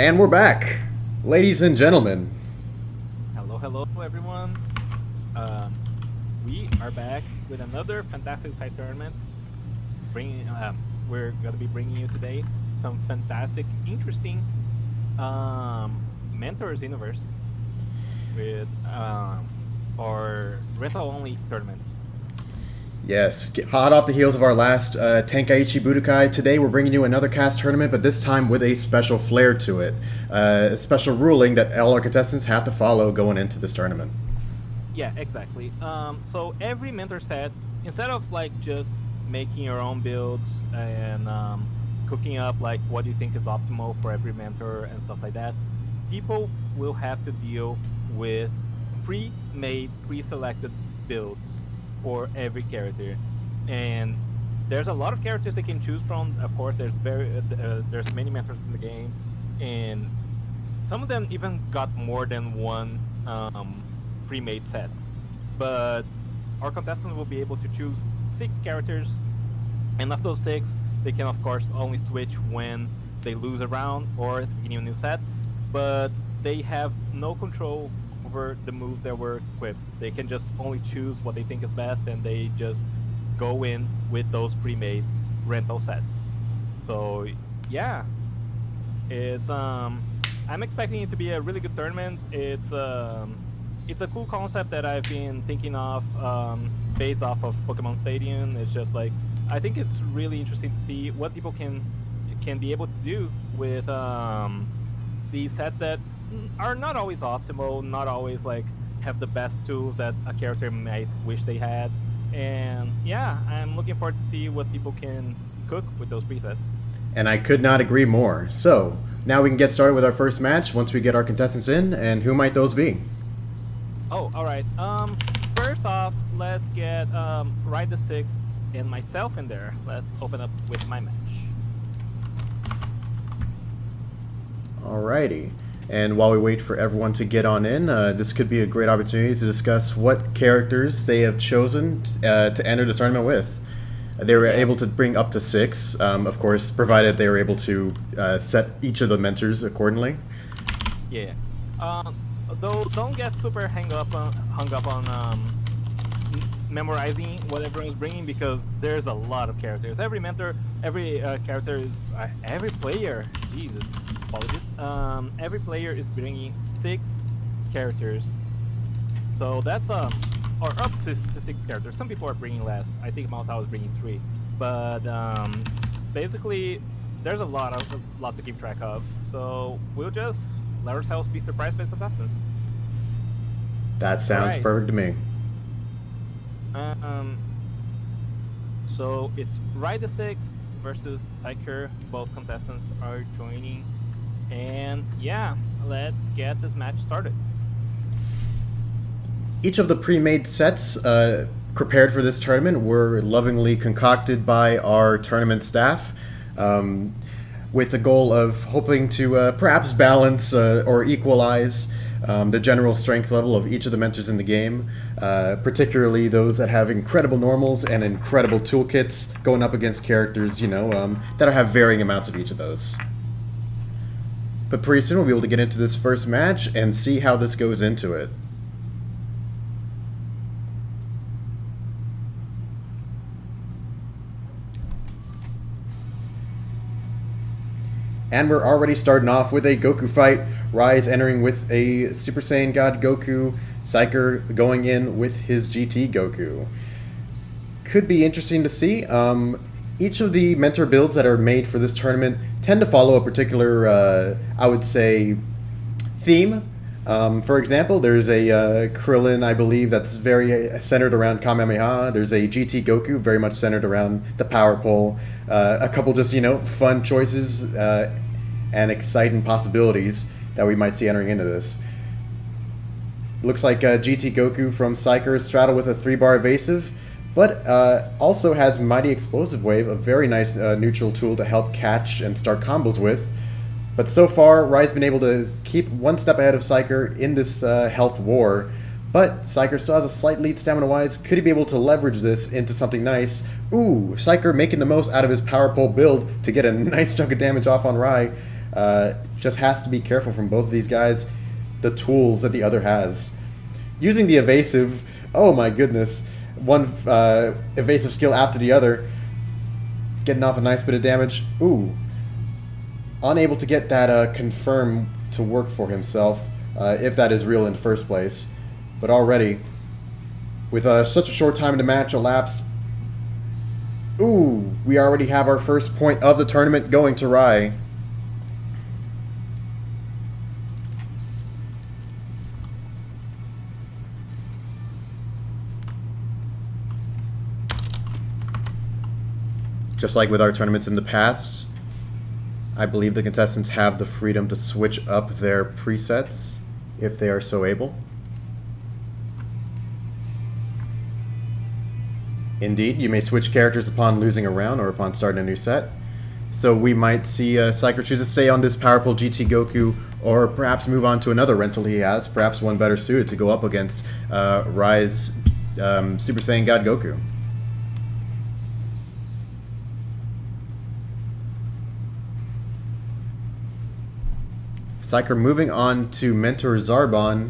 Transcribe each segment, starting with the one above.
And we're back, ladies and gentlemen. Hello, everyone. Um, we are back with another fantastic side tournament. We're gonna be bringing you today some fantastic, interesting mentors universe with our rental only tournament. Yes, hot off the heels of our last Tenkaichi Budokai, today we're bringing you another cast tournament, but this time with a special flair to it. A special ruling that all our contestants have to follow going into this tournament. Yeah, exactly. So every mentor set, instead of like just making your own builds and cooking up like what you think is optimal for every mentor and stuff like that, people will have to deal with pre-made, pre-selected builds for every character, and there's a lot of characters they can choose from. Of course, there's many mentors in the game, and some of them even got more than one pre-made set. But our contestants will be able to choose 6 characters, and of those 6, they can of course only switch when they lose a round or at the beginning of a new set. But they have no control over the moves that were equipped. They can just only choose what they think is best, and they just go in with those pre-made rental sets. So yeah, it's I'm expecting it to be a really good tournament. It's a cool concept that I've been thinking of, based off of Pokemon Stadium. It's just like, I think it's really interesting to see what people can be able to do with these sets that are not always optimal, not always like have the best tools that a character might wish they had. And yeah, I'm looking forward to see what people can cook with those presets. And I could not agree more. So, now we can get started with our first match once we get our contestants in, and who might those be? Oh, all right. First off, let's get Ride the Sixth and myself in there. Let's open up with my match. Alrighty. And while we wait for everyone to get on in, this could be a great opportunity to discuss what characters they have chosen to enter the tournament with. They were able to bring up to 6, of course, provided they were able to set each of the mentors accordingly. Yeah. Though don't get super hung up on memorizing what everyone's bringing, because there's a lot of characters. Every mentor, every character is every player. Jesus, apologies. Every player is bringing 6 characters, so that's or up to 6 characters. Some people are bringing less. I think Malta was bringing 3, but basically there's a lot to keep track of. So we'll just let ourselves be surprised by the contestants. That sounds perfect to me. So it's Ride the Sixth versus Psyker. Both contestants are joining, and yeah, let's get this match started. Each of the pre-made sets prepared for this tournament were lovingly concocted by our tournament staff, with the goal of hoping to perhaps balance or equalize the general strength level of each of the mentors in the game, particularly those that have incredible normals and incredible toolkits going up against characters, that have varying amounts of each of those. But pretty soon we'll be able to get into this first match and see how this goes into it. And we're already starting off with a Goku fight. Rise entering with a Super Saiyan God Goku. Psyker going in with his GT Goku. Could be interesting to see. Each of the mentor builds that are made for this tournament tend to follow a particular, I would say, theme. For example, there's a Krillin, I believe, that's very centered around Kamehameha. There's a GT Goku, very much centered around the Power Pole. A couple just, fun choices and exciting possibilities that we might see entering into this. Looks like GT Goku from Psyker straddled with a 3-bar evasive, but also has Mighty Explosive Wave, a very nice neutral tool to help catch and start combos with. But so far, Rai's been able to keep one step ahead of Psyker in this health war. But Psyker still has a slight lead stamina-wise. Could he be able to leverage this into something nice? Ooh, Psyker making the most out of his Power Pole build to get a nice chunk of damage off on Rai. Just has to be careful from both of these guys, the tools that the other has. Using the evasive, oh my goodness, one evasive skill after the other, getting off a nice bit of damage. Ooh, unable to get that confirm to work for himself, if that is real in the first place. But already, with such a short time in the match elapsed, ooh, we already have our first point of the tournament going to Rai. Just like with our tournaments in the past, I believe the contestants have the freedom to switch up their presets if they are so able. Indeed, you may switch characters upon losing a round or upon starting a new set. So we might see Psyker choose to stay on this powerful GT Goku, or perhaps move on to another rental he has, perhaps one better suited to go up against Rai's Super Saiyan God Goku. Psyker moving on to Mentor Zarbon.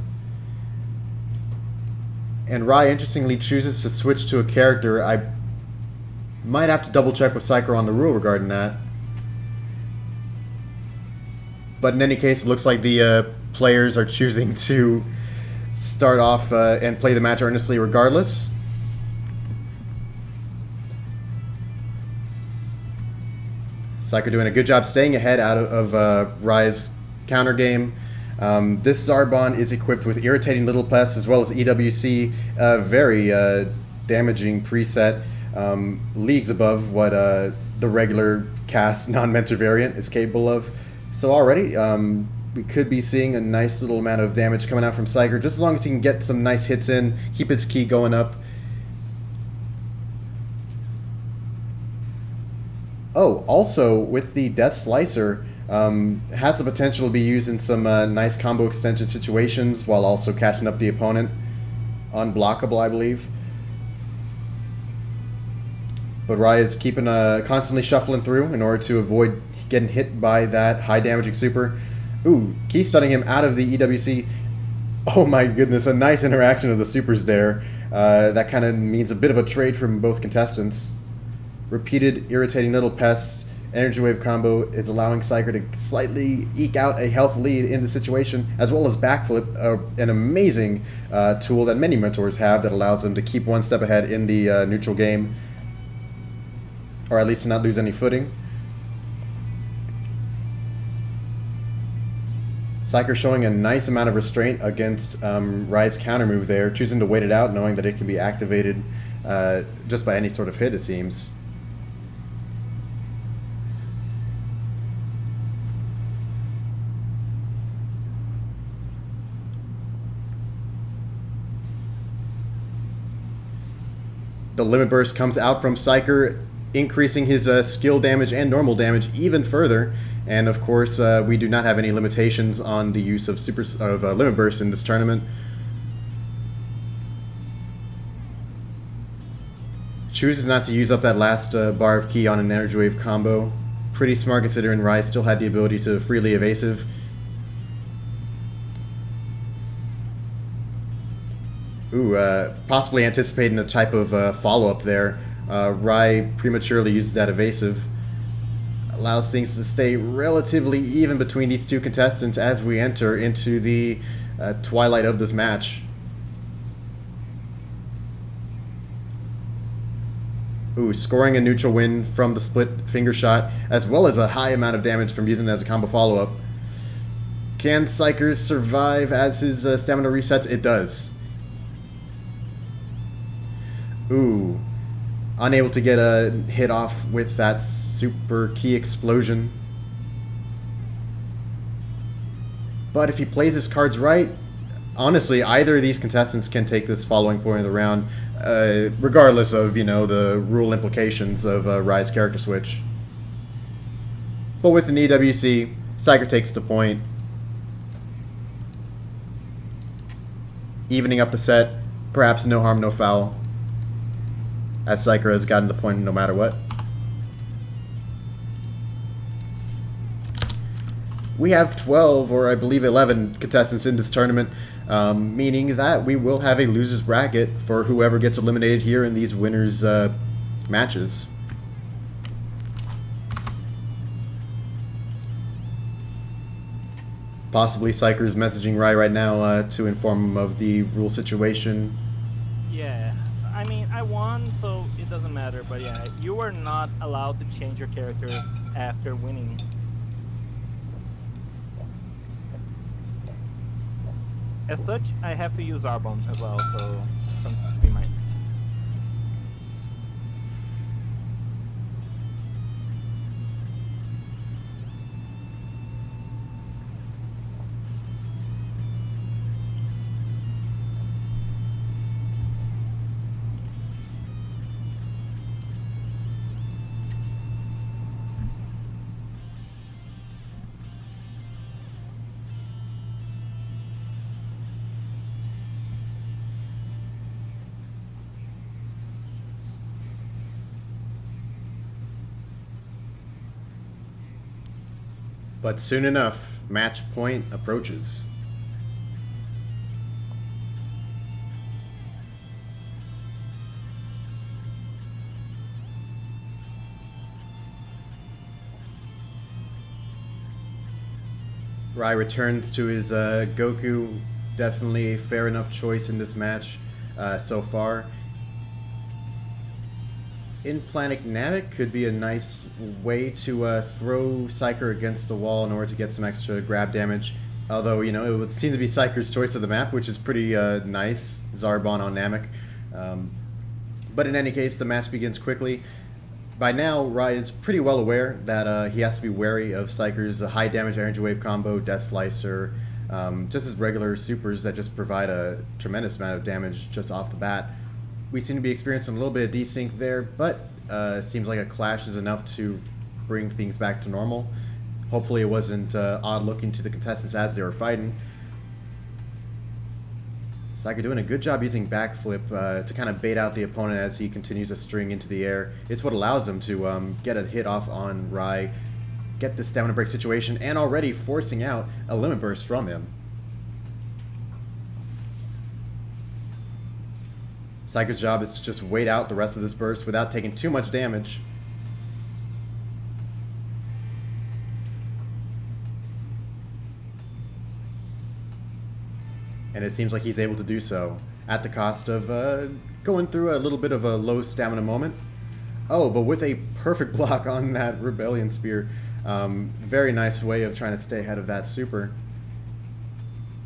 And Rai interestingly chooses to switch to a character. I might have to double check with Psyker on the rule regarding that. But in any case, it looks like the players are choosing to start off and play the match earnestly regardless. Psyker doing a good job staying ahead out of Rai's counter game. This Zarbon is equipped with Irritating Little Pests as well as EWC, very damaging preset, leagues above what the regular cast non-mentor variant is capable of. So already we could be seeing a nice little amount of damage coming out from Psyker, just as long as he can get some nice hits in, keep his ki going up. Oh, also with the Death Slicer, has the potential to be used in some nice combo extension situations while also catching up the opponent. Unblockable, I believe. But Rai is keeping constantly shuffling through in order to avoid getting hit by that high damaging super. Ooh, ki stunning him out of the EWC. Oh my goodness, a nice interaction of the supers there. That kind of means a bit of a trade from both contestants. Repeated Irritating Little Pests Energy Wave combo is allowing Psyker to slightly eke out a health lead in the situation, as well as Backflip, an amazing tool that many mentors have that allows them to keep one step ahead in the neutral game, or at least to not lose any footing. Psyker showing a nice amount of restraint against Rai's counter move there, choosing to wait it out, knowing that it can be activated just by any sort of hit, it seems. The Limit Burst comes out from Psyker, increasing his skill damage and normal damage even further. And of course, we do not have any limitations on the use of Limit Burst in this tournament. Chooses not to use up that last bar of ki on an Energy Wave combo. Pretty smart considering Rai still had the ability to freely evasive. Ooh, possibly anticipating a type of follow-up there. Rai prematurely uses that evasive. Allows things to stay relatively even between these two contestants as we enter into the twilight of this match. Ooh, scoring a neutral win from the split finger shot, as well as a high amount of damage from using it as a combo follow-up. Can Psyker survive as his stamina resets? It does. Ooh, unable to get a hit off with that super ki explosion. But if he plays his cards right, honestly, either of these contestants can take this following point of the round, regardless of, you know, the rule implications of Rai's character switch. But with an EWC, Psyker takes the point, evening up the set. Perhaps no harm, no foul, as Psyker has gotten the point no matter what. we have 12, or I believe 11 contestants in this tournament, meaning that we will have a loser's bracket for whoever gets eliminated here in these winners' matches. Possibly Psyker's messaging right now to inform him of the rule situation. Yeah, I mean, I won, so it doesn't matter. But yeah, you are not allowed to change your characters after winning. As such, I have to use Arbon as well, so something to be mind. But soon enough, match point approaches. Rai returns to his Goku. Definitely a fair enough choice in this match so far. Implantic Namek could be a nice way to throw Psyker against the wall in order to get some extra grab damage. Although, you know, it would seem to be Psyker's choice of the map, which is pretty nice. Zarbon on Namek. But in any case, the match begins quickly. By now, Rai is pretty well aware that he has to be wary of Psyker's high damage energy wave combo, Death Slicer, just his regular supers that just provide a tremendous amount of damage just off the bat. We seem to be experiencing a little bit of desync there, but it seems like a clash is enough to bring things back to normal. Hopefully it wasn't odd looking to the contestants as they were fighting. Psyker doing a good job using backflip to kind of bait out the opponent as he continues to string into the air. It's what allows him to get a hit off on Rai, get the stamina break situation, and already forcing out a limit burst from him. Psyker's job is to just wait out the rest of this burst without taking too much damage. And it seems like he's able to do so at the cost of going through a little bit of a low stamina moment. Oh, but with a perfect block on that Rebellion Spear. Very nice way of trying to stay ahead of that super.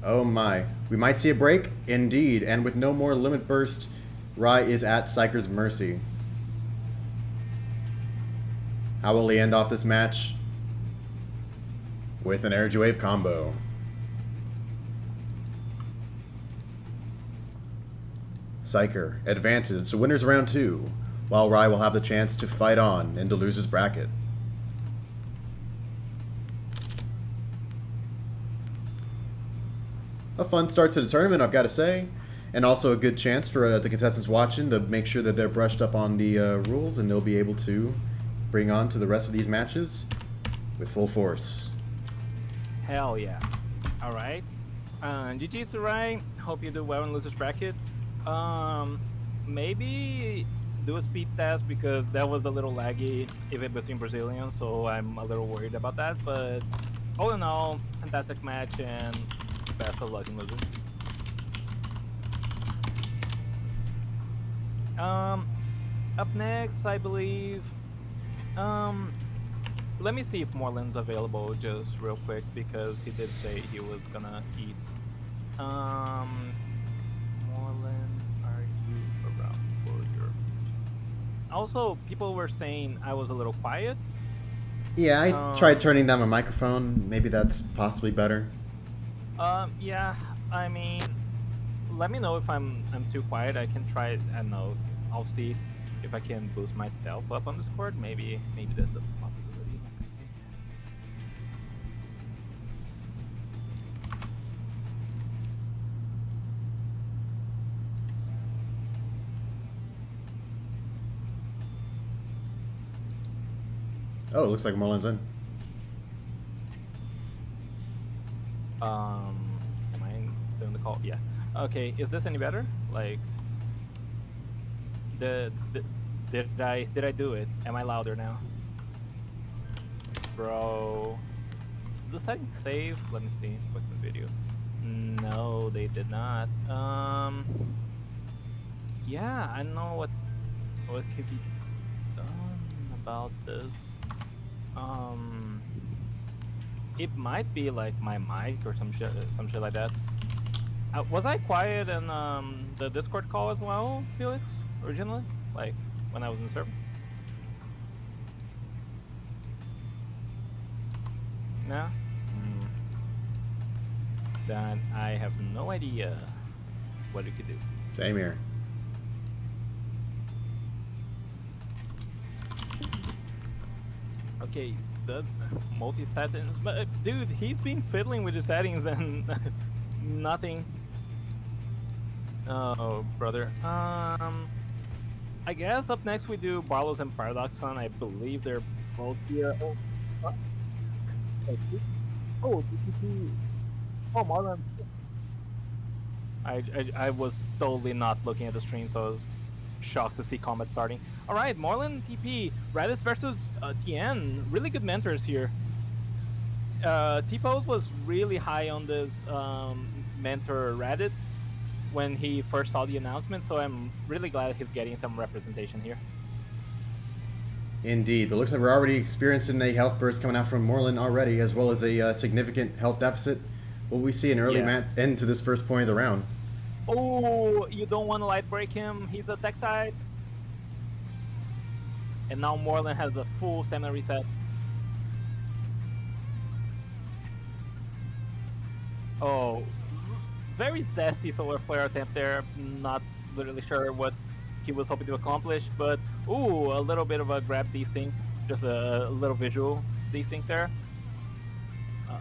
Oh my. We might see a break? Indeed. And with no more limit burst, Rai is at Psyker's mercy. How will he end off this match? With an energy wave combo. Psyker advances to winners round 2, while Rai will have the chance to fight on into loser's bracket. A fun start to the tournament, I've got to say. And also a good chance for the contestants watching to make sure that they're brushed up on the rules, and they'll be able to bring on to the rest of these matches with full force. Hell yeah. Alright. GG's Rai. Hope you do well in loser's bracket. Maybe do a speed test because that was a little laggy even between Brazilians, so I'm a little worried about that. But all in all, fantastic match and best of luck in losers. Up next, I believe. Let me see if Moreland's available just real quick because he did say he was gonna eat. Moreland, are you around for your? Also, people were saying I was a little quiet. Yeah, I tried turning down my microphone. Maybe that's possibly better. Yeah. I mean, let me know if I'm too quiet. I can try. I don't know. I'll see if I can boost myself up on Discord. Maybe that's a possibility. Let's see. Oh, it looks like Moreland's in. Am I still in the call? Yeah. Okay, is this any better? Like, did I do it? Am I louder now? Bro, the settings save. Let me see. What's the video? No, they did not. Yeah, I don't know what could be done about this. It might be like my mic or some shit like that. Was I quiet in the Discord call as well, Felix? Originally, like when I was in server? No. Then I have no idea what it could do. Same here. Okay, the multi-settings, but dude, he's been fiddling with the settings and nothing. Oh, brother. I guess up next we do Barlos and Paradoxon. I believe they're both here. Oh, what? Oh, DPT. Oh, Marlon. I was totally not looking at the stream, so I was shocked to see combat starting. All right, Marlon TP, Raditz versus TN. Really good mentors here. T-Pose was really high on this mentor Raditz when he first saw the announcement, so I'm really glad he's getting some representation here. Indeed, but it looks like we're already experiencing a health burst coming out from Moreland already, as well as a significant health deficit. Will we see an early end to this first point of the round? Oh, you don't want to light break him. He's a tech type. And now Moreland has a full stamina reset. Oh, very zesty solar flare attempt there. Not literally sure what he was hoping to accomplish, but ooh, a little bit of a grab desync. Just a little visual desync there.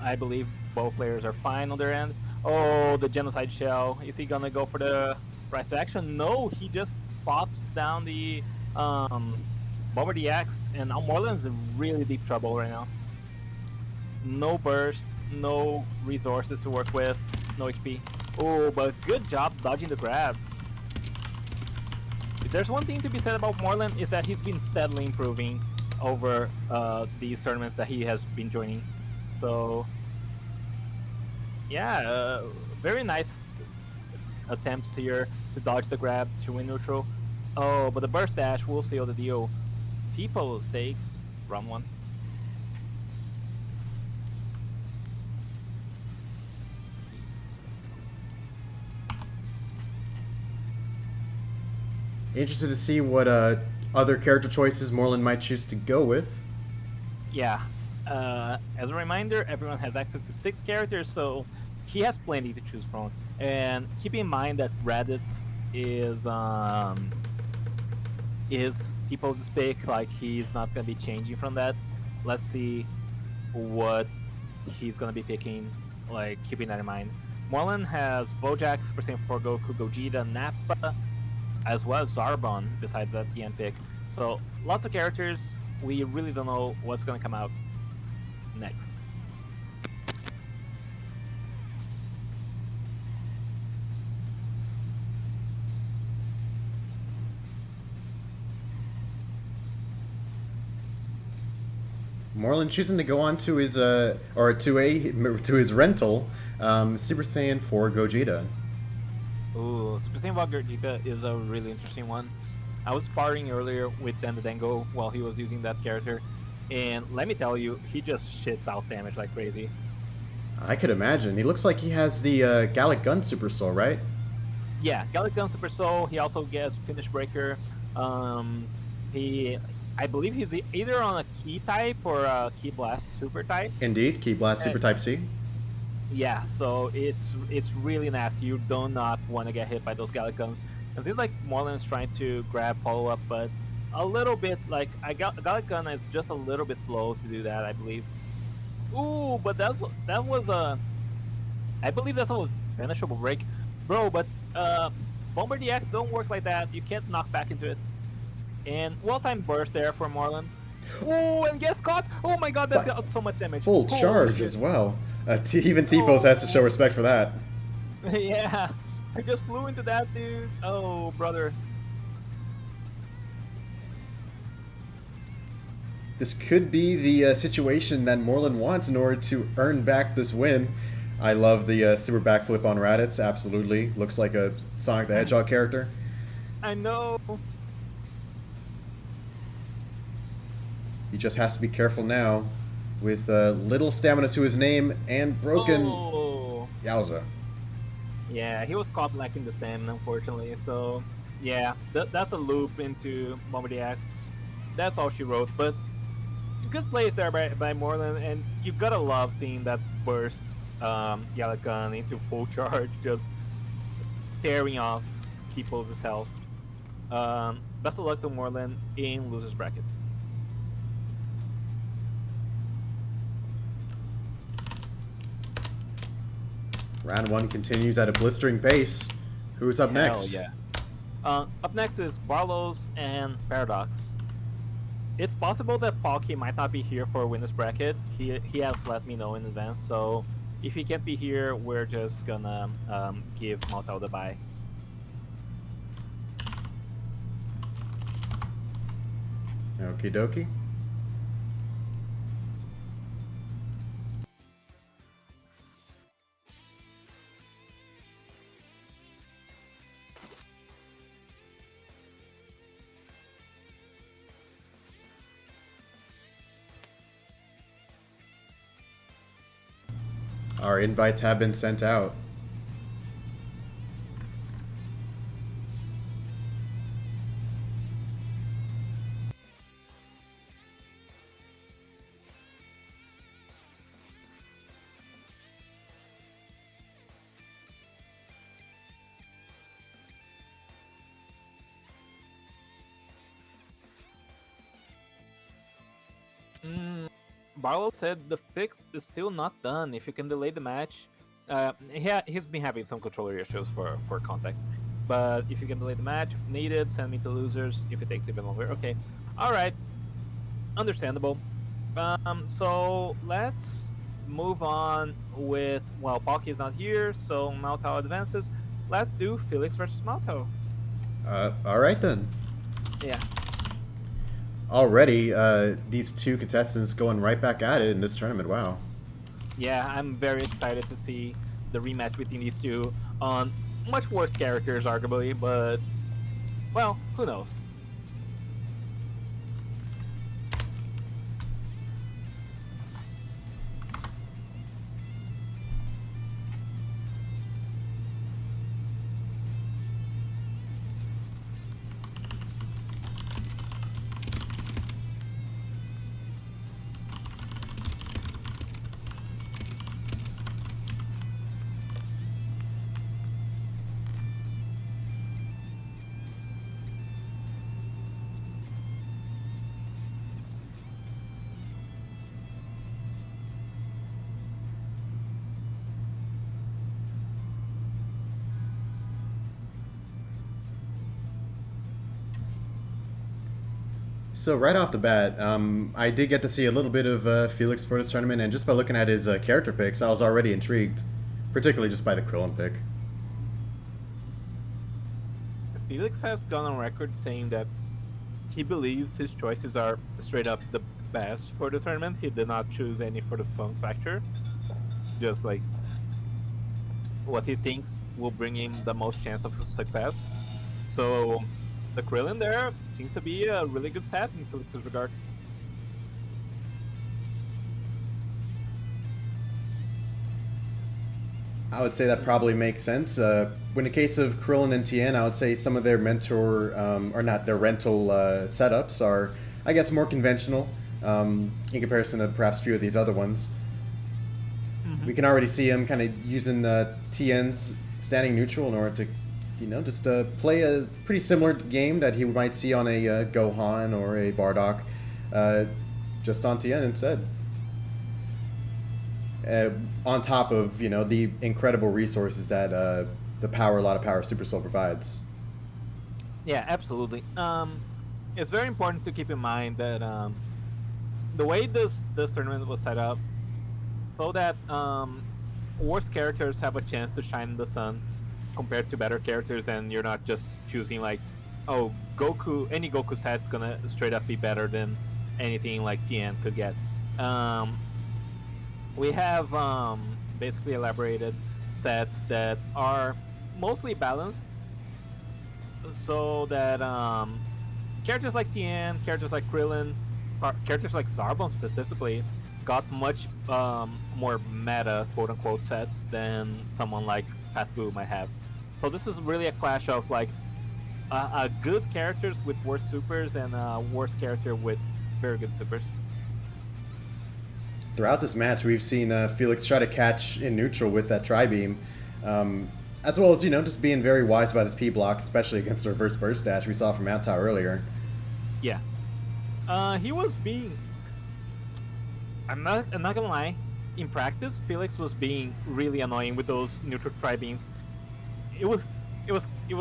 I believe both players are fine on their end. Oh, the genocide shell. Is he gonna go for the rise to action? No, he just pops down the Bomber DX, and now Moreland's in really deep trouble right now. No burst, no resources to work with, no HP. Oh, but good job dodging the grab. If there's one thing to be said about Moreland is that he's been steadily improving over these tournaments that he has been joining. So yeah, very nice attempts here to dodge the grab to win neutral. Oh, but the burst dash will seal the deal. T-Pose takes round one. Interested to see what other character choices Moreland might choose to go with. Yeah. As a reminder, everyone has access to 6 characters, so he has plenty to choose from. And keep in mind that Raditz is T-Pose's pick. Like, he's not going to be changing from that. Let's see what he's going to be picking, like, keeping that in mind. Moreland has Bojack, Super Saiyan 4 Goku, Gogeta, Nappa, as well as Zarbon, besides that TN pick. So, lots of characters. We really don't know what's going to come out next. Moreland choosing to go on to his to his rental, Super Saiyan 4 Gogeta. Ooh, Super Saiyan 4 Gogeta is a really interesting one. I was sparring earlier with Dandadango while he was using that character, and let me tell you, he just shits out damage like crazy. I could imagine. He looks like he has the Gallic Gun Super Soul, right? Yeah, Gallic Gun Super Soul. He also gets Finish Breaker. I believe he's either on a Ki type or a Ki Blast Super type. Indeed, Ki Blast Super Type C. Yeah, so it's really nasty. You do not want to get hit by those Gallic Guns. It seems like Moreland's trying to grab follow-up, but a little bit, like, Gallic Gun is just a little bit slow to do that, I believe. Ooh, but that was a... I believe that's a finishable break. Bro, but Bomber DX don't work like that. You can't knock back into it. And well-timed burst there for Moreland. Oh, and gets caught! Oh my god, that got so much damage. Full Holy charge shit. as well. Even T-Pose has to show Oh. respect for that. Yeah, I just flew into that dude. Oh, brother. This could be the situation that Moreland wants in order to earn back this win. I love the super backflip on Raditz. Absolutely, looks like a Sonic the Hedgehog character. I know. He just has to be careful now, with little stamina to his name and broken. Oh. Yowza. Yeah, he was caught lacking the stamina, unfortunately. So, yeah, that's a loop into Bombardier X. That's all she wrote. But good plays there by Moreland, and you gotta love seeing that burst Yalakan into full charge, just tearing off Kipo's health. Best of luck to Moreland in losers bracket. Round 1 continues at a blistering pace. Who's up Hell next? yeah. Up next is Barlow's and Paradox. It's possible that Palki might not be here for winners bracket. He has let me know in advance, so if he can't be here, we're just gonna give Maltao the bye. Okie dokie. Our invites have been sent out. Barlow said the fix is still not done. If you can delay the match, he's been having some controller issues for context. But if you can delay the match, if needed, send me to losers. If it takes even longer, okay, all right, understandable. So let's move on with Palki is not here, so Maltao advances. Let's do Felix versus Maltao. All right then. Yeah. Already, these two contestants going right back at it in this tournament. Wow. Yeah, I'm very excited to see the rematch between these two on much worse characters, arguably, but, well, who knows? So right off the bat, I did get to see a little bit of Felix for this tournament, and just by looking at his character picks, I was already intrigued, particularly just by the Krillin pick. Felix has gone on record saying that he believes his choices are straight up the best for the tournament. He did not choose any for the fun factor, just like what he thinks will bring him the most chance of success. So the Krillin there seems to be a really good stat in Felix's regard. I would say that probably makes sense. In the case of Krillin and Tien, I would say some of their mentor, or not, their rental setups are, I guess, more conventional in comparison to perhaps a few of these other ones. Mm-hmm. We can already see him kind of using Tien's standing neutral in order to, just play a pretty similar game that he might see on a Gohan or a Bardock, just on Tien instead. On top of the incredible resources that a lot of power Super Soul provides. Yeah, absolutely. It's very important to keep in mind that the way this tournament was set up, so that worse characters have a chance to shine in the sun compared to better characters, and you're not just choosing like, oh, Goku, any Goku set's gonna straight up be better than anything like Tien could get. Um, we have basically elaborated sets that are mostly balanced, so that characters like Tien, characters like Krillin, characters like Zarbon specifically, got much more meta quote unquote sets than someone like Fat Boo might have. So this is really a clash of like good characters with worse supers and a worse character with very good supers. Throughout this match, we've seen Felix try to catch in neutral with that tri-beam, as well as, just being very wise about his P-block, especially against the reverse burst dash we saw from Mountao earlier. Yeah. He was being... I'm not gonna lie. In practice, Felix was being really annoying with those neutral tri-beams. It was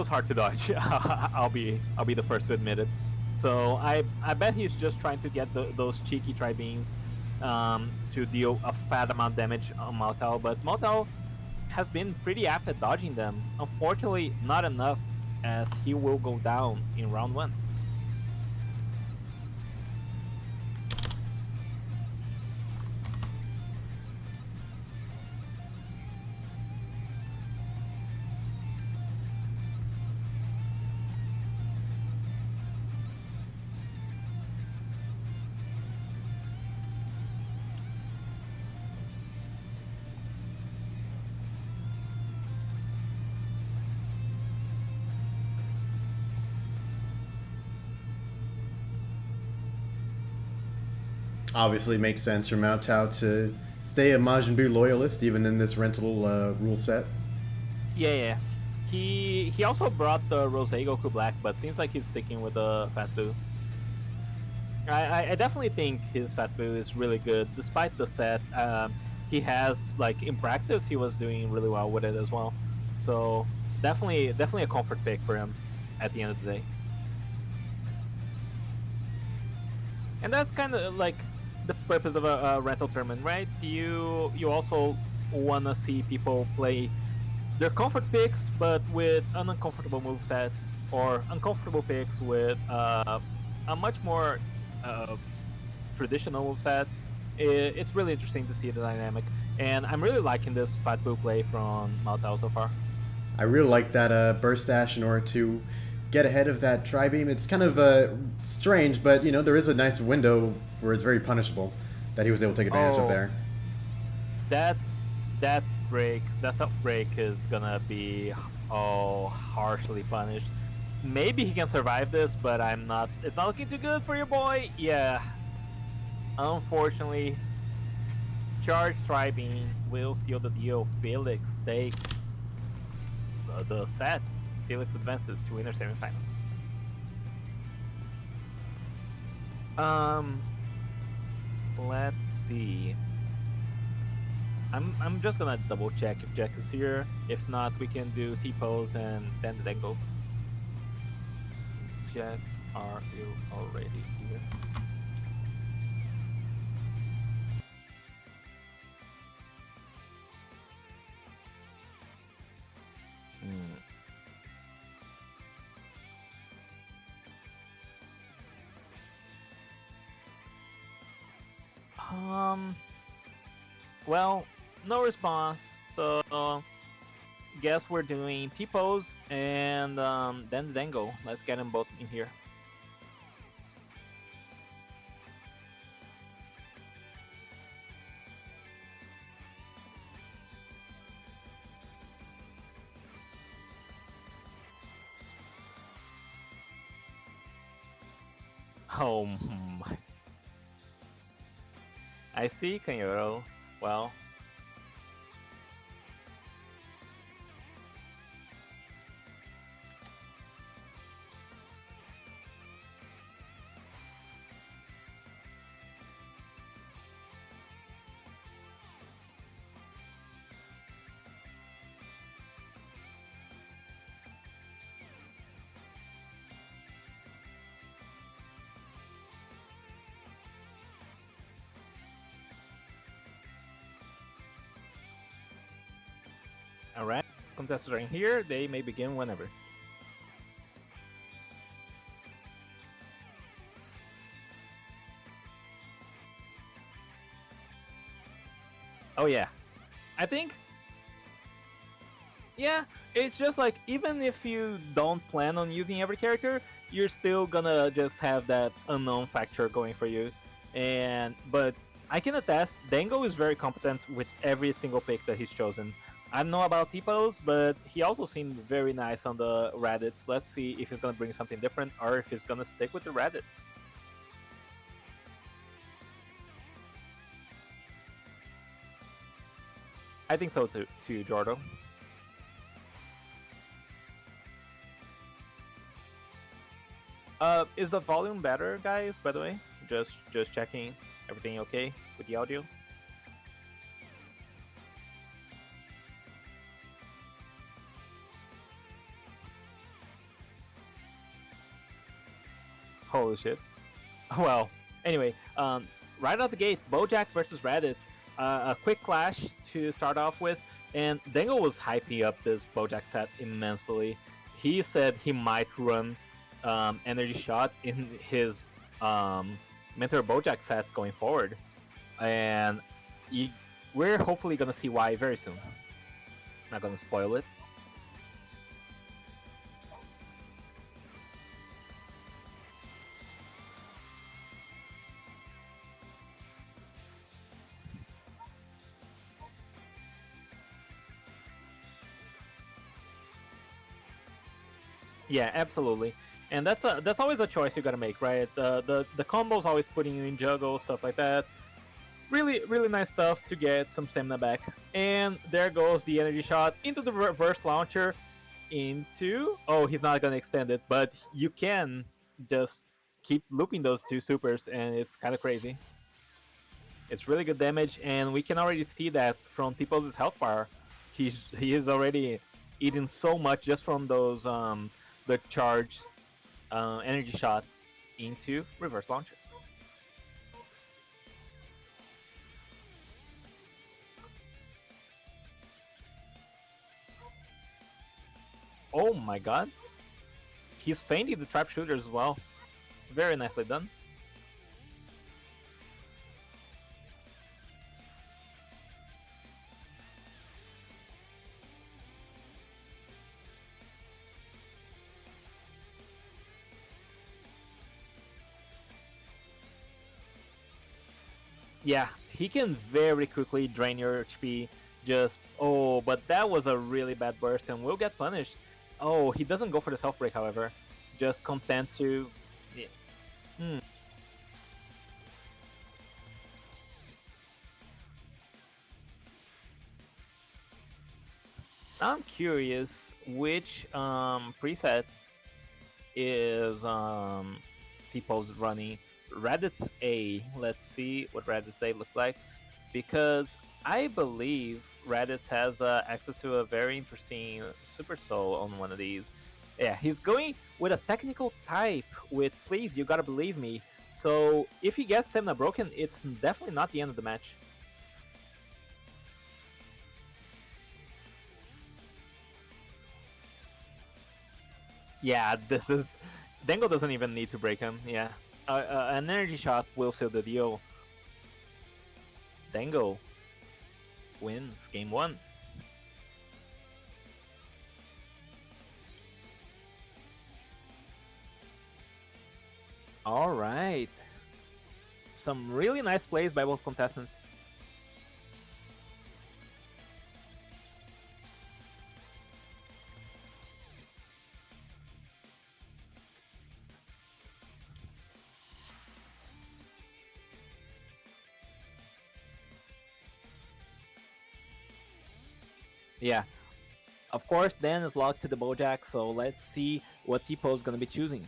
hard to dodge. I'll be the first to admit it. So I bet he's just trying to get those cheeky tri-beams to deal a fat amount of damage on Mountao, but Mountao has been pretty apt at dodging them. Unfortunately, not enough, as he will go down in round 1. Obviously makes sense for Mountao to stay a Majin Buu loyalist even in this rental rule set. Yeah. He also brought the Rose Goku Black, but seems like he's sticking with the Fat Buu. I definitely think his Fat Buu is really good, despite the set. He has, like, in practice, he was doing really well with it as well. So definitely a comfort pick for him at the end of the day. And that's kind of like the purpose of a rental tournament, right? You also want to see people play their comfort picks, but with an uncomfortable moveset, or uncomfortable picks with a much more traditional moveset. It's really interesting to see the dynamic, and I'm really liking this Fat Buu play from Mountao so far. I really like that burst dash in order to get ahead of that tri-beam. It's kind of strange, but there is a nice window where it's very punishable that he was able to take advantage of there. That self break is gonna be harshly punished. Maybe he can survive this, but it's not looking too good for your boy. Yeah. Unfortunately, charge tri-beam will seal the deal. Felix takes the set. Felix advances to inner semifinals. Let's see. I'm just gonna double check if Jack is here. If not, we can do T-pose and then go. Jack, are you already here? Well, no response. So guess we're doing T-pose and then go. Let's get them both in here. Oh my. I see, Kanyoro. Well. Alright, contestants are in here. They may begin whenever. Oh yeah. I think, yeah, it's just like, even if you don't plan on using every character, you're still gonna just have that unknown factor going for you. But I can attest, Dango is very competent with every single pick that he's chosen. I don't know about T-Pose, but he also seemed very nice on the Raditz. Let's see if he's gonna bring something different or if he's gonna stick with the Raditz. I think so too, Jordo. Is the volume better, guys? By the way, just checking. Everything okay with the audio? Holy shit. Well, anyway, right out the gate, Bojack versus Raditz. A quick clash to start off with, and Dango was hyping up this Bojack set immensely. He said he might run Energy Shot in his Mentor Bojack sets going forward, and we're hopefully gonna see why very soon. Not gonna spoil it. Yeah, absolutely, and that's always a choice you gotta make, right? The combos always putting you in juggle, stuff like that. Really nice stuff to get some stamina back. And there goes the energy shot into the reverse launcher. Into, oh, he's not gonna extend it, but you can just keep looping those two supers, and it's kind of crazy. It's really good damage, and we can already see that from T-Pose's health bar. He is already eating so much just from those the charge energy shot into reverse launcher. Oh my god. He's feinting the trap shooters as well. Very nicely done. Yeah, he can very quickly drain your HP. Just, oh, but that was a really bad burst and will get punished. Oh, he doesn't go for the self break, however. Just content to. Yeah. I'm curious which preset is T-Pose running. Raditz A. Let's see what Raditz A looks like, because I believe Raditz has access to a very interesting Super Soul on one of these. Yeah, he's going with a technical type with Please You Gotta Believe Me. So if he gets Stamina Broken, it's definitely not the end of the match. Yeah, this is... Dango doesn't even need to break him, yeah. An energy shot will seal the deal. Dango wins game 1. Alright. Some really nice plays by both contestants. Yeah. Of course, Dan is locked to the Bojack, so let's see what T-Pose is going to be choosing.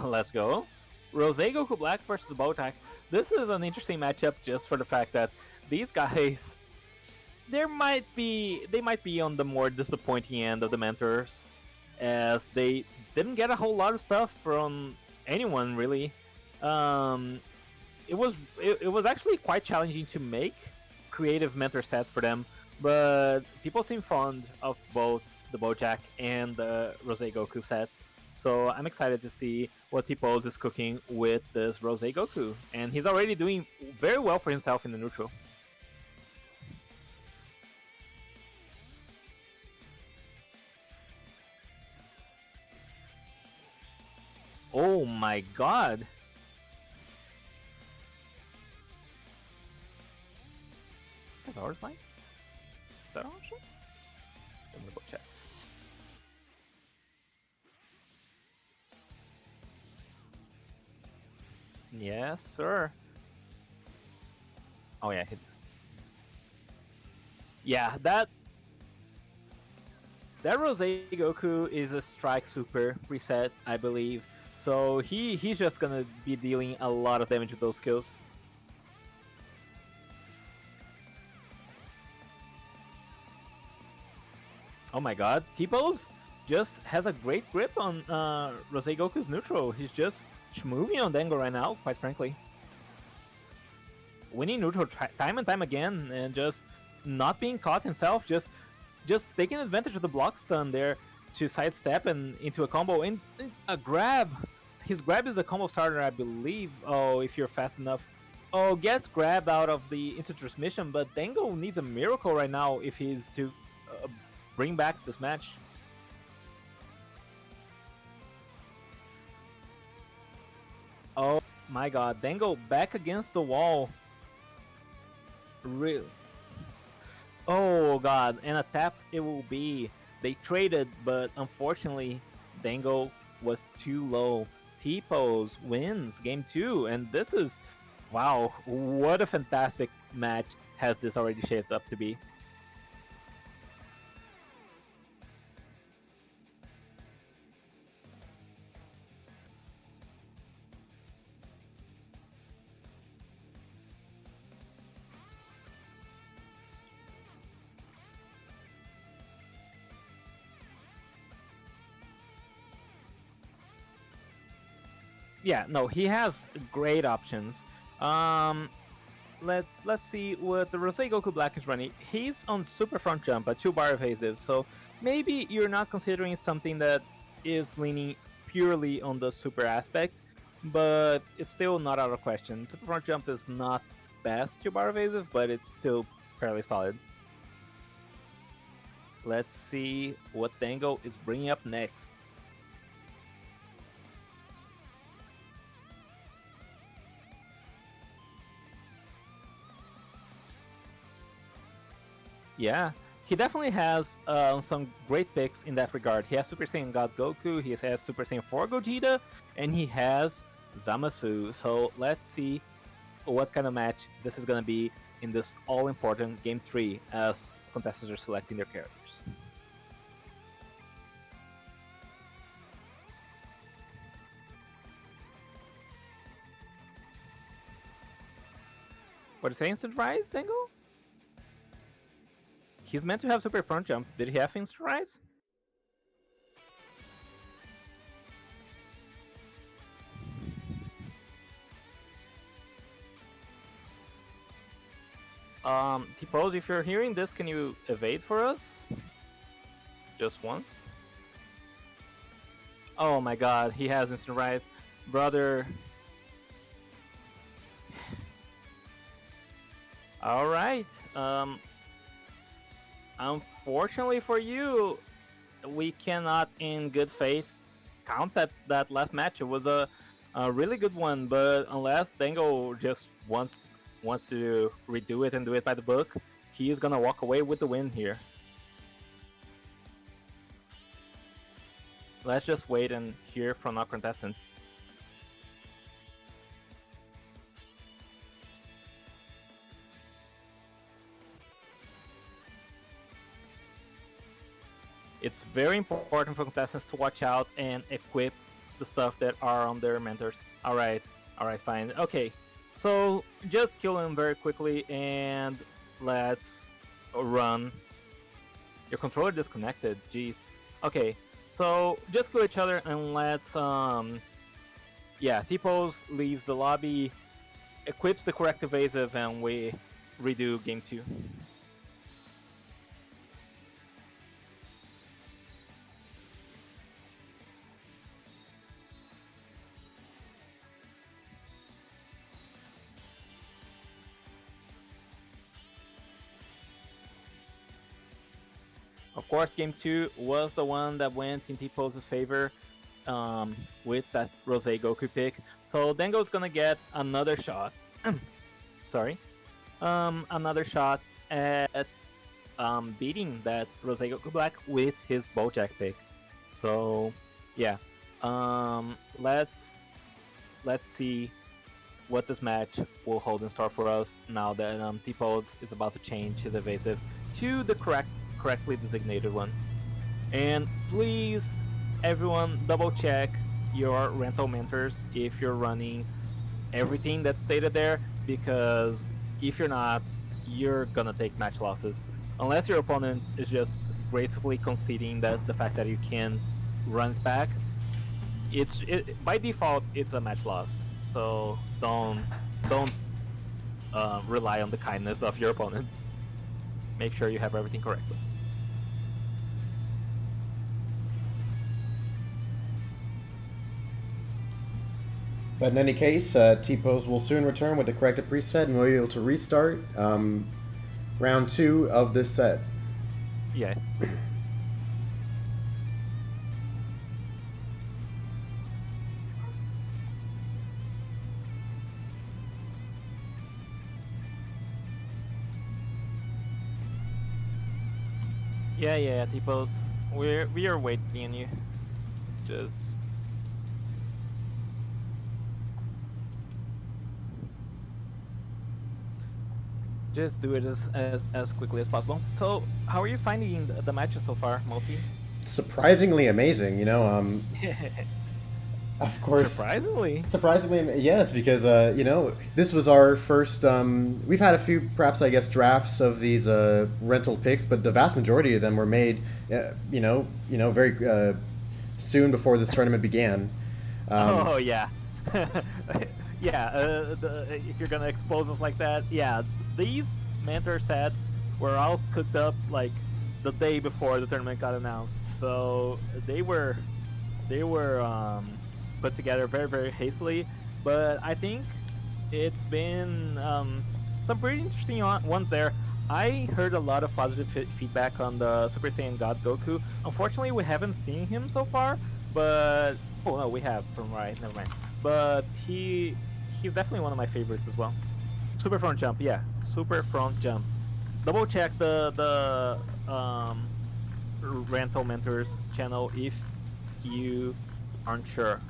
Let's go. Rose Goku Black versus Bojack. this is an interesting matchup just for the fact that these guys, they might be on the more disappointing end of the mentors, as they didn't get a whole lot of stuff from anyone really. Um, it was actually quite challenging to make creative mentor sets for them, but people seem fond of both the Bojack and the Rose Goku sets. So I'm excited to see what T-Pose is cooking with this Rose Goku, and he's already doing very well for himself in the neutral. Oh my god! Is ours line? Is that an option? I'm gonna go check. Yes, sir. Oh yeah, yeah. That Rose Goku is a Strike Super reset, I believe. So he's just gonna be dealing a lot of damage with those skills. Oh my god, T-Pose just has a great grip on Rose Goku's neutral. He's just moving on Dango right now, quite frankly. Winning neutral time and time again, and just not being caught himself, just taking advantage of the block stun there to sidestep and into a combo and a grab. His grab is a combo starter, I believe. Oh, if you're fast enough. Oh, gets grabbed out of the instant transmission, but Dango needs a miracle right now if he's to bring back this match. Oh my god, Dango back against the wall. Really? Oh god, and a tap it will be. They traded, but unfortunately, Dango was too low. T-Pose wins game 2, and this is, wow, what a fantastic match has this already shaped up to be. Yeah, no, he has great options. Let's see what the Rose Goku Black is running. He's on super front jump, a 2-bar evasive, so maybe you're not considering something that is leaning purely on the super aspect, but it's still not out of question. Super front jump is not best 2-bar evasive, but it's still fairly solid. Let's see what Dango is bringing up next. Yeah, he definitely has some great picks in that regard. He has Super Saiyan God Goku, he has Super Saiyan 4 Gogeta, and he has Zamasu. So let's see what kind of match this is going to be in this all-important Game 3 as contestants are selecting their characters. What is Instant Rise, Dango? He's meant to have super front jump. Did he have instant rise? T-Pose, if you're hearing this, can you evade for us? Just once? Oh my god, he has instant rise. Brother. Alright. Unfortunately for you, we cannot in good faith count that last match. It was a really good one, but unless Dango just wants to redo it and do it by the book, he is gonna walk away with the win here. Let's just wait and hear from our contestant. It's very important for contestants to watch out and equip the stuff that are on their mentors. Alright, fine. Okay, So just kill him very quickly and let's run. Your controller disconnected. Jeez. Okay, so just kill each other and let's yeah, T-pose leaves the lobby, equips the correct evasive, and we redo game 2. Of course, game 2 was the one that went in T-pose's favor with that Rose Goku pick. So Dengo's gonna get another shot. Sorry. Another shot at beating that Rose Goku Black with his Bojack pick. So yeah, let's see what this match will hold in store for us now that T-pose is about to change his evasive to the correctly designated one. And please, everyone, double check your rental mentors if you're running everything that's stated there, because if you're not, you're gonna take match losses unless your opponent is just gracefully conceding that the fact that you can run it back. By default it's a match loss, so don't rely on the kindness of your opponent. Make sure you have everything correctly. But in any case, T-pose will soon return with the corrected preset, and we'll be able to restart round 2 of this set. Yeah. Yeah, T-pose. We are waiting on you. Just do it as quickly as possible. So, how are you finding the matches so far, Multi? Surprisingly amazing, you know. Of course. Surprisingly, yes, because you know, this was our first. We've had a few, perhaps I guess, drafts of these rental picks, but the vast majority of them were made, very soon before this tournament began. Oh yeah, yeah. If you're gonna expose us like that, yeah, these mentor sets were all cooked up like the day before the tournament got announced. So they were put together very hastily, but I think it's been some pretty interesting ones there. I heard a lot of positive feedback on the Super Saiyan God Goku. Unfortunately, we haven't seen him so far, but oh no, we have from right. Never mind. But he's definitely one of my favorites as well. Super front jump, yeah, super front jump. Double check the rental mentors channel if you aren't sure.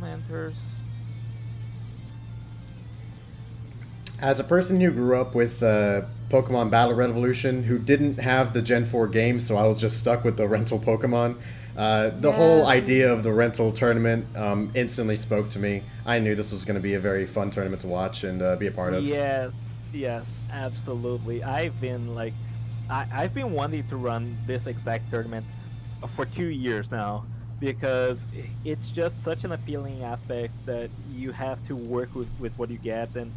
Mentors. As a person who grew up with Pokemon Battle Revolution, who didn't have the Gen 4 game, so I was just stuck with the rental Pokemon, the whole idea of the rental tournament instantly spoke to me. I knew this was going to be a very fun tournament to watch and be a part of. Yes, absolutely. I've been wanting to run this exact tournament for 2 years now, because it's just such an appealing aspect that you have to work with what you get, and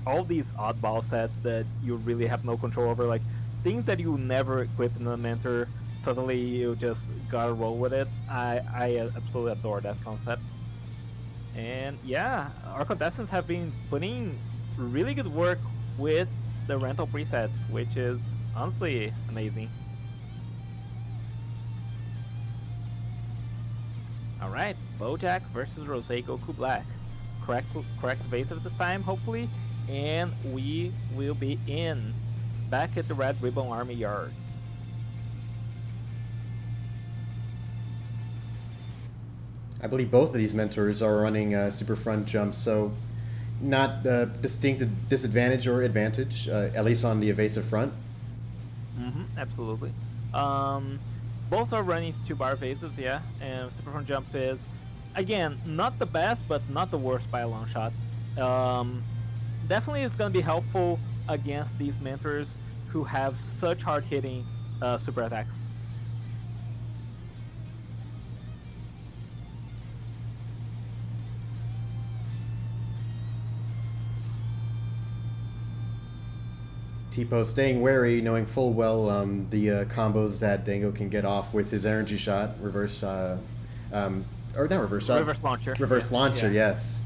all these oddball sets that you really have no control over, like things that you never equip in a mentor, suddenly you just gotta roll with it. I absolutely adore that concept. And yeah, our contestants have been putting really good work with the rental presets, which is honestly amazing. Alright, Bojack versus Rose Goku Black. Correct evasive this time, hopefully, and we will be back at the Red Ribbon Army Yard. I believe both of these mentors are running super front jumps, so not distinct disadvantage or advantage, at least on the evasive front. Absolutely. Um, Both are running 2-bar evasives, yeah, and super front jump is, again, not the best, but not the worst by a long shot. Definitely is going to be helpful against these mentors who have such hard hitting super attacks. Tipo staying wary, knowing full well the combos that Dango can get off with his energy shot, reverse, or not reverse shot, Reverse launcher. reverse Yeah, launcher. yeah. Yes,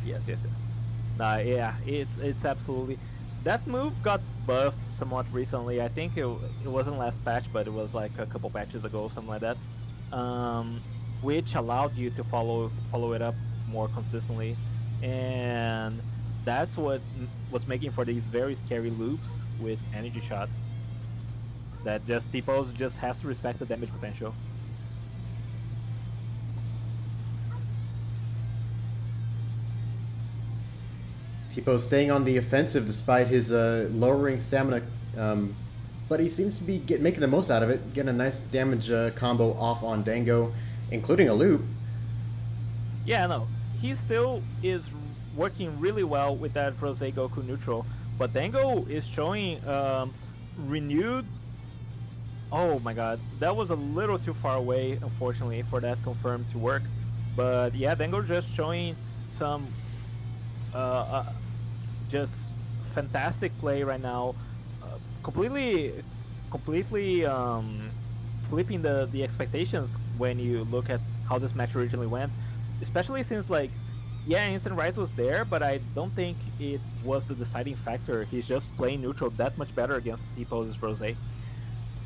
Yes, yes, yes. Yeah, it's absolutely. That move got buffed somewhat recently. I think it wasn't last patch, but it was like a couple patches ago, something like that. Which allowed you to follow it up more consistently, and that's what was making for these very scary loops with energy shot. That just T-pose just has to respect the damage potential. Tipo staying on the offensive despite his lowering stamina, but he seems to be making the most out of it, getting a nice damage combo off on Dango, including a loop. Yeah, no, he still is working really well with that Rose Goku neutral, but Dango is showing renewed. Oh my god, that was a little too far away, unfortunately, for that confirmed to work. But yeah, Dango just showing some uh, just fantastic play right now, completely flipping the expectations when you look at how this match originally went, especially since like, yeah, instant rise was there, but I don't think it was the deciding factor. He's just playing neutral that much better against T-Pose's Rose.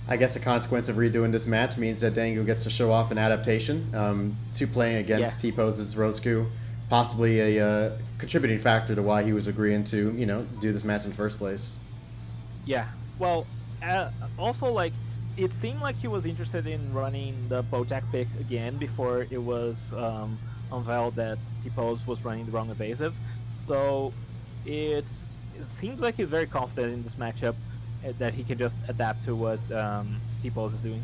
I guess a consequence of redoing this match means that Dango gets to show off an adaptation to playing against T-Pose's Rosku, possibly a contributing factor to why he was agreeing to, do this match in the first place. Yeah, well, also like, it seemed like he was interested in running the Bojack pick again before it was unveiled that T-Pose was running the wrong evasive. So it seems like he's very confident in this matchup, that he can just adapt to what T-Pose is doing.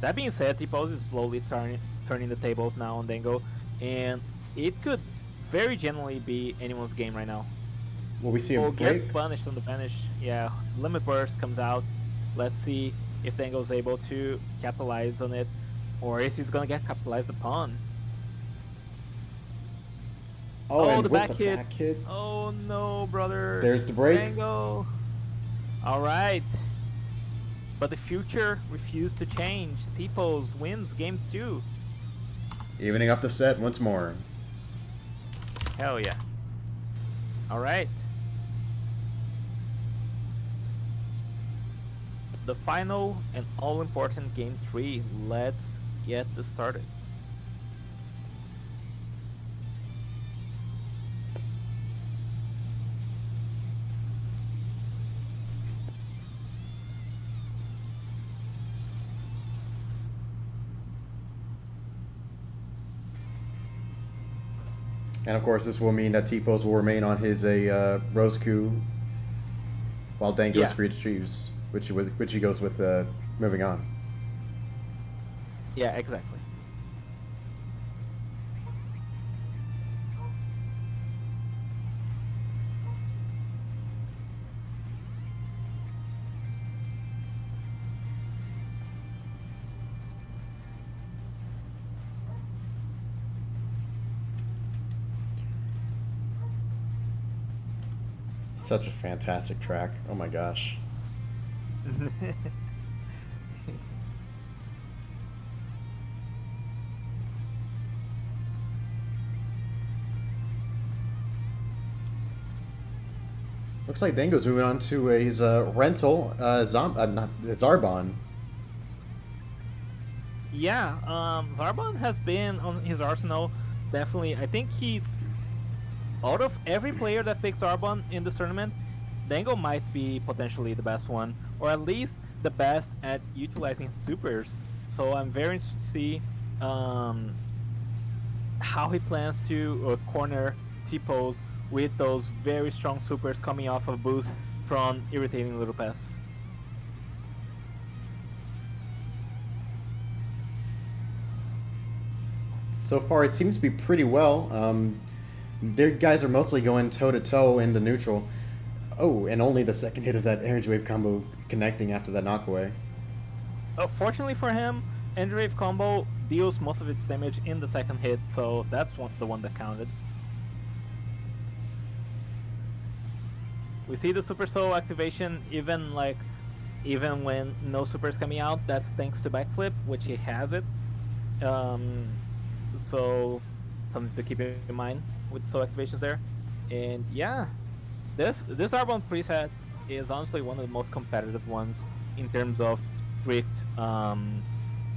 That being said, T-Pose is slowly turning the tables now on Dango, and it could very genuinely be anyone's game right now. Will we see him break? Gets punished on the banish. Yeah, Limit Burst comes out. Let's see if Dango's able to capitalize on it, or if he's gonna get capitalized upon. Oh, and the with back the hit. back hit. Oh no, brother. There's the break. Dango. All right. But the future refused to change. T-Pose wins games 2. Evening up the set once more. Hell yeah. All right. The final and all-important game 3. Let's get this started. And of course, this will mean that T-Pose will remain on his Rosku, while Dango is free to choose which he goes with moving on. Yeah, exactly. Such a fantastic track. Oh my gosh. Looks like Dango's moving on to his rental Zarbon. Yeah, Zarbon has been on his arsenal. Definitely, I think he's, out of every player that picks Zarbon in this tournament, Dango might be potentially the best one, or at least the best at utilizing supers. So I'm very interested to see how he plans to corner T-Pose with those very strong supers coming off of boost from irritating little pass. So far, it seems to be pretty well. Their guys are mostly going toe to toe into neutral. Oh, and only the second hit of that energy wave combo connecting after that knockaway. Fortunately for him, Energy Wave combo deals most of its damage in the second hit, so that's the one that counted. We see the Super Soul activation even when no super is coming out. That's thanks to backflip, which he has it. So something to keep in mind with soul activations there. And yeah, this Arbonne preset is honestly one of the most competitive ones in terms of strict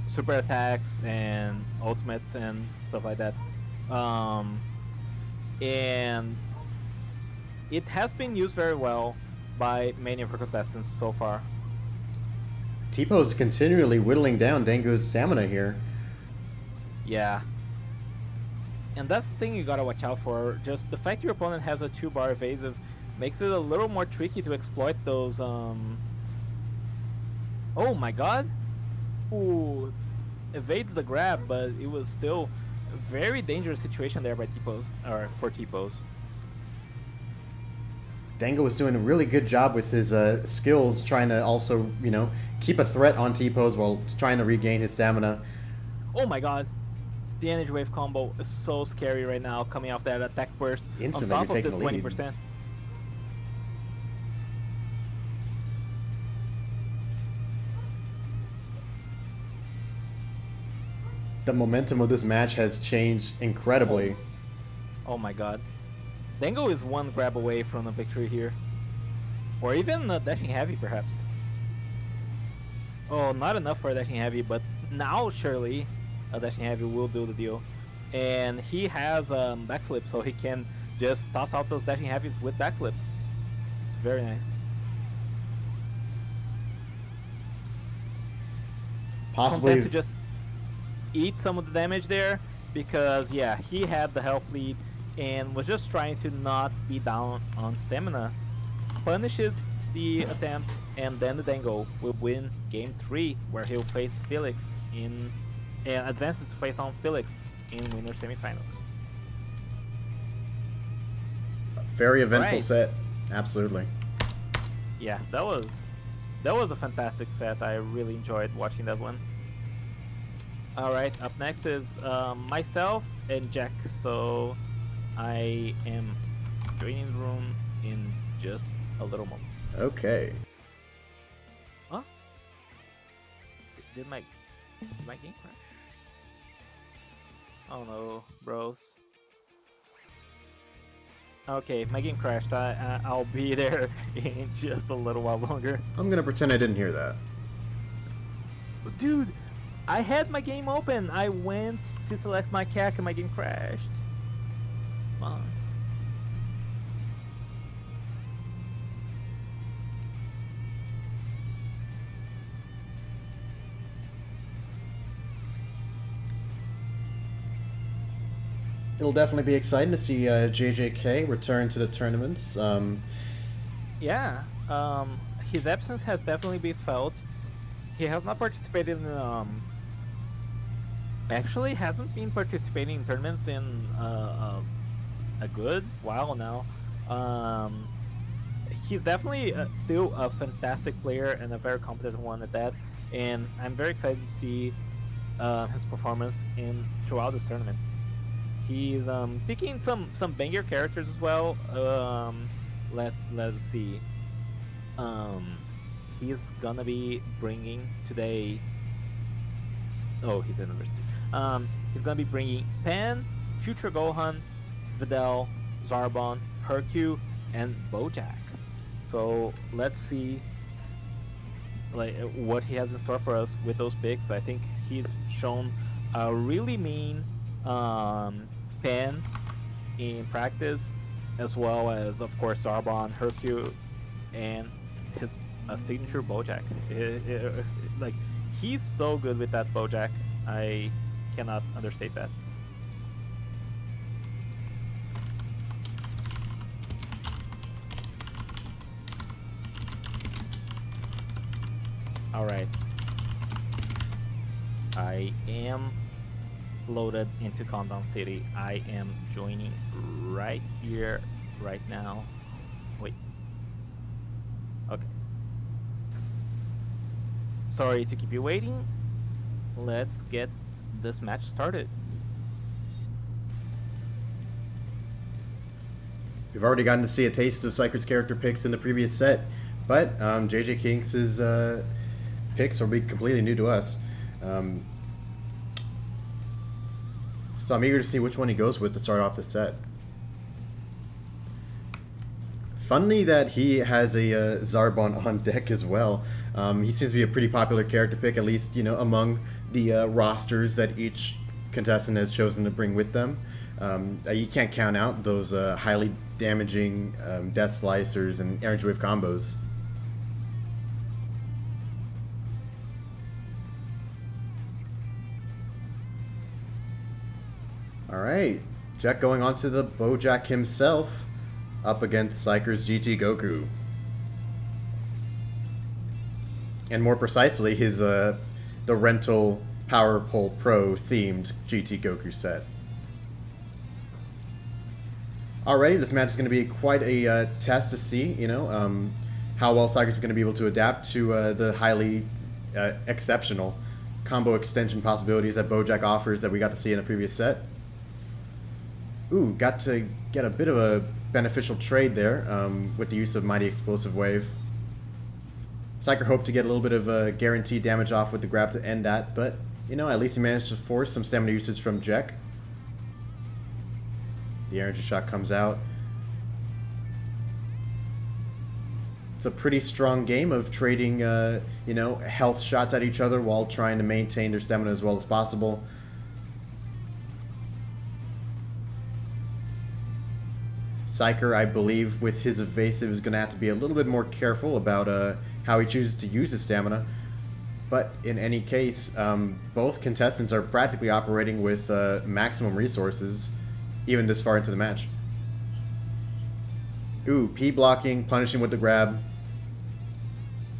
super attacks and ultimates and stuff like that. And it has been used very well by many of our contestants so far. T-Pose continually whittling down Dango's stamina here. Yeah. And that's the thing you gotta watch out for. Just the fact your opponent has a 2-bar evasive makes it a little more tricky to exploit those. Oh my god! Ooh, evades the grab, but it was still a very dangerous situation there by T-Pose, or for T-Pose. Dango was doing a really good job with his skills, trying to also, keep a threat on T-Pose while trying to regain his stamina. Oh my god. The Energy Wave combo is so scary right now, coming off that attack burst Instantly, on top you're of the taking 20%. The momentum of this match has changed incredibly. Oh my god. Dango is one grab away from a victory here. Or even a dashing heavy, perhaps. Oh, not enough for a dashing heavy, but now surely a dashing heavy will do the deal. And he has backflip, so he can just toss out those dashing heavies with backflip. It's very nice. Possibly Content to just eat some of the damage there, because yeah, he had the health lead and was just trying to not be down on stamina. Punishes the attempt, and then the Dango will win game 3, where he'll face Felix and advances to face on Felix in winner semifinals. very eventful Right. set. Absolutely. Yeah, that was a fantastic set. I really enjoyed watching that one. All right, up next is myself and Jack. So I am joining the room in just a little moment. Okay. Huh? Did my game crash? Oh no, bros. Okay, my game crashed. I'll be there in just a little while longer. I'm gonna pretend I didn't hear that. Dude, I had my game open. I went to select my CAC and my game crashed. Come on. It'll definitely be exciting to see JJK return to the tournaments. Yeah, his absence has definitely been felt. He has not participated in actually hasn't been participating in tournaments in a good while now. He's definitely still a fantastic player and a very competent one at that, and I'm very excited to see his performance throughout this tournament. He's picking some banger characters as well. Let's see. He's gonna be bringing today. Oh, he's in number 2. He's gonna be bringing Pan, Future Gohan, Videl, Zarbon, Hercule, and Bojack. So let's see, like, what he has in store for us with those picks. I think he's shown a really mean Pan in practice, as well as, of course, Zarbon, Hercule, and his signature Bojack. Like, he's so good with that Bojack. I cannot understate that. All right. I am loaded into Countdown City. I am joining right here, right now. Wait. Okay. Sorry to keep you waiting. Let's get this match started. We've already gotten to see a taste of Psyker's character picks in the previous set, but JJ Kinks' picks will be completely new to us. So I'm eager to see which one he goes with to start off the set. Funny that he has a Zarbon on deck as well. He seems to be a pretty popular character pick, at least among the rosters that each contestant has chosen to bring with them. You can't count out those highly damaging Death Slicers and Energy Wave combos. Alright, Jack going on to the Bojack himself, up against Psyker's GT Goku. And more precisely, his the rental Power Pole Pro themed GT Goku set. Already, this match is going to be quite a test to see, how well Psyker's going to be able to adapt to the highly exceptional combo extension possibilities that Bojack offers that we got to see in the previous set. Ooh, got to get a bit of a beneficial trade there with the use of Mighty Explosive Wave. Psyker hoped to get a little bit of guaranteed damage off with the grab to end that, but, at least he managed to force some stamina usage from Jack. The energy shot comes out. It's a pretty strong game of trading, health shots at each other while trying to maintain their stamina as well as possible. Psyker, I believe, with his evasive, is going to have to be a little bit more careful about how he chooses to use his stamina. But in any case, both contestants are practically operating with maximum resources, even this far into the match. Ooh, P blocking, punishing with the grab.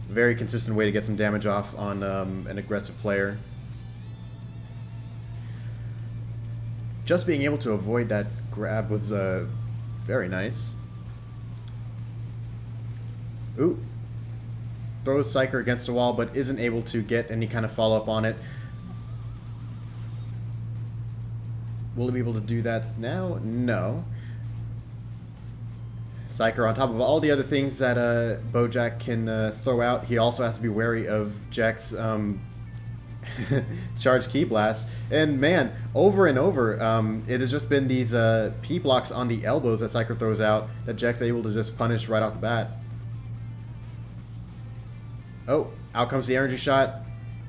Very consistent way to get some damage off on an aggressive player. Just being able to avoid that grab was very nice. Ooh. Throws Psyker against the wall, but isn't able to get any kind of follow-up on it. Will he be able to do that now? No. Psyker, on top of all the other things that Bojack can throw out, he also has to be wary of Jack's charge Ki Blast. And man, over and over, it has just been these P blocks on the elbows that Psyker throws out that Jack's able to just punish right off the bat. Oh, out comes the energy shot.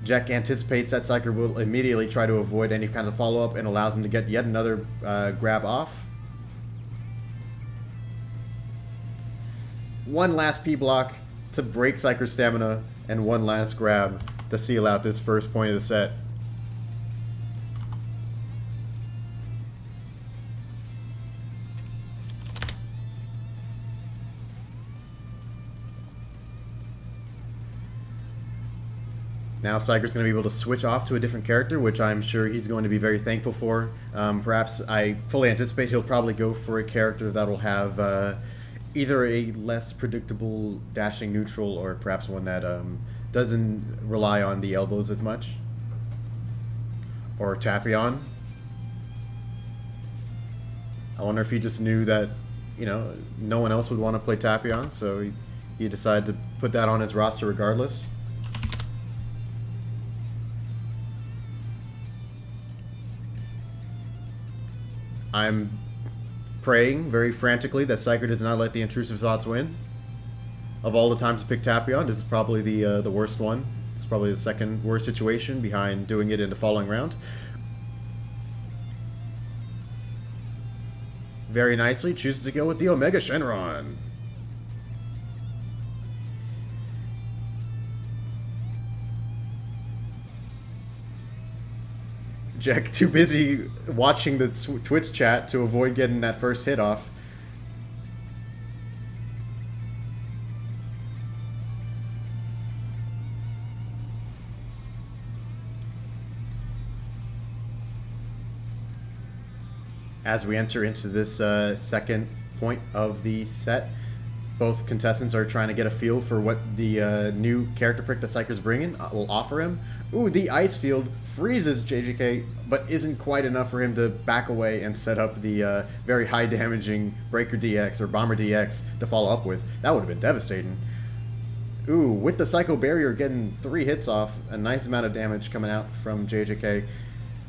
Jack anticipates that Psyker will immediately try to avoid any kind of follow-up and allows him to get yet another grab off. One last P block to break Psyker's stamina, and one last grab to seal out this first point of the set. Now Psyker's going to be able to switch off to a different character, which I'm sure he's going to be very thankful for. Perhaps I fully anticipate he'll probably go for a character that'll have either a less predictable dashing neutral or perhaps one that doesn't rely on the elbows as much. Or Tapion. I wonder if he just knew that, no one else would want to play Tapion, so he decided to put that on his roster regardless. I'm praying very frantically that Psyker does not let the intrusive thoughts win. Of all the times to pick Tapion, this is probably the worst one. It's probably the second worst situation behind doing it in the following round. Very nicely chooses to go with the Omega Shenron. Jack too busy watching the Twitch chat to avoid getting that first hit off. as we enter into this second point of the set. Both contestants are trying to get a feel for what the new character pick that Psyker's bringing will offer him. Ooh, the ice field freezes JJK, but isn't quite enough for him to back away and set up the very high damaging Breaker DX or Bomber DX to follow up with. That would have been devastating. Ooh, with the Psycho Barrier getting 3 hits off, a nice amount of damage coming out from JJK.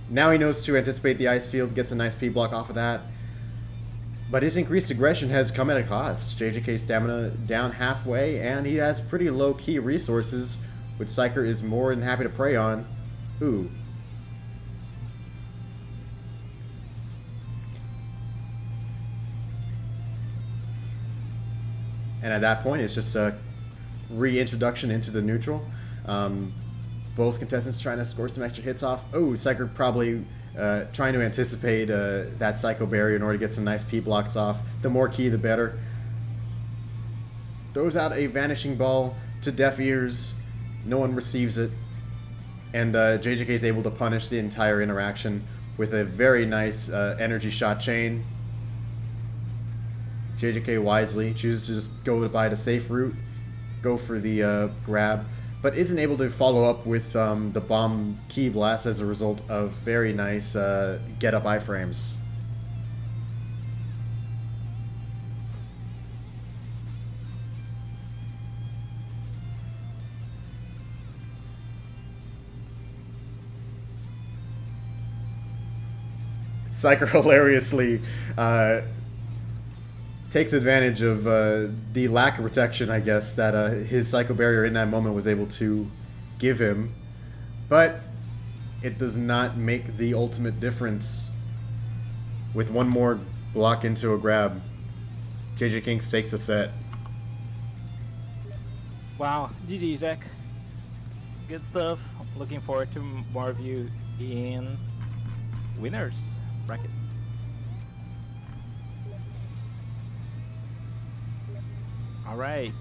Now he knows to anticipate the ice field, gets a nice P-block off of that. But his increased aggression has come at a cost. JJK's stamina down halfway, and he has pretty low-key resources, which Psyker is more than happy to prey on. Ooh. And at that point, it's just a reintroduction into the neutral. Both contestants trying to score some extra hits off. Oh, Psyker probably trying to anticipate that Psycho Barrier in order to get some nice P-blocks off. The more key, the better. Throws out a Vanishing Ball to deaf ears. No one receives it. And JJK is able to punish the entire interaction with a very nice energy shot chain. JJK wisely chooses to just go by the safe route, go for the grab, but isn't able to follow up with the bomb key blast as a result of very nice get-up iframes. Psyker hilariously takes advantage of the lack of protection, I guess, that his Psycho Barrier in that moment was able to give him. But it does not make the ultimate difference. With one more block into a grab, JJ Kinks takes a set. Wow, GG, Jack. Good stuff. Looking forward to more of you in winners bracket. All right,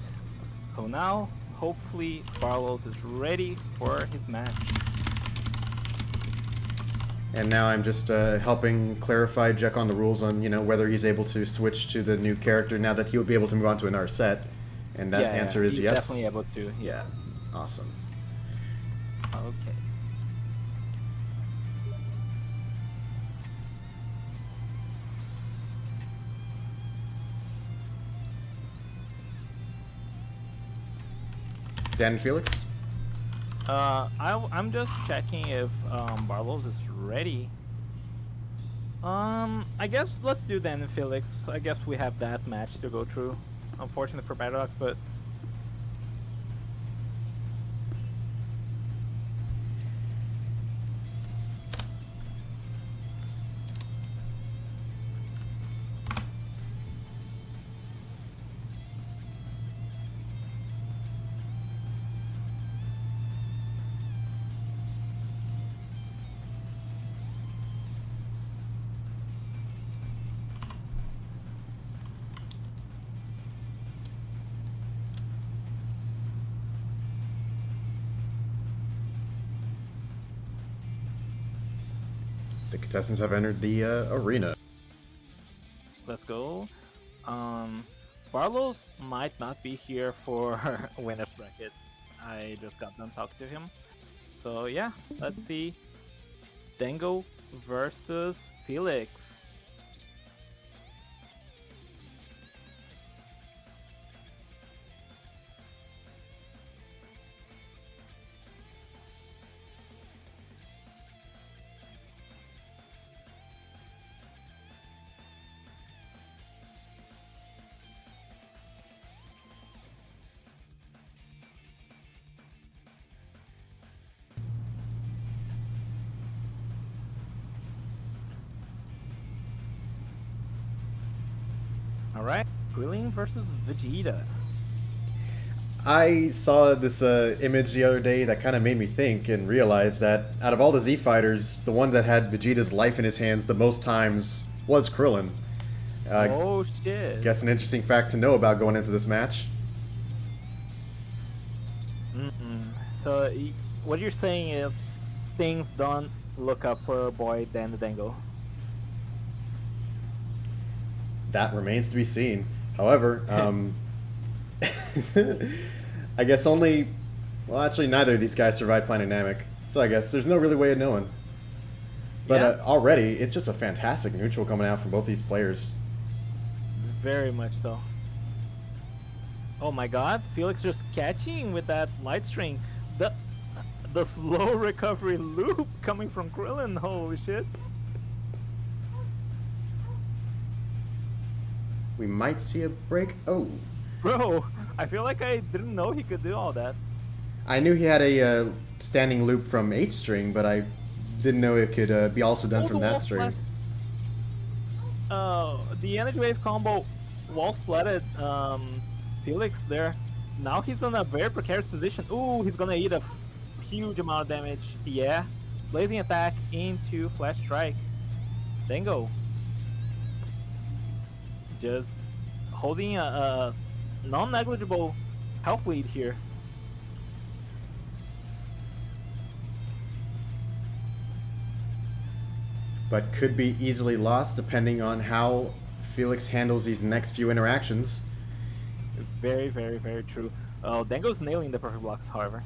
so now hopefully Barlos is ready for his match. And now I'm just helping clarify Jack on the rules on, you know, whether he's able to switch to the new character now that he'll be able to move on to another set. And that answer is he's yes. Definitely able to. Yeah. Awesome. Okay. Dan and Felix? I'm just checking if Barlos is ready. I guess let's do Dan and Felix. I guess we have that match to go through. Unfortunate for Paradox, but The contestants have entered the arena. let's go. Barlos might not be here for winners bracket. I just got done talking to him. So yeah, let's see. Dango versus Felix. Alright, Grilling versus Vegeta. I saw this image the other day that kind of made me think and realize that out of all the Z fighters, the one that had Vegeta's life in his hands the most times was Krillin. Oh shit. Guess an interesting fact to know about going into this match. So what you're saying is things don't look up for a boy Dan the Dango. That remains to be seen. However, I guess only. Well, actually, neither of these guys survived Planetamic, so I guess there's no really way of knowing. But Yeah. already, it's just a fantastic neutral coming out from both these players. Very much so. Oh my god, Felix just catching with that light string. The slow recovery loop coming from Krillin, holy shit. We might see a break. Oh, Bro, I feel like I didn't know he could do all that. I knew he had a standing loop from H string, but I didn't know it could be also done Oh, from the wall that string. splat. The energy wave combo wall splatted Felix there. Now he's in a very precarious position. Ooh, he's gonna eat a huge amount of damage. Yeah. Blazing attack into flash strike. Dango. Just holding a non-negligible health lead here. But could be easily lost depending on how Felix handles these next few interactions. Very, very, very true. Oh, Dango's nailing the perfect blocks, however.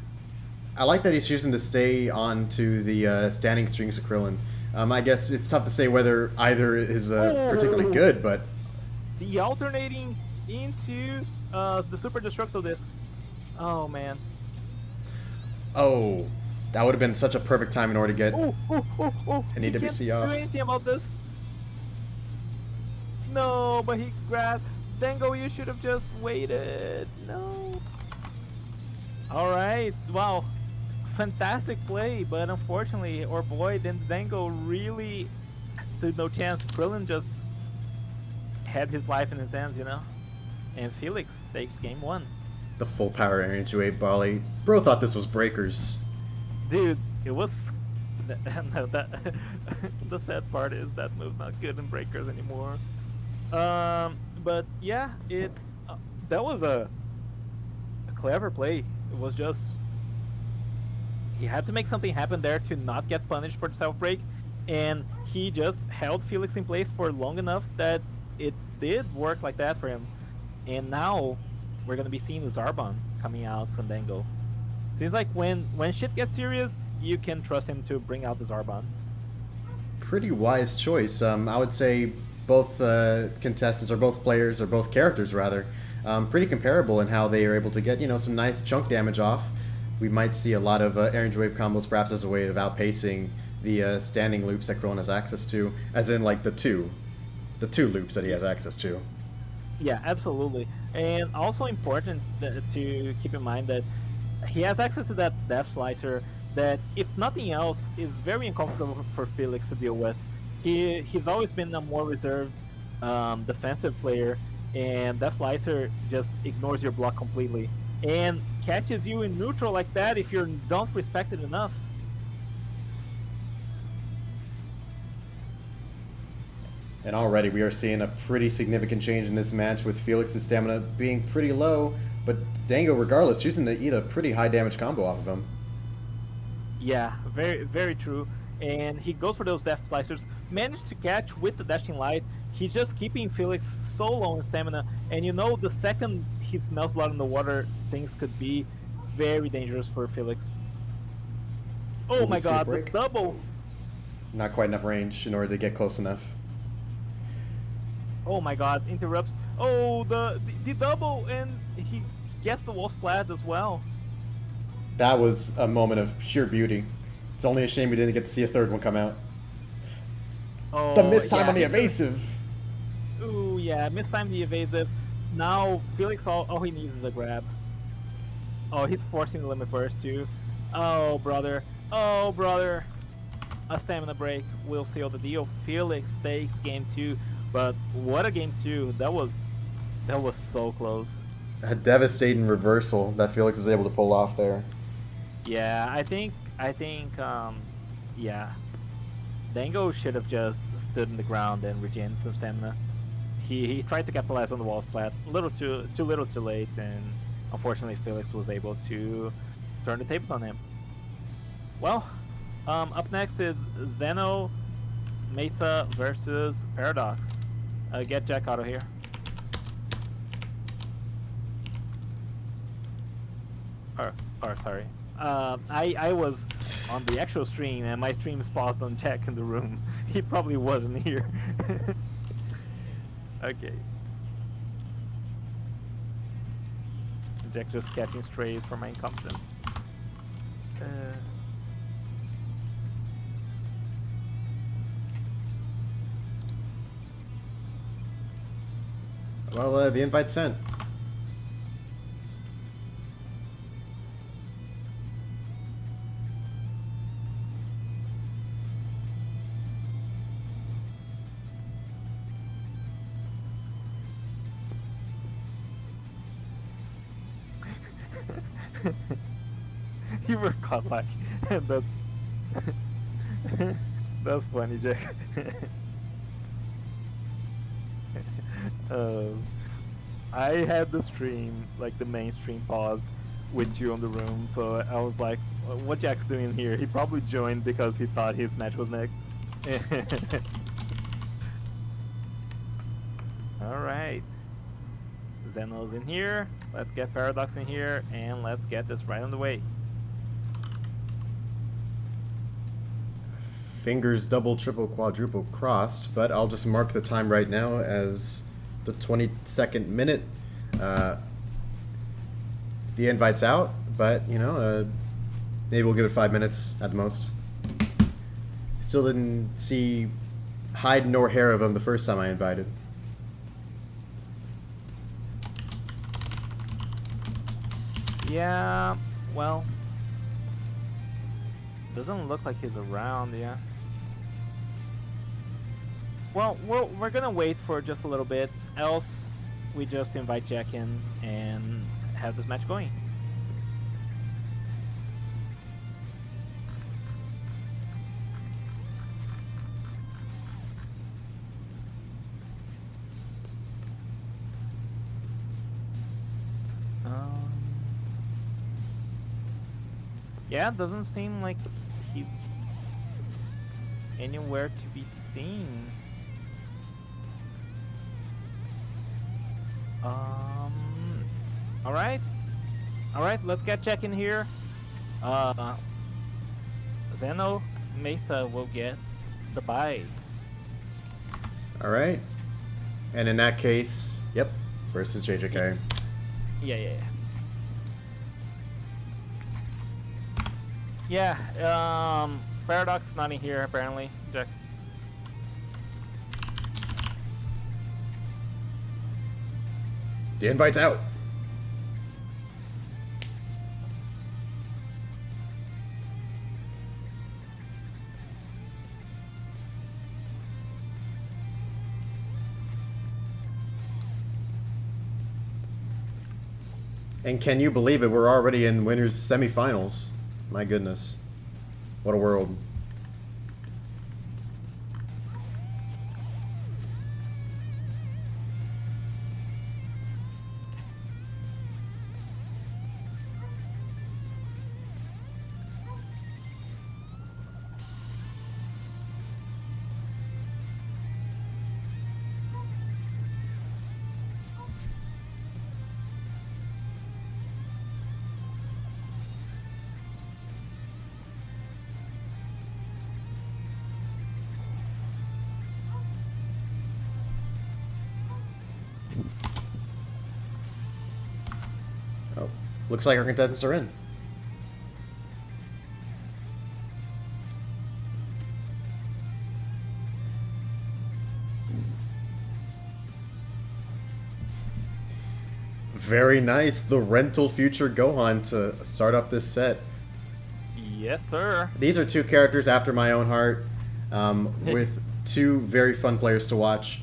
I like that he's choosing to stay on to the standing strings of Krillin. I guess it's tough to say whether either is particularly good, but The alternating into the super destructo disc. Oh man. oh, that would have been such a perfect time in order to get Oh! an He EWC can't off. do anything about this. No, but he grabbed. Dango, you should have just waited. No. All right. Wow. Fantastic play, but unfortunately, our boy Dango really stood no chance. Krillin just had his life in his hands, you know. And Felix takes game 1. The full power energy wave volley. Bro thought this was breakers. Dude, it was. The sad part is that move's not good in breakers anymore. But yeah, it's that was a clever play. It was just he had to make something happen there to not get punished for the self break, and he just held Felix in place for long enough that it did work like that for him. And now we're gonna be seeing the Zarbon coming out from Dango. Seems like when shit gets serious, you can trust him to bring out the Zarbon. Pretty wise choice. I would say both contestants, or both players, or both characters rather, pretty comparable in how they are able to get some nice chunk damage off. We might see a lot of energy wave combos, perhaps as a way of outpacing the standing loops that Krillin has access to, as in like the two loops that he has access to. Yeah, absolutely. And also important to keep in mind that he has access to that Death Slicer that, if nothing else, is very uncomfortable for Felix to deal with. He's always been a more reserved defensive player, and Death Slicer just ignores your block completely and catches you in neutral like that if you don't respect it enough. And already we are seeing a pretty significant change in this match, with Felix's stamina being pretty low, but Dango, regardless, choosing to eat a pretty high damage combo off of him. Yeah, very, very true. And he goes for those Death Slicers, managed to catch with the Dashing Light. He's just keeping Felix so low in stamina, and the second he smells blood in the water, things could be very dangerous for Felix. Oh Will we my see a god, the break? double! Not quite enough range in order to get close enough. Oh my god, interrupts. Oh, the double, and he gets the wall splat as well. That was a moment of sheer beauty. It's only a shame we didn't get to see a third one come out. Oh, The missed time yeah, on the evasive! Ooh, yeah, mistime the evasive. Now, Felix, all he needs is a grab. Oh, he's forcing the limit burst too. Oh, brother. Oh, brother. A stamina break will seal the deal. Felix takes game 2. But what a game 2. That was so close. A devastating reversal that Felix is able to pull off there. Yeah, I think, yeah. Dango should have just stood in the ground and regained some stamina. He tried to capitalize on the wall splat, a little too little too late, and unfortunately Felix was able to turn the tables on him. Well, up next is Zeno Mesa versus Paradox. Get Jack out of here. Or sorry. I was on the actual stream and my stream is paused on Jack in the room. He probably wasn't here. Okay. Jack just catching strays for my incompetence. Well, the invite sent. You were caught like that's that's funny, Jack. I had the stream, like the main stream, paused with you on the room, so I was like, "What Jack's doing here?" He probably joined because he thought his match was next. All right, Zeno's in here. Let's get Paradox in here, and let's get this right on the way. Fingers double, triple, quadruple crossed, but I'll just mark the time right now as the 22nd minute. The invite's out, but you know, maybe we'll give it 5 minutes at the most. Still didn't see hide nor hair of him the first time I invited. Yeah, well, doesn't look like he's around, yeah. Well, we're gonna wait for just a little bit, else we just invite Jack in and have this match going. Yeah, doesn't seem like he's anywhere to be seen. All right, let's get Jack in here. Zeno Mesa will get the bye. All right, and in that case, yep, versus JJK. Yeah, Paradox is not in here apparently, Jack. The invite's out. And can you believe it? We're already in winners semifinals. My goodness. What a world. Oh, looks like our contestants are in. Very nice. The rental future Gohan to start up this set. Yes, sir. These are two characters after my own heart, with two very fun players to watch.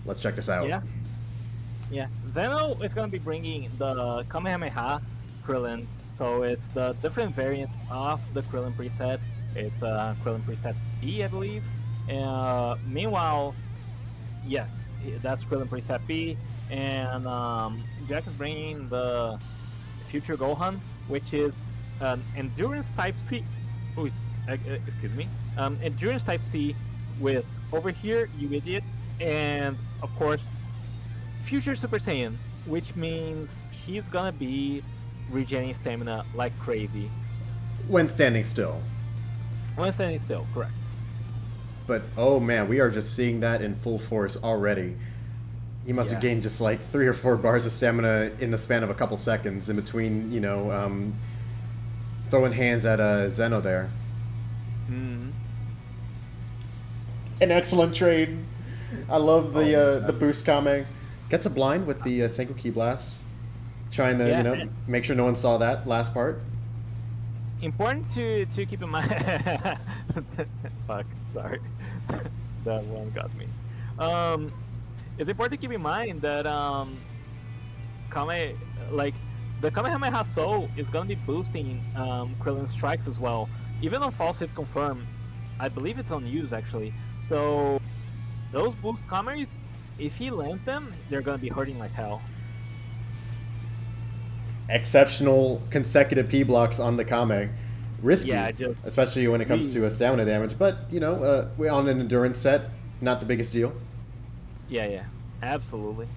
Let's check this out. Yeah. Zeno is going to be bringing the Kamehameha Krillin. So it's the different variant of the Krillin preset. It's Krillin preset B, I believe. Meanwhile, yeah, that's Krillin preset B. And Jack is bringing the future Gohan, which is Endurance Type C. Excuse me. Endurance Type C with over here, you idiot, And of course, Future Super Saiyan, which means he's gonna be regenerating stamina like crazy. When standing still. When standing still, correct. But oh man, we are just seeing that in full force already. He must have Yeah. gained just like 3 or 4 bars of stamina in the span of a couple seconds in between, throwing hands at Zeno there. Mm. An excellent trade. I love the Oh, boost Kame. Gets a blind with the Senko Ki Blast. Trying to, yeah. make sure no one saw that last part. Important to keep in mind. Fuck, sorry. That one got me. Um, it's important to keep in mind that Kame, like the Kamehameha Soul is gonna be boosting Krillin's strikes as well. Even on false hit confirm, I believe it's on use actually. So those boost Kames, if he lands them, they're gonna be hurting like hell. Exceptional consecutive P blocks on the Kame. Risky, Yeah, just especially when it comes to a stamina damage. But, we're on an endurance set. Not the biggest deal. yeah, absolutely.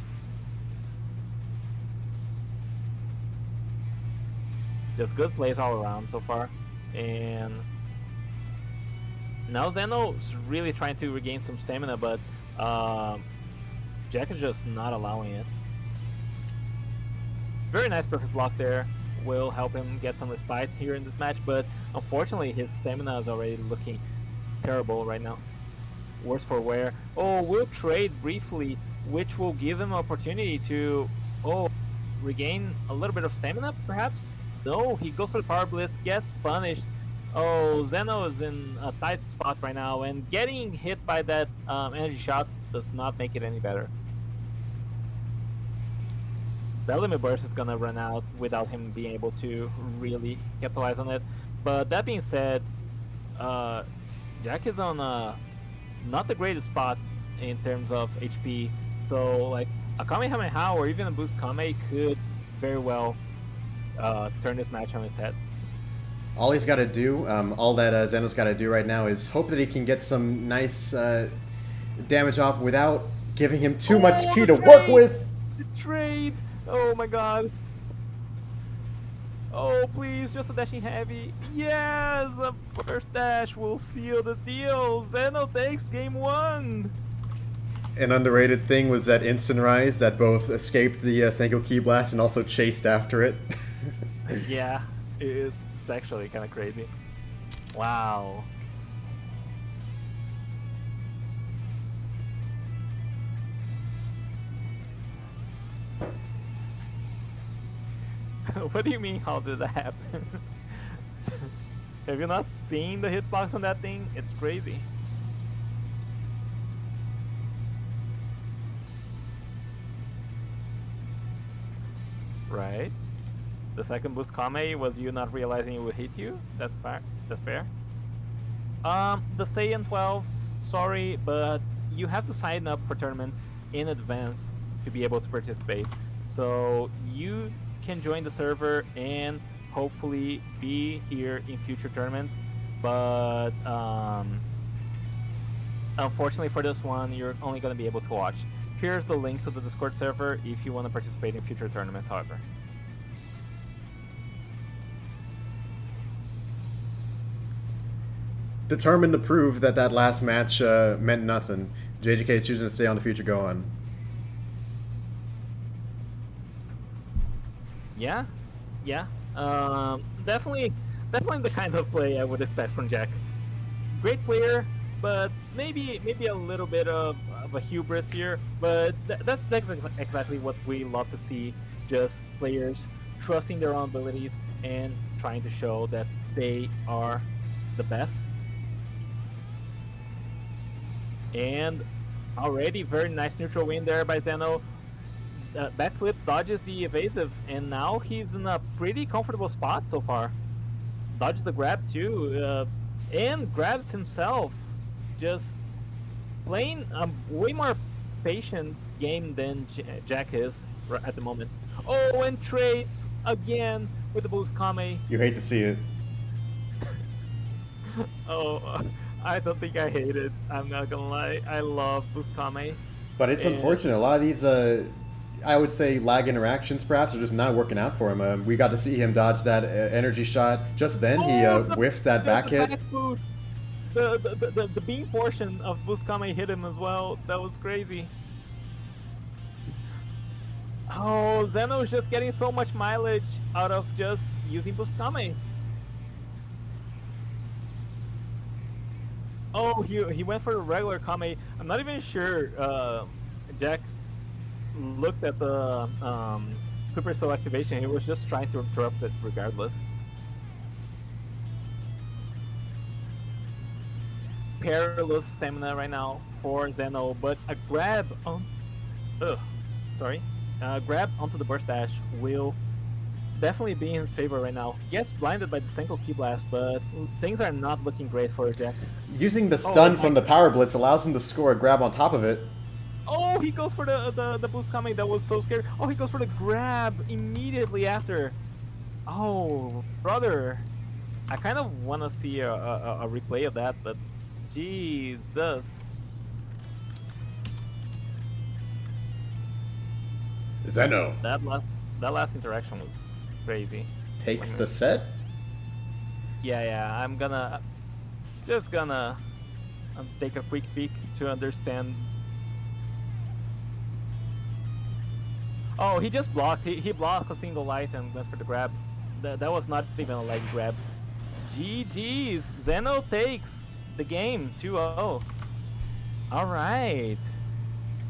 Just good plays all around so far. And now Zeno's really trying to regain some stamina, but Jack is just not allowing it. Very nice perfect block there. Will help him get some respite here in this match, but unfortunately his stamina is already looking terrible right now. Worse for wear. Oh, we'll trade briefly, which will give him opportunity to regain a little bit of stamina, perhaps? No, he goes for the power blitz, gets punished. Oh, Zeno is in a tight spot right now, and getting hit by that energy shot does not make it any better. That limit burst is gonna run out without him being able to really capitalize on it. But that being said, Jack is on not the greatest spot in terms of HP. So like a Kamehameha or even a boost Kame could very well turn this match on its head. All he's got to do, all that Zeno's got to do right now is hope that he can get some nice damage off without giving him too much ki to work with. The trade! Oh my god. Oh, please, just a dashing heavy. Yes, a first dash will seal the deal. Zeno takes game 1. An underrated thing was that instant rise that both escaped the Senko Ki Blast and also chased after it. Yeah, it's actually kind of crazy. Wow. What do you mean, how did that happen? Have you not seen the hitbox on that thing? It's crazy. Right? The second boost Kame was you not realizing it would hit you? That's fair. That's fair. The Saiyan 12, sorry, but you have to sign up for tournaments in advance to be able to participate. So you can join the server and hopefully be here in future tournaments, but unfortunately for this one, you're only going to be able to watch. Here's the link to the Discord server if you want to participate in future tournaments, however. Determined to prove that that last match meant nothing. JJK is choosing to stay on the future go on. Yeah, yeah. Definitely the kind of play I would expect from Jack. Great player, but maybe a little bit of a hubris here. But that's exactly what we love to see. Just players trusting their own abilities and trying to show that they are the best. And already very nice neutral win there by Zeno. Backflip dodges the evasive, and now he's in a pretty comfortable spot so far. Dodges the grab too, and grabs himself. Just playing a way more patient game than Jack is at the moment. Oh, and trades again with the boost Kame. You hate to see it. Oh, I don't think I hate it. I'm not gonna lie. I love boost Kame. But it's And unfortunate. A lot of these, I would say, lag interactions perhaps are just not working out for him. We got to see him dodge that energy shot. Just then, he oh, whiffed that back the hit. back boost, the beam portion of boost Kame hit him as well. That was crazy. Oh, Zeno's just getting so much mileage out of just using boost Kame. Oh, he went for the regular Kame. I'm not even sure Jack looked at the Super Soul activation. He was just trying to interrupt it regardless. Perilous stamina right now for Zeno, but a grab on... grab onto the burst dash will definitely be in his favor right now. Gets blinded by the Senko Key Blast, but things are not looking great for Jack. Using the stun from the Power Blitz allows him to score a grab on top of it. Oh, he goes for the boost coming. That was so scary. Oh, he goes for the grab immediately after. Oh, brother. I kind of want to see a replay of that, but Jesus. Zeno That last interaction was crazy. takes the set. Yeah. I'm just gonna take a quick peek to understand. Oh, he just blocked. He blocked a single light and went for the grab. That was not even a leg grab. GG's. Zeno takes the game 2-0. All right.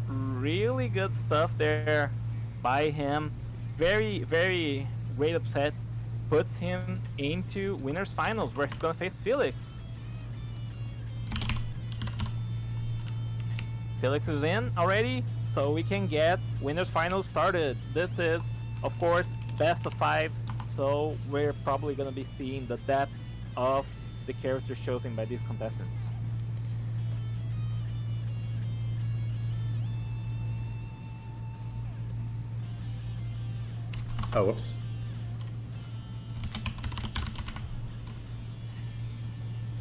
Really good stuff there by him. Very, very great upset. Puts him into winners finals where he's gonna face Felix. Felix is in already, so we can get winners finals started. This is, of course, best of 5, so we're probably gonna be seeing the depth of the characters chosen by these contestants. Oh, whoops.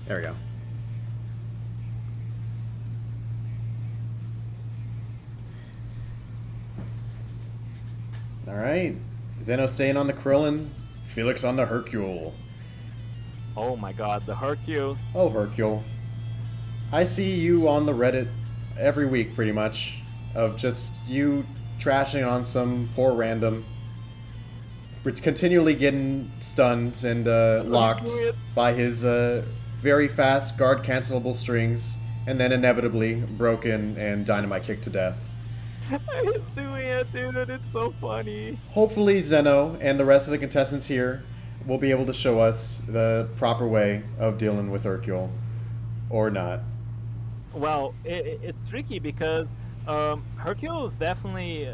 There we go. All right. Zeno staying on the Krillin, Felix on the Hercule. Oh my god, the Hercule. Oh, Hercule. I see you on the Reddit every week, pretty much, of just you trashing on some poor random. It's continually getting stunned and locked by his very fast guard cancelable strings, and then inevitably broken and dynamite kicked to death. He's doing it, dude. It's so funny. Hopefully Zeno and the rest of the contestants here will be able to show us the proper way of dealing with Hercule, or not. Well, it's tricky because Hercule is definitely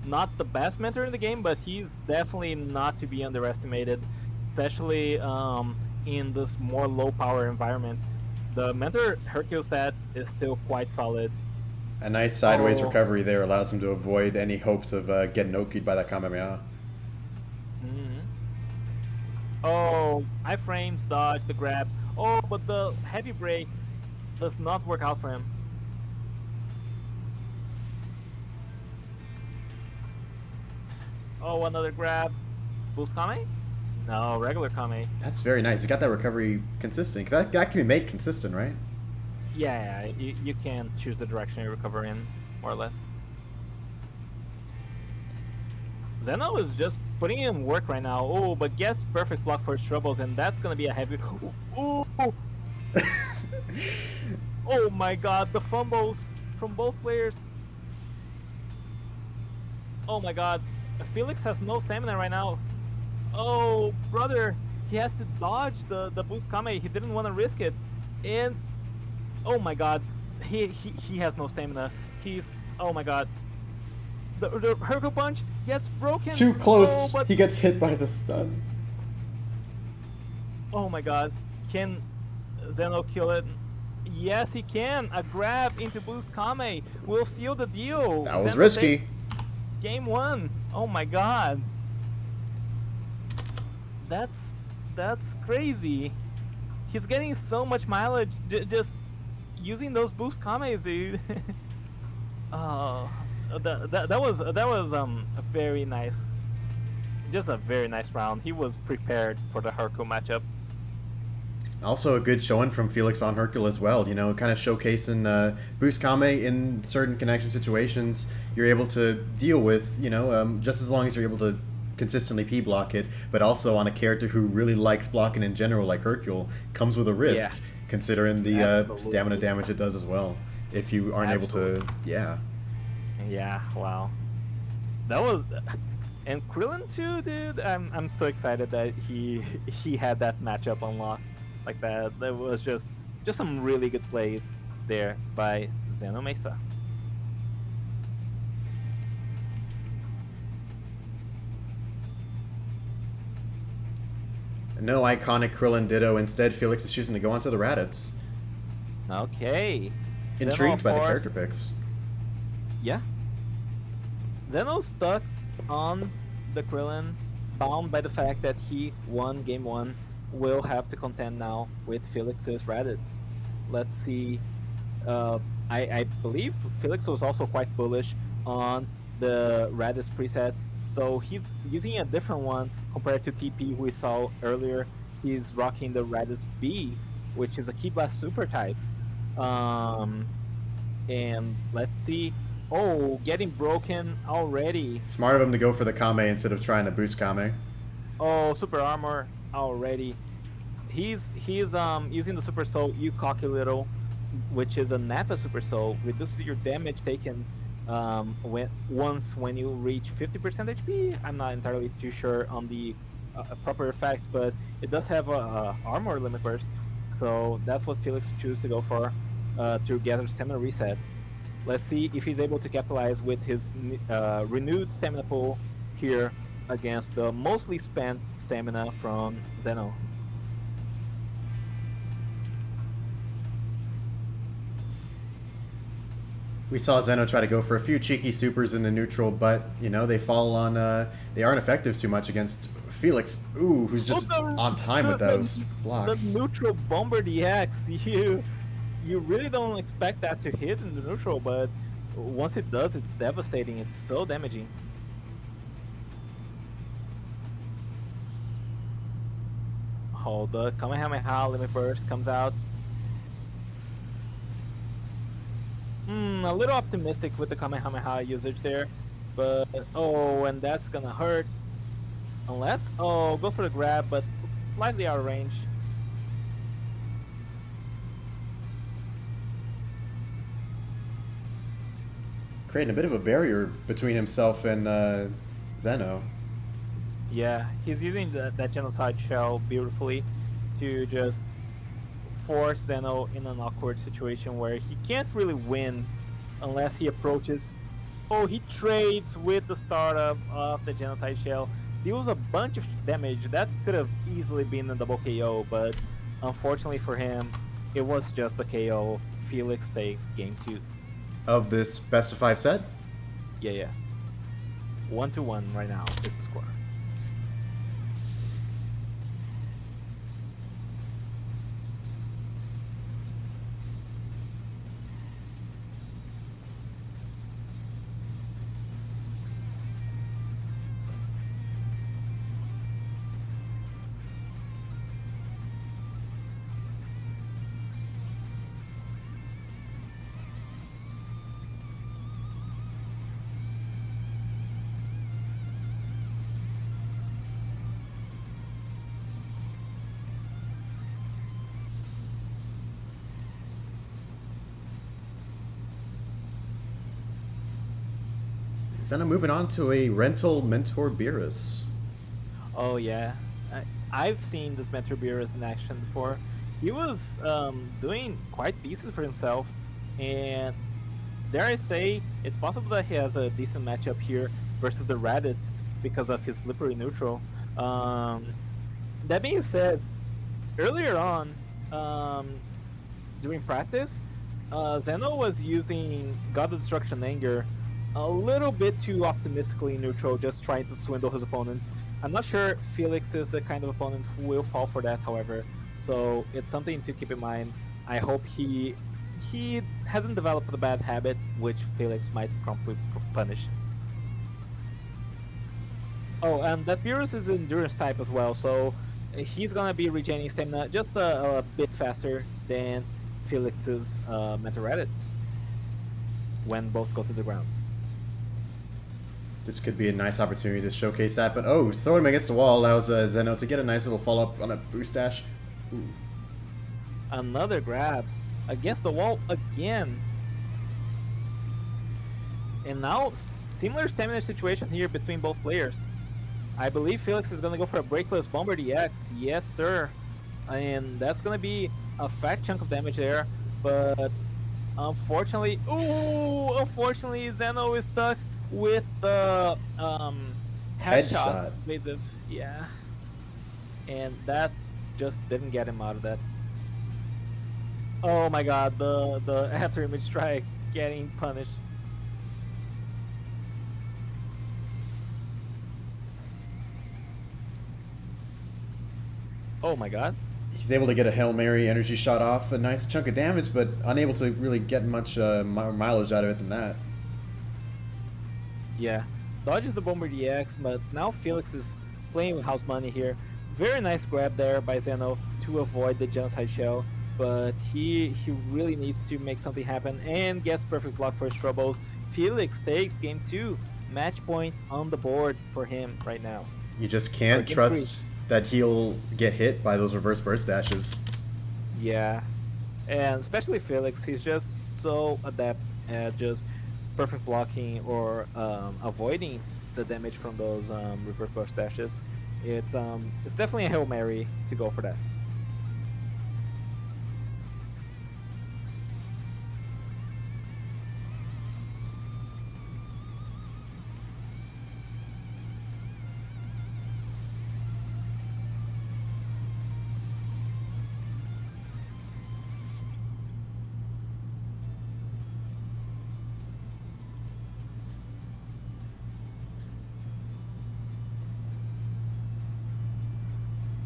not the best mentor in the game, but he's definitely not to be underestimated, especially in this more low-power environment. The mentor Hercule set is still quite solid. A nice sideways recovery there allows him to avoid any hopes of getting Oki'd by that Kamehameha. Oh, iframes, dodge, the grab. Oh, but the heavy break does not work out for him. Oh, another grab. Boost Kame? No, regular Kame. That's very nice. You got that recovery consistent, because that can be made consistent, right? Yeah, you can choose the direction you recover in, more or less. Zeno is just putting in work right now. Oh, but gets perfect block for his troubles, and that's gonna be a heavy... Ooh! Oh my god, the fumbles from both players. Oh my god, Felix has no stamina right now. Oh, brother, he has to dodge the boost Kame. He didn't want to risk it. And, oh my god, he has no stamina. He's, oh my god. The Hercule punch gets broken. Too close. Oh, but... He gets hit by the stun. Oh my god. Can Zeno kill it? Yes, he can. A grab into boost Kame will seal the deal. That was Zeno risky. Game 1. Oh my god. That's crazy. He's getting so much mileage just using those boost Kames, dude. that was a very nice, just a very nice round. He was prepared for the Hercule matchup. Also, a good showing from Felix on Hercule as well. You know, kind of showcasing boost Kame in certain connection situations. You're able to deal with, just as long as you're able to consistently P block it, but also on a character who really likes blocking in general, like Hercule, comes with a risk, Yeah. considering the Absolutely. stamina damage it does as well. If you aren't able to, yeah. Yeah, wow. That was, and Krillin too, dude. I'm so excited that he had that matchup unlocked like that. That was just some really good plays there by Zeno Mesa. No iconic Krillin Ditto. Instead, Felix is choosing to go onto the Raditz. Okay. Zeno, Intrigued of by the course- character picks. Yeah. Zeno's stuck on the Krillin, bound by the fact that he won game one, will have to contend now with Felix's Raditz. Let's see. I believe Felix was also quite bullish on the Raditz preset, so he's using a different one compared to TP who we saw earlier. He's rocking the Raditz B, which is a Key Blast super type. And let's see. Oh, getting broken already. Smart of him to go for the Kame instead of trying to boost Kame. Oh, super armor already. He's using the super soul You Cocky Little, which is a Nappa super soul, reduces your damage taken when you reach 50% HP. I'm not entirely too sure on the proper effect, but it does have a armor limit burst, so that's what Felix chooses to go for to get a stamina reset. Let's see if he's able to capitalize with his renewed stamina pool here against the mostly spent stamina from Zeno. We saw Zeno try to go for a few cheeky supers in the neutral, but they fall on. They aren't effective too much against Felix. Ooh, who's just on time with those blocks. The neutral bomber DX, you really don't expect that to hit in the neutral, but once it does, it's devastating. It's so damaging. Oh, the Kamehameha limit burst comes out. A little optimistic with the Kamehameha usage there, but oh, and that's gonna hurt. Unless, oh, go for the grab, but slightly out of range. Creating a bit of a barrier between himself and Zeno. Yeah, he's using that genocide shell beautifully to just force Zeno in an awkward situation where he can't really win unless he approaches. Oh, he trades with the startup of the genocide shell. Deals a bunch of damage. That could have easily been a double KO, but unfortunately for him, it was just a KO. Felix takes game 2. Of this best of 5 set? Yeah. 1-1 right now is the score. Zeno moving on to a rental Mentor Beerus. Oh yeah, I've seen this Mentor Beerus in action before. He was doing quite decent for himself, and dare I say, it's possible that he has a decent matchup here versus the Raditz because of his slippery neutral. That being said, earlier on, during practice, Zeno was using God of Destruction Anger a little bit too optimistically neutral, just trying to swindle his opponents. I'm not sure Felix is the kind of opponent who will fall for that, however, so it's something to keep in mind. I hope he he hasn't developed a bad habit, which Felix might promptly punish. Oh, and that Beerus is endurance type as well, so he's gonna be regaining stamina just a bit faster than Felix's Meteorites when both go to the ground. This could be a nice opportunity to showcase that, but oh, throwing him against the wall allows Zeno to get a nice little follow-up on a boost dash. Ooh. Another grab against the wall again. And now, similar stamina situation here between both players. I believe Felix is going to go for a Breakless Bomber DX. Yes, sir. And that's going to be a fat chunk of damage there. But unfortunately, Zeno is stuck with the headshot. Yeah. And that just didn't get him out of that. Oh my god, the after image strike getting punished. Oh my god. He's able to get a Hail Mary energy shot off, a nice chunk of damage, but unable to really get much mileage out of it than that. Yeah, dodges the Bomber DX, but now Felix is playing with house money here. Very nice grab there by Zeno to avoid the genocide shell, but he really needs to make something happen and gets perfect block for his troubles. Felix takes game 2, match point on the board for him right now. You just can't trust that he'll get hit by those reverse burst dashes. Yeah, and especially Felix, he's just so adept at just perfect blocking or avoiding the damage from those reverse burst dashes. It's definitely a Hail Mary to go for that.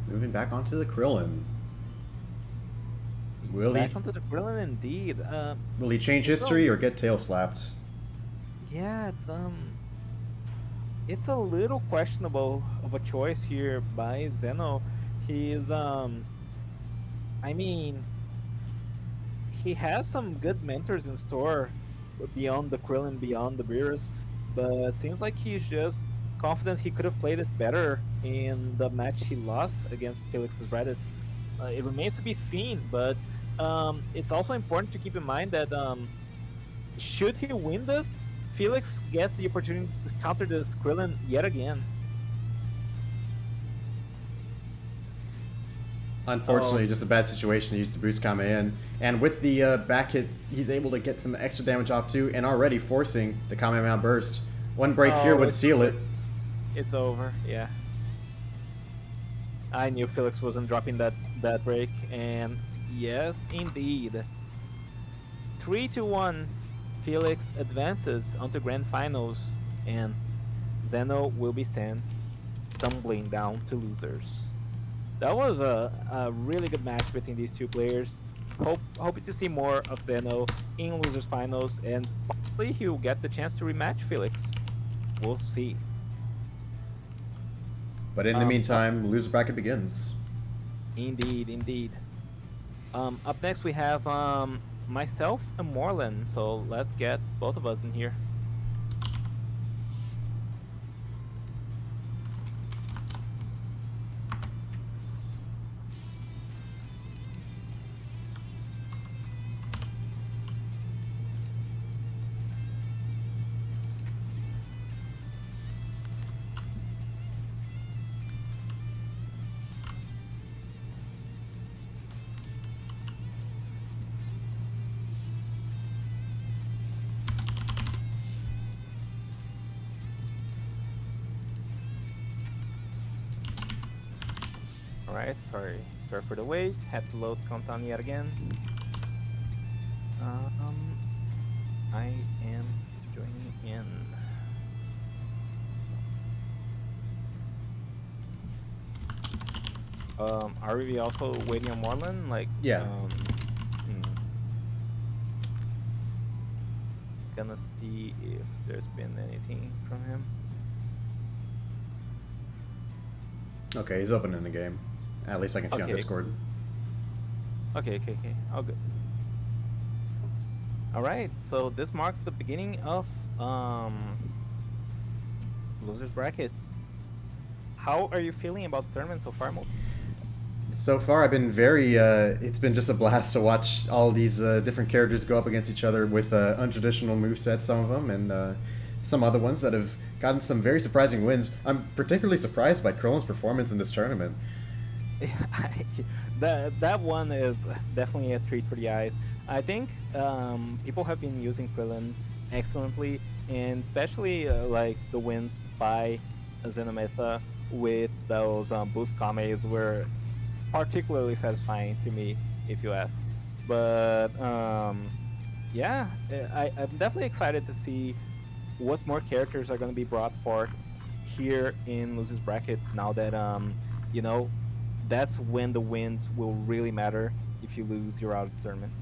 Moving back onto the Krillin. Back onto the Krillin indeed. Will he change history or get tail slapped? Yeah, it's a little questionable of a choice here by Zeno. He's I mean, he has some good mentors in store beyond the Krillin, beyond the Beerus, but it seems like he's just confident he could have played it better in the match he lost against Felix's Reddits. It remains to be seen, but it's also important to keep in mind that should he win this, Felix gets the opportunity to counter this Krillin yet again. Unfortunately, just a bad situation to use the boost Kame in. And with the back hit, he's able to get some extra damage off too, and already forcing the Kamehameha burst. One break here would seal it. It's over, yeah. I knew Felix wasn't dropping that break, and yes, indeed. 3-1, Felix advances onto Grand Finals, and Zeno will be sent tumbling down to losers. That was a really good match between these two players. Hoping to see more of Zeno in losers finals, and possibly he'll get the chance to rematch Felix. We'll see. But in the meantime, loser bracket begins. Indeed. Up next we have myself and Morlan, so let's get both of us in here. Alright, sorry for the wait. Had to load countdown yet again. I am joining in. Are we also waiting on Morlan? Like, yeah. gonna see if there's been anything from him. Okay, he's opening the game. At least I can see on Okay. Discord. Okay. All good. All right. So this marks the beginning of losers bracket. How are you feeling about the tournament so far, Mo? So far, I've been very. It's been just a blast to watch all these different characters go up against each other with untraditional movesets, some of them, and some other ones that have gotten some very surprising wins. I'm particularly surprised by Krillin's performance in this tournament. That one is definitely a treat for the eyes. I think people have been using Krillin excellently, and especially like the wins by Zenomesa with those boost kames were particularly satisfying to me, if you ask. But yeah, I'm definitely excited to see what more characters are going to be brought forth here in Losers Bracket now that you know, that's when the wins will really matter. If you lose, you're out of the tournament.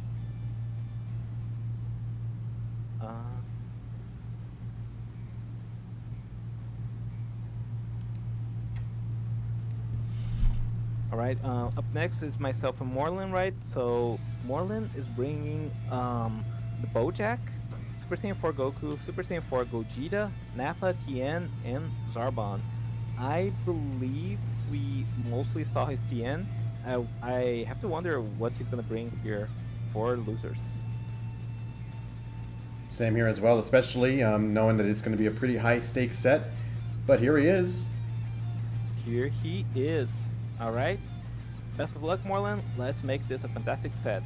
All right. Up next is myself and Morlin, right? So Morlin is bringing the Bojack, Super Saiyan 4 Goku, Super Saiyan 4 Gogeta, Nappa, Tien, and Zarbon. I believe we mostly saw his Tien. I have to wonder what he's gonna bring here for losers. Same here as well, especially knowing that it's going to be a pretty high stakes set. But here he is. Here he is. All right. Best of luck, Morlin. Let's make this a fantastic set.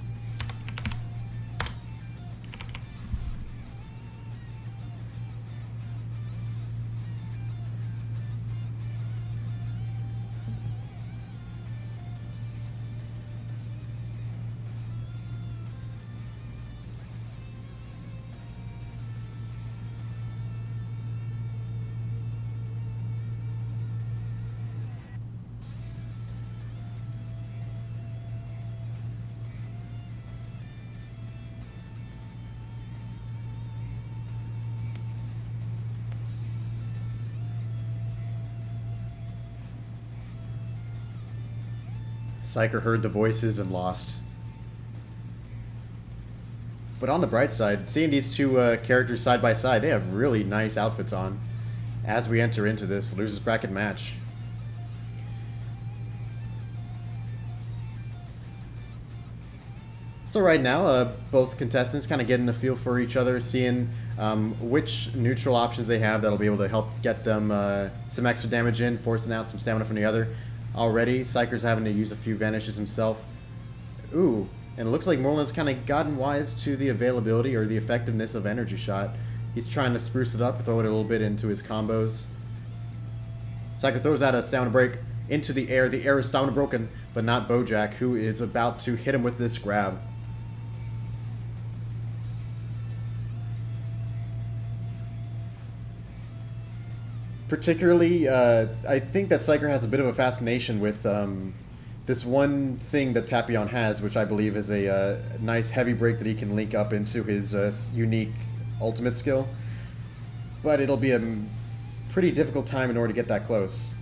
Psyker heard the voices and lost. But on the bright side, seeing these two characters side by side, they have really nice outfits on as we enter into this losers bracket match. So right now, both contestants kind of getting a feel for each other, seeing which neutral options they have that'll be able to help get them some extra damage in, forcing out some stamina from the other. Already, Psyker's having to use a few vanishes himself. Ooh, and it looks like Morlin's kind of gotten wise to the availability or the effectiveness of Energy Shot. He's trying to spruce it up, throw it a little bit into his combos. Psyker throws out a stamina break into the air. The air is stamina broken, but not Bojack, who is about to hit him with this grab. Particularly, I think that Psyker has a bit of a fascination with this one thing that Tapion has, which I believe is a nice heavy break that he can link up into his unique ultimate skill. But it'll be a pretty difficult time in order to get that close.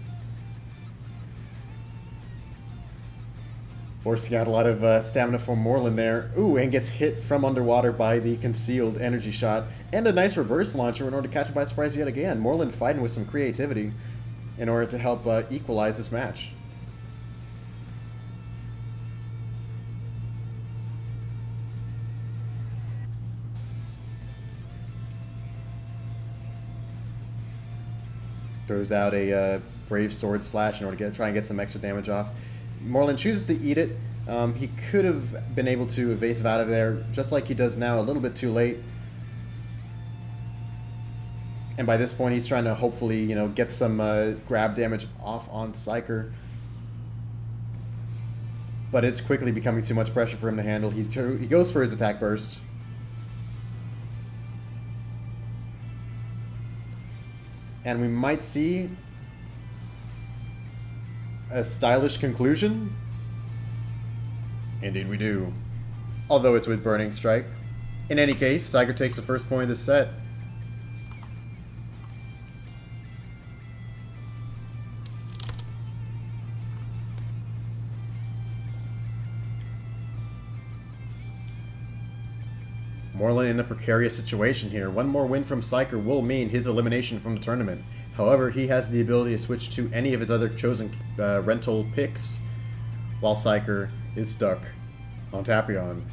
Forcing out a lot of stamina for Morlin there. Ooh, and gets hit from underwater by the concealed energy shot. And a nice reverse launcher in order to catch him by surprise yet again. Morlin fighting with some creativity in order to help equalize this match. Throws out a Brave Sword Slash in order to try and get some extra damage off. Morlin chooses to eat it. He could have been able to evasive out of there, just like he does now, a little bit too late. And by this point, he's trying to hopefully, get some grab damage off on Psyker. But it's quickly becoming too much pressure for him to handle. He goes for his attack burst. And we might see a stylish conclusion. Indeed we do. Although it's with Burning Strike. In any case, Psyker takes the first point of this set. Moreland in a precarious situation here. One more win from Psyker will mean his elimination from the tournament. However, he has the ability to switch to any of his other chosen rental picks, while Psyker is stuck on Tapion.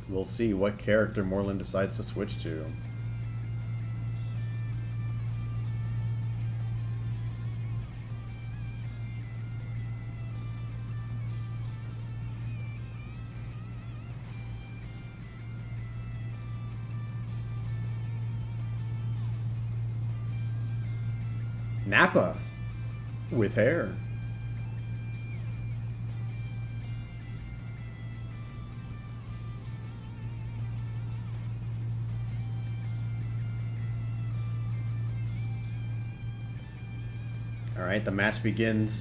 We'll see what character Moreland decides to switch to. Nappa with hair. Alright, the match begins.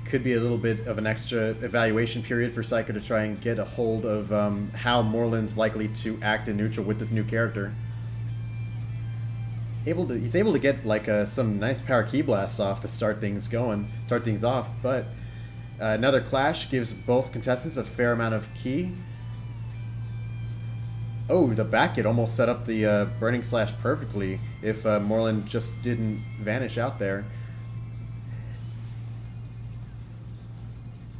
Could be a little bit of an extra evaluation period for Psycho to try and get a hold of how Moreland's likely to act in neutral with this new character. He's able to get like some nice power key blasts off to start things off, but another clash gives both contestants a fair amount of key. Oh, the back hit almost set up the Burning Slash perfectly if Moreland just didn't vanish out there.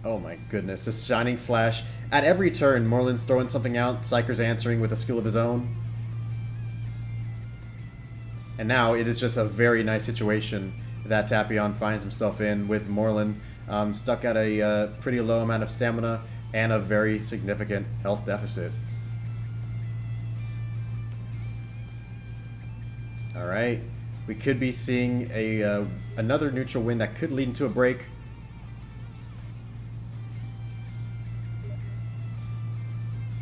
Oh my goodness, this Shining Slash. At every turn, Moreland's throwing something out, Psyker's answering with a skill of his own. And now it is just a very nice situation that Tapion finds himself in with Moreland stuck at a pretty low amount of stamina and a very significant health deficit. Alright, we could be seeing another neutral win that could lead into a break.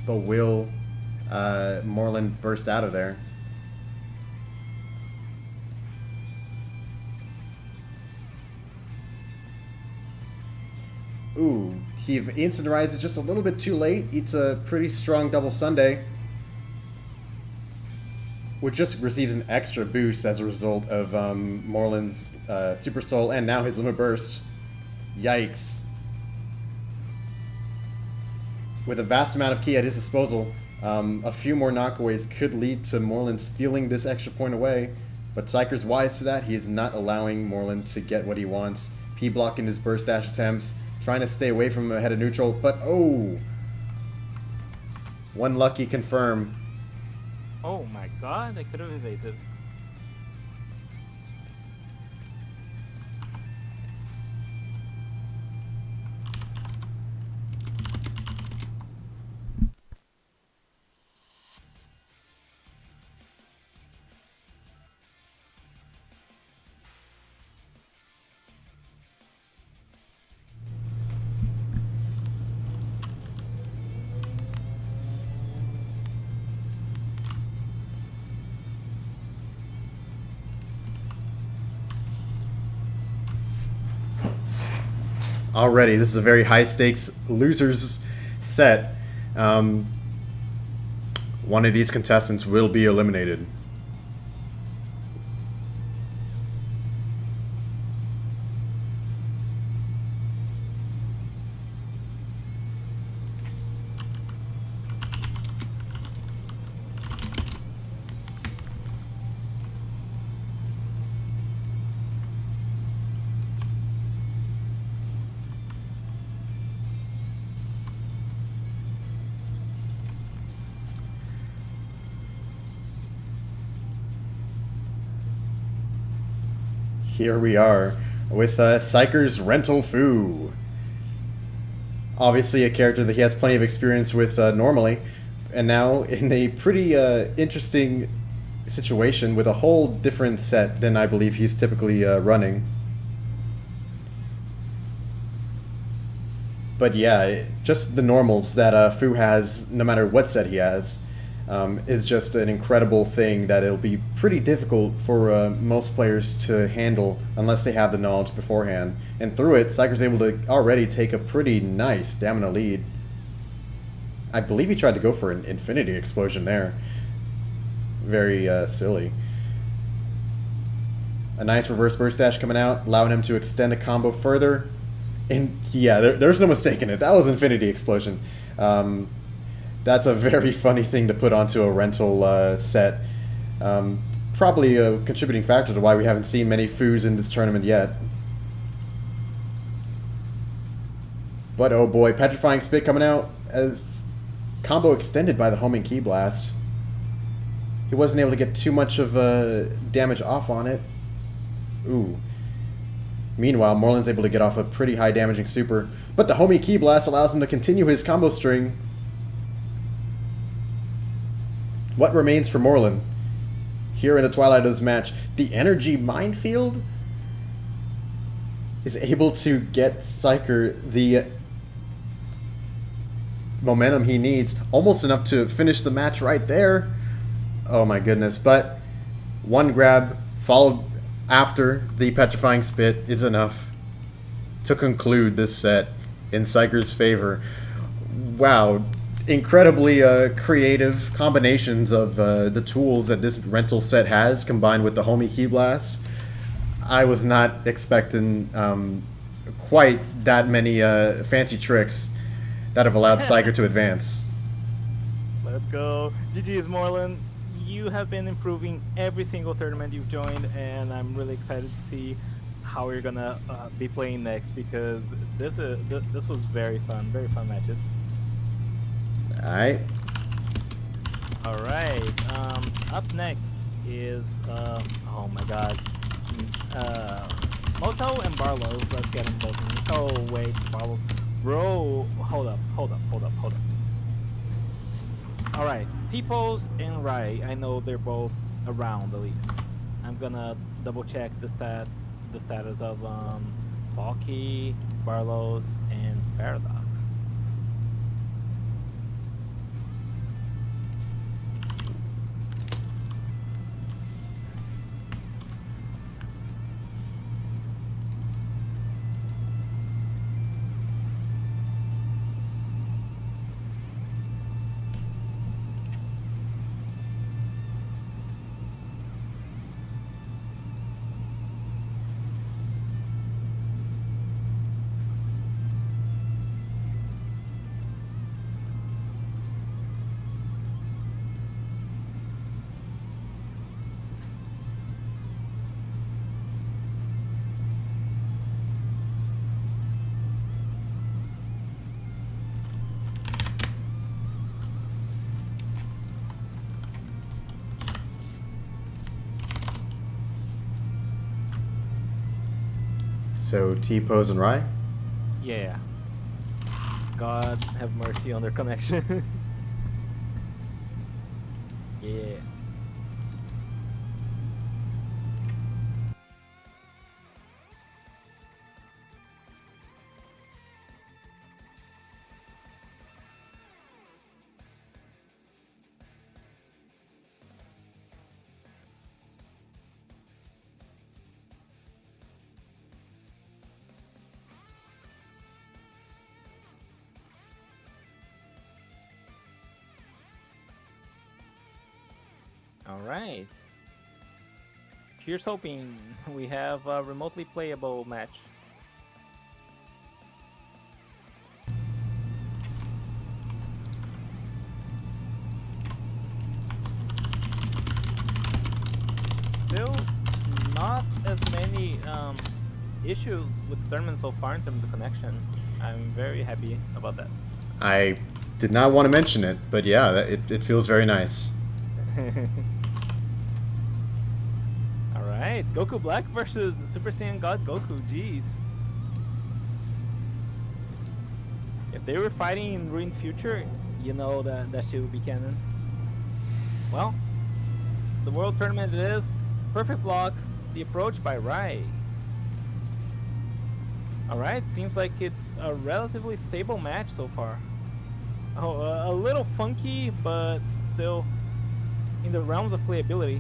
But will Moreland burst out of there? Ooh, he instant rises just a little bit too late. Eats a pretty strong double Sunday, which just receives an extra boost as a result of Moreland's Super Soul and now his Limit Burst. Yikes. With a vast amount of key at his disposal, a few more knockaways could lead to Moreland stealing this extra point away, but Psyker's wise to that. He is not allowing Moreland to get what he wants. P-blocking his burst dash attempts, trying to stay away from him ahead of neutral, but oh! One lucky confirm. Oh my god, I could have evaded. Already, this is a very high-stakes losers set. One of these contestants will be eliminated. Here we are with Psyker's Rental Foo. Obviously a character that he has plenty of experience with normally, and now in a pretty interesting situation with a whole different set than I believe he's typically running. But yeah, just the normals that Fu has, no matter what set he has, is just an incredible thing that it'll be pretty difficult for most players to handle unless they have the knowledge beforehand. And through it, Psyker's able to already take a pretty nice stamina lead. I believe he tried to go for an infinity explosion there. Very silly. A nice reverse burst dash coming out, allowing him to extend a combo further. And yeah, there's no mistaking it. That was infinity explosion. That's a very funny thing to put onto a rental set. Probably a contributing factor to why we haven't seen many Fus in this tournament yet. But oh boy, Petrifying Spit coming out as combo extended by the homing Ki Blast. He wasn't able to get too much of damage off on it. Ooh. Meanwhile, Morland's able to get off a pretty high damaging super, but the homie Ki Blast allows him to continue his combo string. What remains for Morland here in the twilight of this match? The energy minefield is able to get Psyker the momentum he needs, almost enough to finish the match right there. Oh my goodness, but one grab followed after the Petrifying Spit is enough to conclude this set in Psyker's favor. Wow, incredibly creative combinations of the tools that this rental set has combined with the homie Ki Blast. I was not expecting quite that many fancy tricks that have allowed Psyker to advance. Let's go. GG's Morland. You have been improving every single tournament you've joined, and I'm really excited to see how you're gonna be playing next, because this was very fun matches. Alright. Up next is oh my god, Moto and Barlow's. Let's get them both in. Oh wait, Barlow's. Bro, hold up. Alright, T-Pose and Rai, I know they're both around at least. I'm gonna double check the status of Valky, Barlow's, and Paradox. So T-Pose and Rai? Yeah. God have mercy on their connection. Yeah. All right. Here's hoping we have a remotely playable match. Still not as many issues with the tournament so far in terms of connection. I'm very happy about that. I did not want to mention it, but yeah, it feels very nice. Alright, Goku Black versus Super Saiyan God Goku, jeez. If they were fighting in Ruined Future, you know that shit would be canon. Well, the World Tournament it is. Perfect blocks, the approach by Rai. All right, seems like it's a relatively stable match so far. Oh, a little funky, but still in the realms of playability.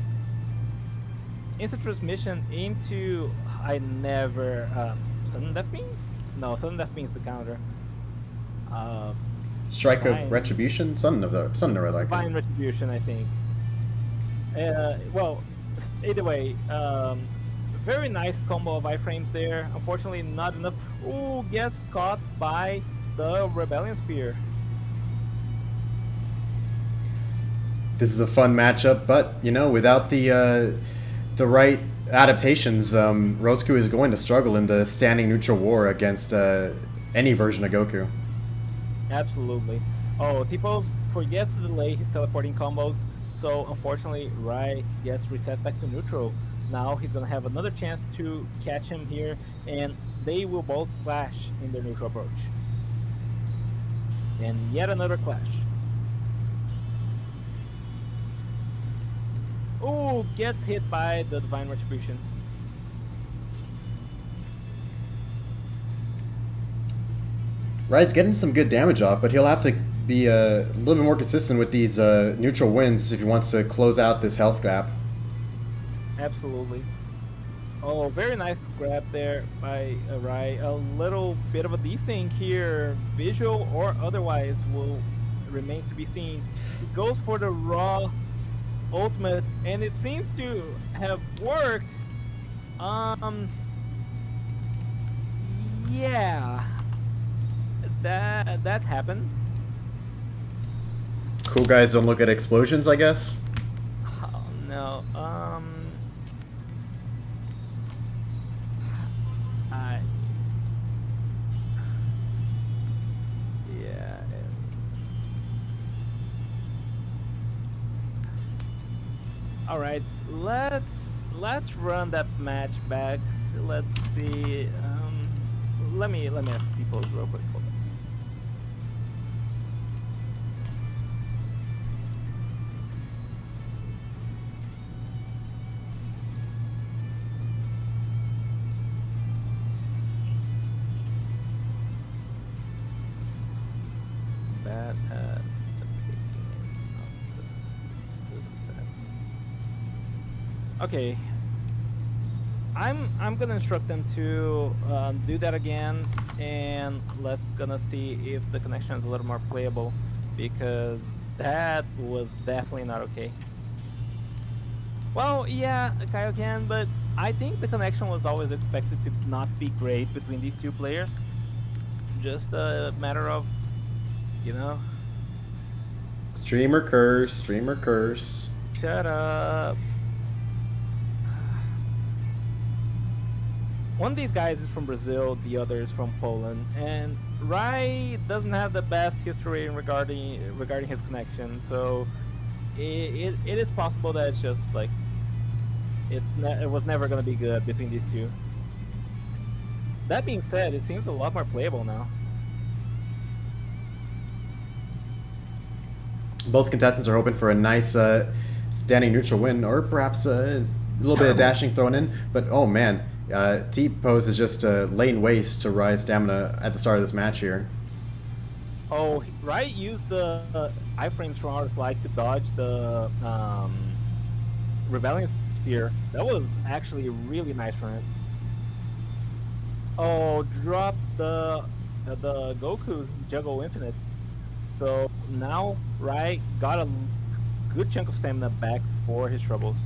Instant transmission into I never sudden death beam? No, sudden death beam is the counter. Uh, Strike of divine Retribution, Son of like divine retribution, I think. Well, either way, very nice combo of iframes there. Unfortunately, not enough. Ooh, gets caught by the Rebellion Spear. This is a fun matchup, but you know, without the right adaptations, Rosku is going to struggle in the standing neutral war against any version of Goku. Absolutely. Oh, T-Pose forgets to delay his teleporting combos, so unfortunately, Rai gets reset back to neutral. Now he's gonna have another chance to catch him here, and they will both clash in their neutral approach. And yet another clash. Ooh, gets hit by the Divine Retribution. Rai's getting some good damage off, but he'll have to be a little bit more consistent with these neutral wins if he wants to close out this health gap. Absolutely. Oh, very nice grab there by Rai. A little bit of a desync here, visual or otherwise, will remains to be seen. He goes for the raw ultimate, and it seems to have worked. Yeah, that happened. Cool guys don't look at explosions, I guess. Oh no. I. Yeah. All right. Let's run that match back. Let's see. Let me ask people real quick. Hold on. That at the beginning of the set. Okay. I'm gonna instruct them to do that again, and let's gonna see if the connection is a little more playable, because that was definitely not okay. Well, yeah, Kaioken, but I think the connection was always expected to not be great between these two players. Just a matter of, you know. Streamer curse, streamer curse. Shut up. One of these guys is from Brazil, the other is from Poland, and Rai doesn't have the best history regarding his connection, so it is possible that it's just like it was never going to be good between these two. That being said, it seems a lot more playable now. Both contestants are hoping for a nice standing neutral win, or perhaps a little bit of dashing thrown in. But oh man, T-Pose is just laying waste to Rai's stamina at the start of this match here. Oh, Rai used the iframes from our slide to dodge the Rebellion Spear. That was actually really nice from him. Oh, dropped the Goku Juggle Infinite. So now Rai got a good chunk of stamina back for his troubles.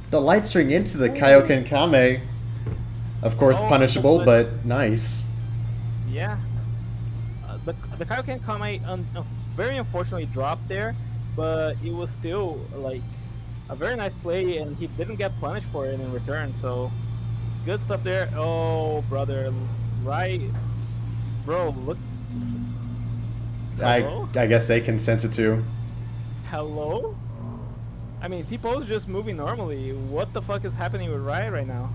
The light string into the Kaioken Kame, of course punishable, but nice. Yeah. The Kaioken Kame very unfortunately dropped there, but it was still like a very nice play, and he didn't get punished for it in return, so good stuff there. Oh, brother. Right. Bro, look. I guess they can sense it too. Hello? I mean, T-Pose just moving normally. What the fuck is happening with Rai right now?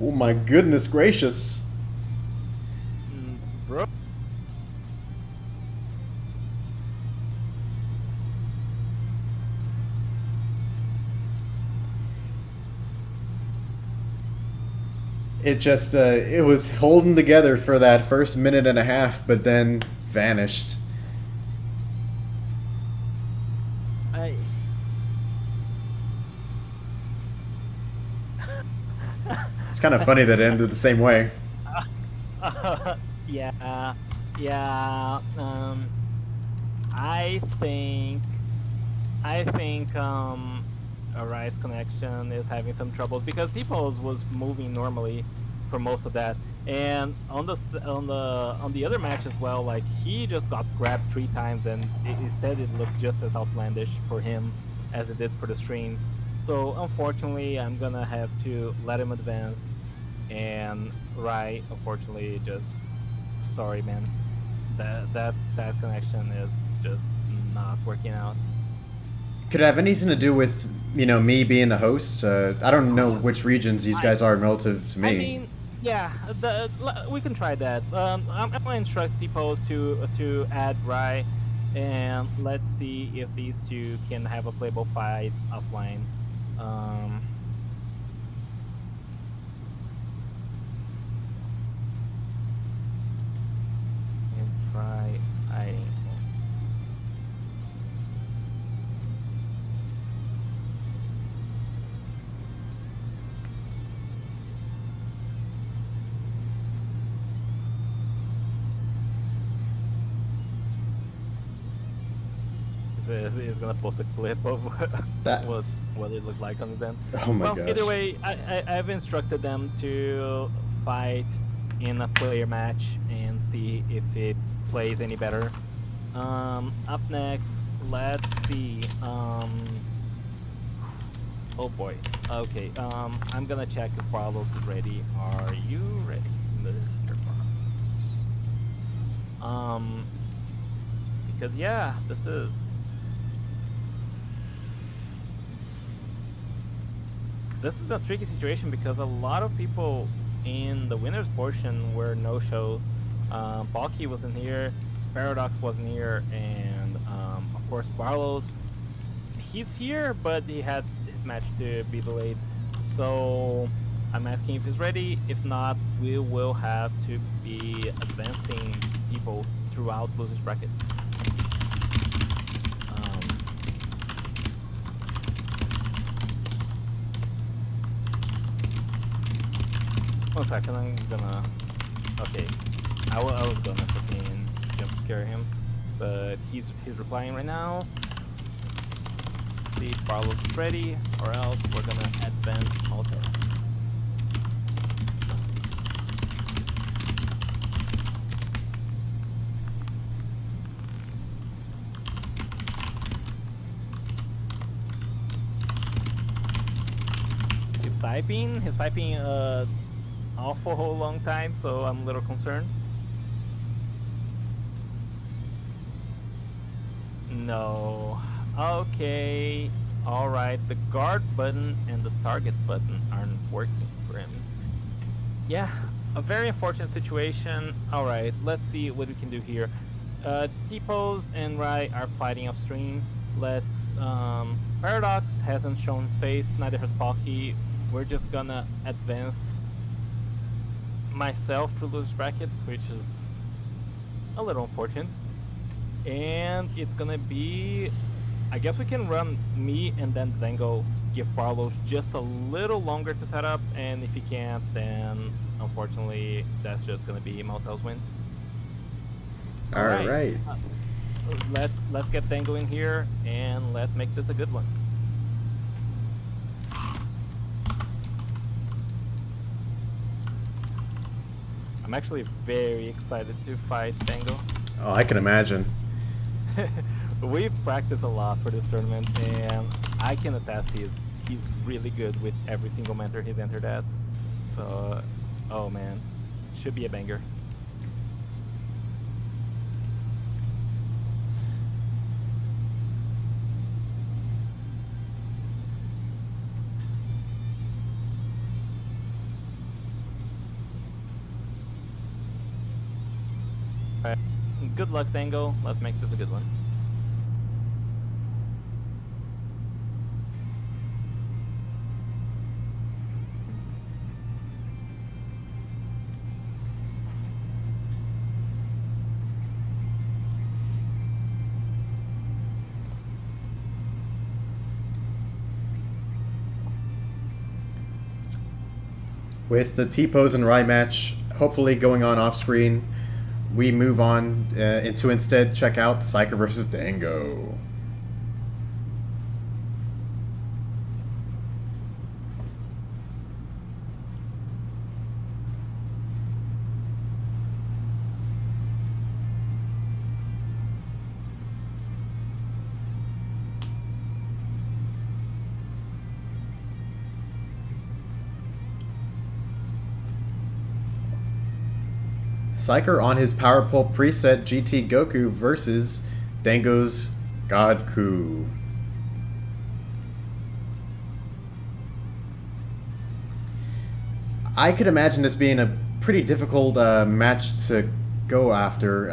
Oh my goodness gracious. Bro. it just it was holding together for that first minute and a half, but then vanished. I It's kind of funny that it ended the same way. yeah, yeah. I think a Rise connection is having some troubles because T-Pose was moving normally for most of that, and on the other match as well, like he just got grabbed 3 times, and it said it looked just as outlandish for him as it did for the stream. So unfortunately, I'm gonna have to let him advance, and Rai, unfortunately, just sorry, man. That connection is just not working out. Could it have anything to do with me being the host? I don't know which regions these guys are relative to me. I mean, yeah, we can try that. I'm gonna instruct T-Pose to add Rai, and let's see if these two can have a playable fight offline. And try fighting. Is gonna post a clip of That- what it looked like on his end. Oh my Well, gosh. either way, I've instructed them to fight in a player match and see if it plays any better. Up next, let's see. Oh boy. Okay. I'm gonna check if Carlos is ready. Are you ready, Mr. Carlos? Because yeah, this is a tricky situation because a lot of people in the winners portion were no shows. Balky wasn't here, Paradox wasn't here, and of course Barlow's he's here, but he had his match to be delayed. So I'm asking if he's ready. If not, we will have to be advancing people throughout losers bracket. 1 second, I'm gonna. Okay, I was gonna fucking jump scare him, but he's replying right now. See if Barlow's is ready, or else we're gonna advance Alter. He's typing awful long time, so I'm a little concerned. No. Okay. Alright, the guard button and the target button aren't working for him. Yeah, a very unfortunate situation. Alright, let's see what we can do here. T-Pose and Rai are fighting upstream. Let's Paradox hasn't shown his face, neither has Palky. We're just gonna advance myself to lose bracket, which is a little unfortunate. And it's gonna be, I guess we can run me and then Dango, give Barlow just a little longer to set up, and if he can't, then unfortunately that's just gonna be Motel's win. All right. Let's get Dango in here and let's make this a good one. I'm actually very excited to fight Dango. Oh, I can imagine. We've practiced a lot for this tournament, and I can attest he's really good with every single mentor he's entered as. So, oh man, should be a banger. Alright, good luck, Dango. Let's make this a good one. With the T-Pose and Rai match hopefully going on off screen, we move on into instead check out Psyker versus Dango. Psyker on his Power Pole preset GT Goku versus Dango's God Ku. I could imagine this being a pretty difficult match to go after,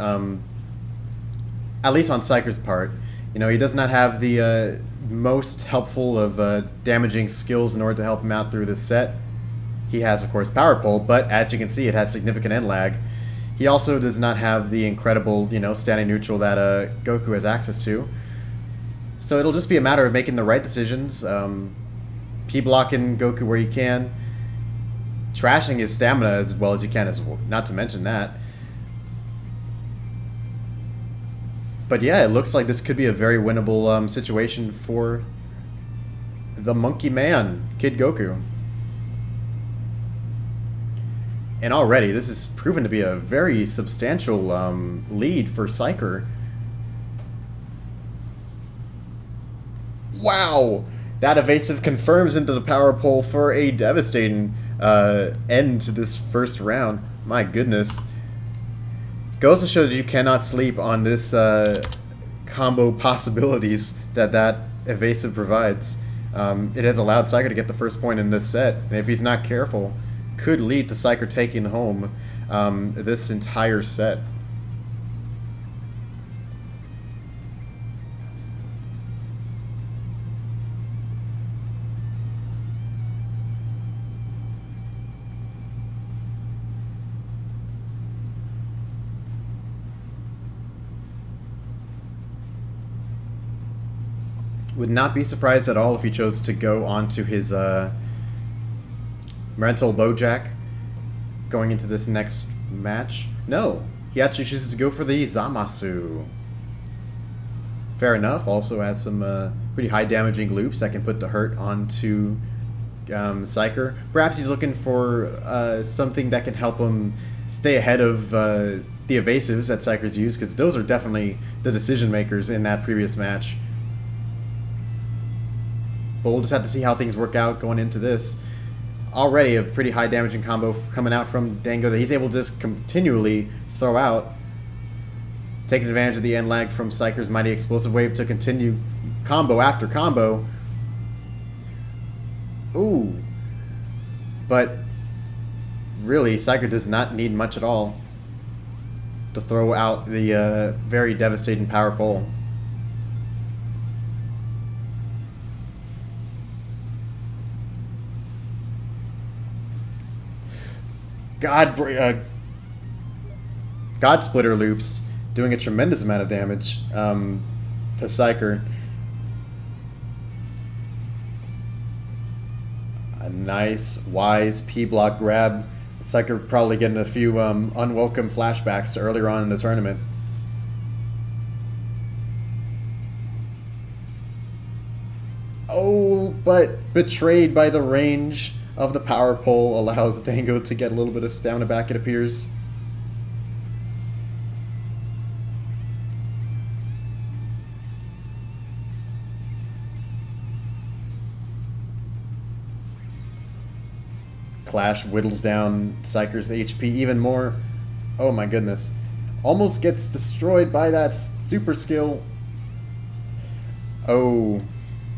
at least on Psyker's part. You know, he does not have the most helpful of damaging skills in order to help him out through this set. He has, of course, Power Pole, but as you can see, it has significant end lag. He also does not have the incredible, you know, standing neutral that Goku has access to. So it'll just be a matter of making the right decisions, P-blocking Goku where you can, trashing his stamina as well as you can, as well, not to mention that. But yeah, it looks like this could be a very winnable situation for the Monkey Man, Kid Goku. And already, this has proven to be a very substantial lead for Psyker. Wow! That evasive confirms into the Power Pole for a devastating end to this first round. My goodness. Goes to show that you cannot sleep on this combo possibilities that evasive provides. It has allowed Psyker to get the first point in this set, and if he's not careful, could lead to Psyker taking home this entire set. Would not be surprised at all if he chose to go onto his Rental Bojack going into this next match. No, he actually chooses to go for the Zamasu. Fair enough. Also has some pretty high damaging loops that can put the hurt onto Psyker. Perhaps he's looking for something that can help him stay ahead of the evasives that Psyker's used, because those are definitely the decision makers in that previous match. But we'll just have to see how things work out going into this. Already a pretty high damaging combo coming out from Dango that he's able to just continually throw out. Taking advantage of the end lag from Psyker's mighty explosive wave to continue combo after combo. Ooh. But really, Psyker does not need much at all to throw out the very devastating Power Pole. God Splitter loops doing a tremendous amount of damage to Psyker. A nice, wise P-block grab. Psyker probably getting a few unwelcome flashbacks to earlier on in the tournament. Oh, but betrayed by the range of the Power Pole allows Dango to get a little bit of stamina back, it appears. Clash whittles down Psyker's HP even more. Oh my goodness. Almost gets destroyed by that super skill. Oh,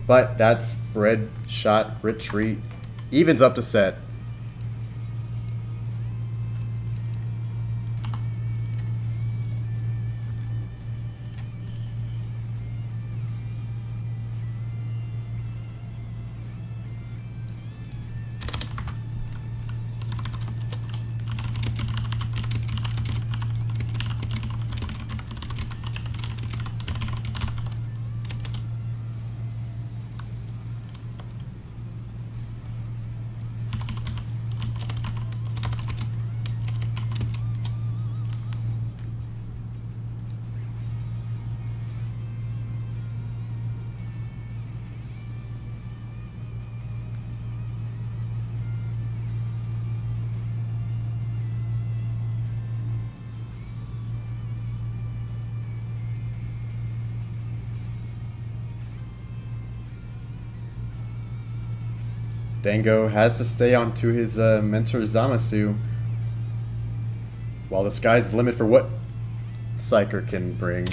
but that spread shot retreat evens up the set. Dango has to stay on to his mentor Zamasu, while the sky's the limit for what Psyker can bring.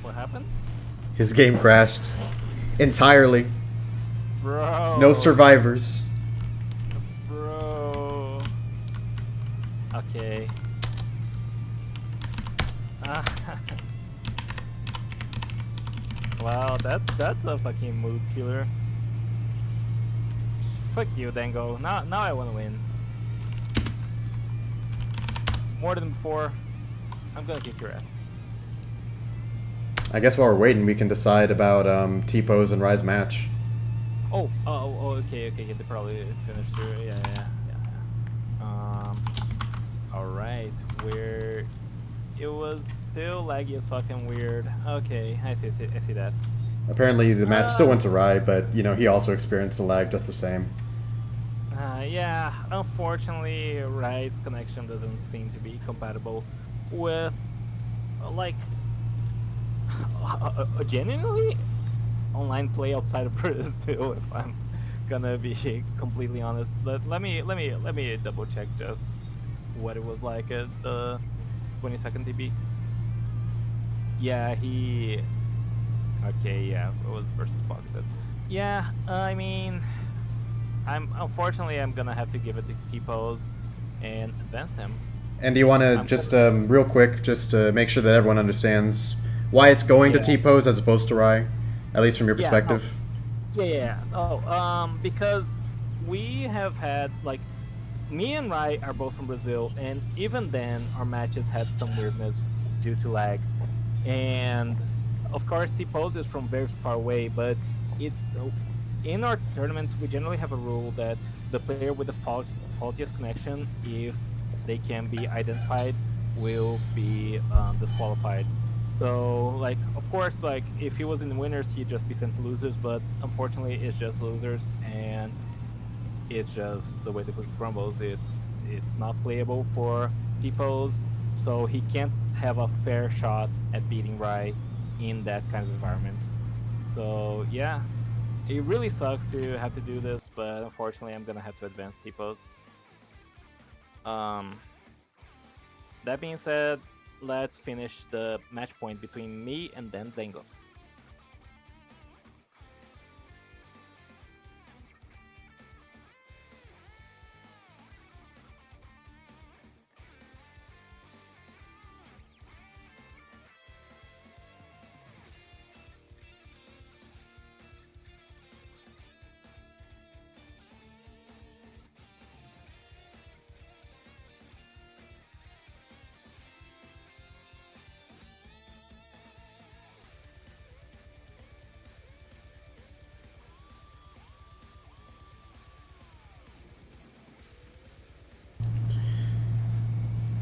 What happened? His game crashed entirely. Bro. No survivors. Bro. Okay. Wow, that's a fucking mood killer. Fuck you, Dango. Now I want to win. More than before. I'm gonna kick your ass. I guess while we're waiting, we can decide about T-Pose and Rise match. Oh, okay, they probably finished through. Yeah. Alright, where it was still laggy as fucking weird. Okay, I see that. Apparently, the match still went to Rai, but you know he also experienced a lag just the same. Yeah, unfortunately, Rai's connection doesn't seem to be compatible with, like, a genuinely online play outside of Brazil. If I'm gonna be completely honest, let me double check just what it was like at the 22nd TB. Yeah, okay, yeah, it was versus Pocketed. Yeah, I mean, unfortunately I'm gonna have to give it to T-Pose and advance him. And do you want to just real quick, just to make sure that everyone understands why it's going to T-Pose as opposed to Rai, at least from your perspective? Because we have had, like, me and Rai are both from Brazil, and even then our matches had some weirdness due to lag. And of course T-Pose is from very far away, but in our tournaments we generally have a rule that the player with the faultiest connection, if they can be identified, will be disqualified. So, like, of course, like, if he was in the winners, he'd just be sent to losers, but unfortunately it's just losers, and it's just the way the cookie crumbles. It's not playable for T-Pose, so he can't have a fair shot at beating Rai in that kind of environment. So yeah, it really sucks to have to do this, but unfortunately I'm gonna have to advance T-Pose. That being said, let's finish the match point between me and then Dango.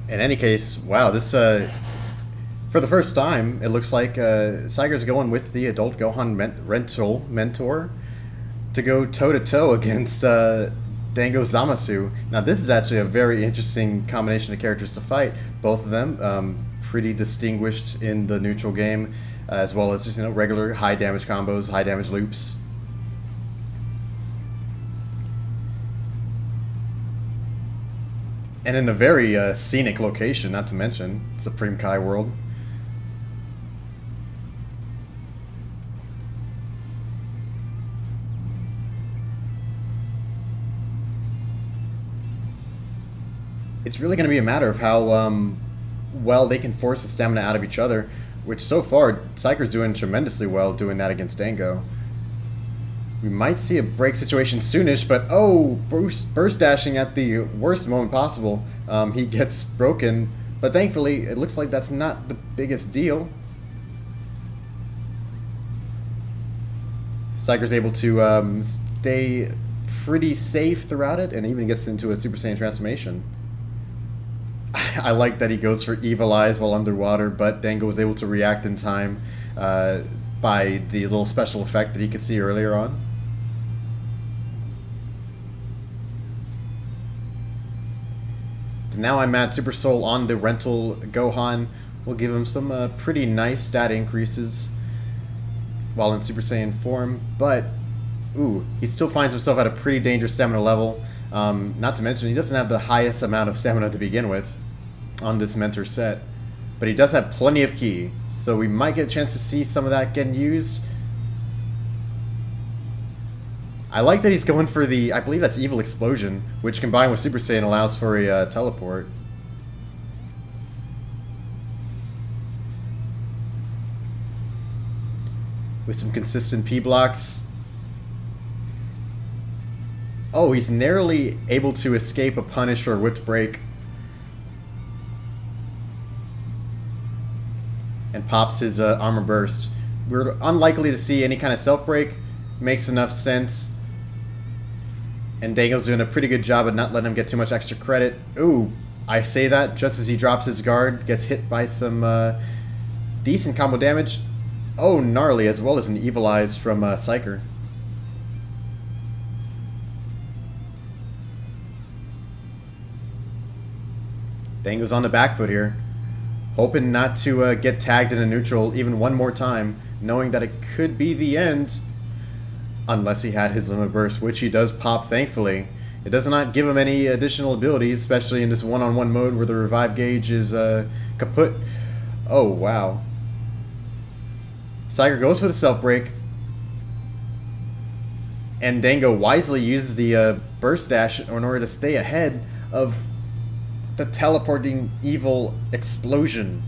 In any case, wow, this for the first time, it looks like Saiger's going with the adult Gohan rental mentor to go toe-to-toe against Dango Zamasu. Now, this is actually a very interesting combination of characters to fight. Both of them pretty distinguished in the neutral game, as well as just, you know, regular high-damage combos, high-damage loops. And in a very scenic location, not to mention Supreme Kai World. It's really going to be a matter of how well they can force the stamina out of each other, which so far, Psyker's doing tremendously well doing that against Dango. We might see a break situation soonish, but oh, burst dashing at the worst moment possible. He gets broken, but thankfully it looks like that's not the biggest deal. Psyker's able to stay pretty safe throughout it, and even gets into a Super Saiyan transformation. I like that he goes for Evil Eyes while underwater, but Dango was able to react in time by the little special effect that he could see earlier on. Now I'm at Super Soul on the rental Gohan. We'll give him some pretty nice stat increases while in Super Saiyan form, but Ooh, he still finds himself at a pretty dangerous stamina level. Not to mention, he doesn't have the highest amount of stamina to begin with on this mentor set. But he does have plenty of ki, so we might get a chance to see some of that getting used. I like that he's going for the, I believe that's Evil Explosion, which combined with Super Saiyan allows for a teleport. With some consistent P blocks. Oh, he's narrowly able to escape a punish or a whipped break. And pops his armor burst. We're unlikely to see any kind of self break. Makes enough sense. And Dango's doing a pretty good job of not letting him get too much extra credit. Ooh, I say that just as he drops his guard, gets hit by some decent combo damage. Oh, gnarly, as well as an Evil Eyes from Psyker. Dango's on the back foot here. Hoping not to get tagged in a neutral even one more time, knowing that it could be the end. Unless he had his limit burst, which he does pop, thankfully. It does not give him any additional abilities, especially in this one-on-one mode where the revive gauge is kaput. Oh, wow. Psyker goes for the self-break. And Dango wisely uses the burst dash in order to stay ahead of the teleporting Evil Explosion.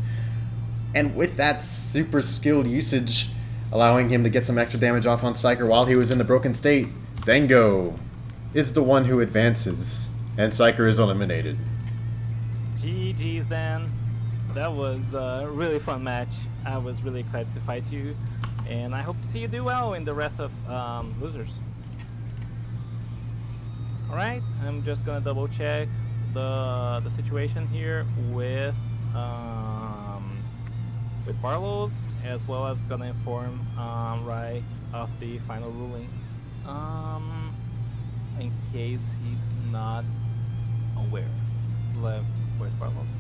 And with that super skilled usage, allowing him to get some extra damage off on Psyker while he was in the broken state, Dango is the one who advances, and Psyker is eliminated. GG's, Dan. That was a really fun match. I was really excited to fight you, and I hope to see you do well in the rest of Losers. Alright, I'm just gonna double check the situation here with Barlow's, as well as gonna inform Rai of the final ruling, in case he's not aware. Where's Barlow's? Okay.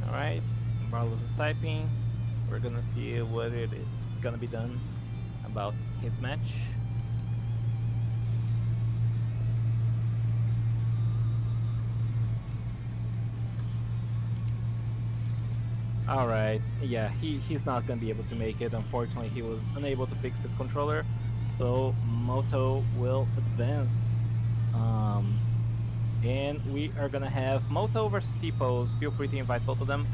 Alright, Barlow's is typing. We're gonna see what it is gonna be done about his match. Alright, yeah, he's not gonna be able to make it. Unfortunately, he was unable to fix his controller, so Moto will advance. And we are gonna have Moto versus T-Pose. Feel free to invite both of them.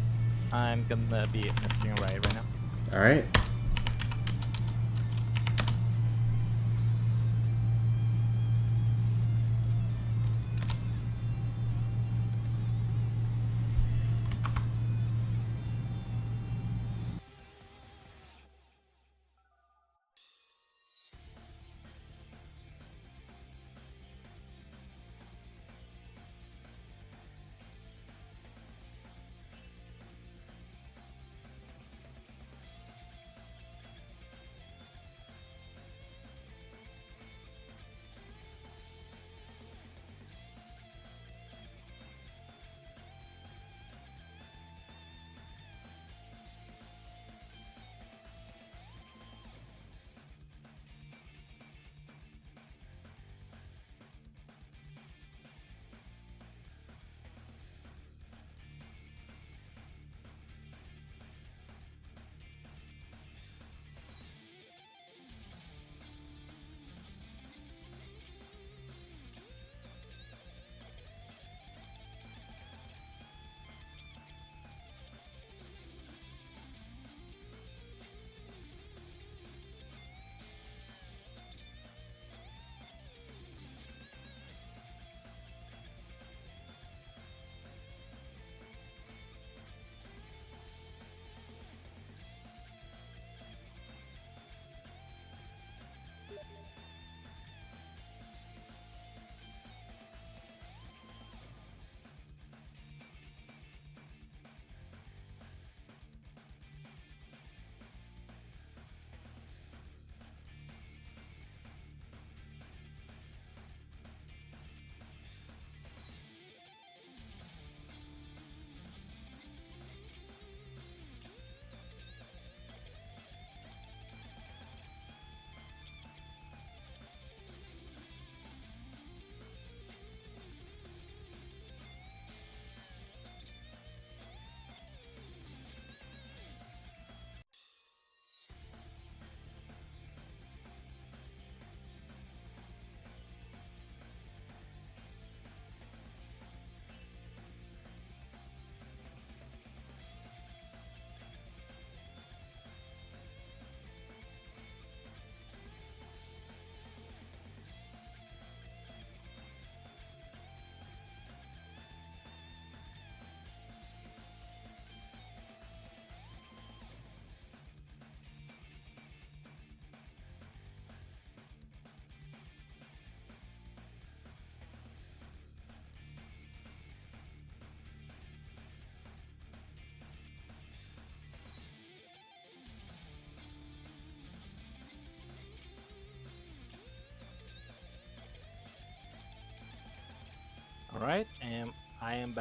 I'm gonna be messaging right now. Alright.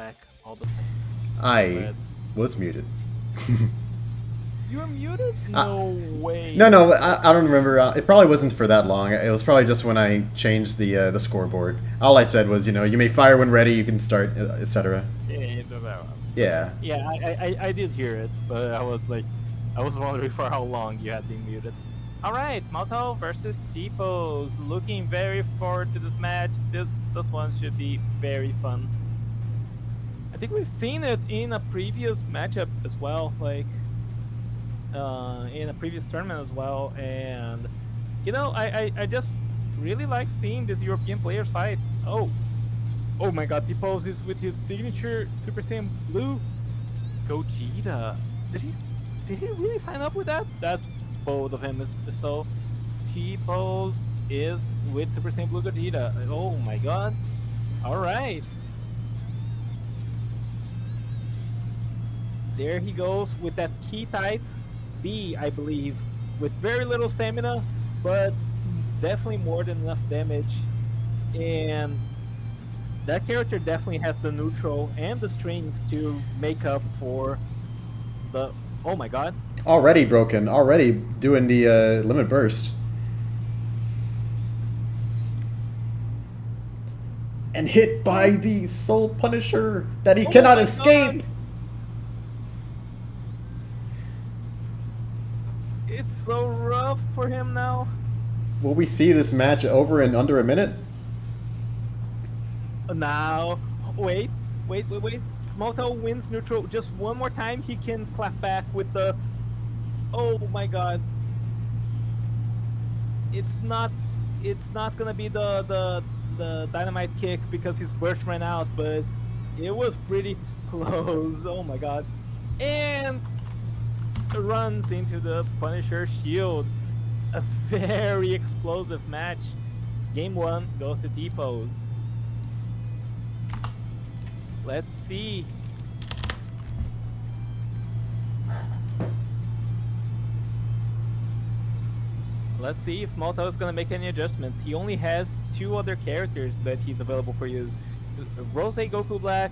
black all the same. I Let's... was muted. You're muted? No way. No, I don't remember. It probably wasn't for that long. It was probably just when I changed the scoreboard. All I said was, you may fire when ready, you can start, etc. Yeah, Yeah. yeah. I did hear it, but I was like, I was wondering for how long you had been muted. All right, Moto versus T-Pose. Looking very forward to this match. This one should be very fun. I think we've seen it in a previous matchup as well, like in a previous tournament as well. And I just really like seeing these European players fight. Oh my God, T-Pose is with his signature Super Saiyan Blue Gogeta. Did he really sign up with that? That's bold of him. So T-Pose is with Super Saiyan Blue Gogeta. Oh my God. All right. There he goes with that key type B, I believe, with very little stamina, but definitely more than enough damage. And that character definitely has the neutral and the strings to make up for the... Oh my God. Already broken. Already doing the limit burst. And hit by the Soul Punisher that he cannot escape. God. It's so rough for him now. Will we see this match over in under a minute? Now, wait. Moto wins neutral. Just one more time, he can clap back with the... Oh my God. It's not gonna be the dynamite kick because his burst ran out, but it was pretty close. Oh my God. And runs into the Punisher shield. A very explosive match. Game 1 goes to T-Pose. Let's see. Let's see if Moto is going to make any adjustments. He only has 2 other characters that he's available for use. Rose Goku Black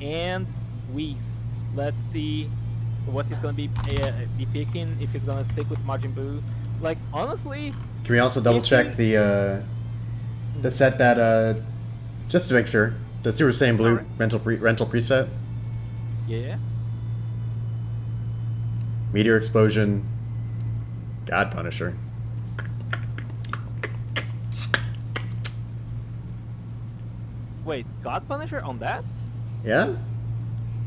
and Whis. Let's see what he's going to be picking, if he's going to stick with Majin Buu. Like, honestly... Can we also double check the set that, just to make sure, the Super Saiyan Blue rental preset? Yeah. Meteor Explosion, God Punisher. Wait, God Punisher on that? Yeah?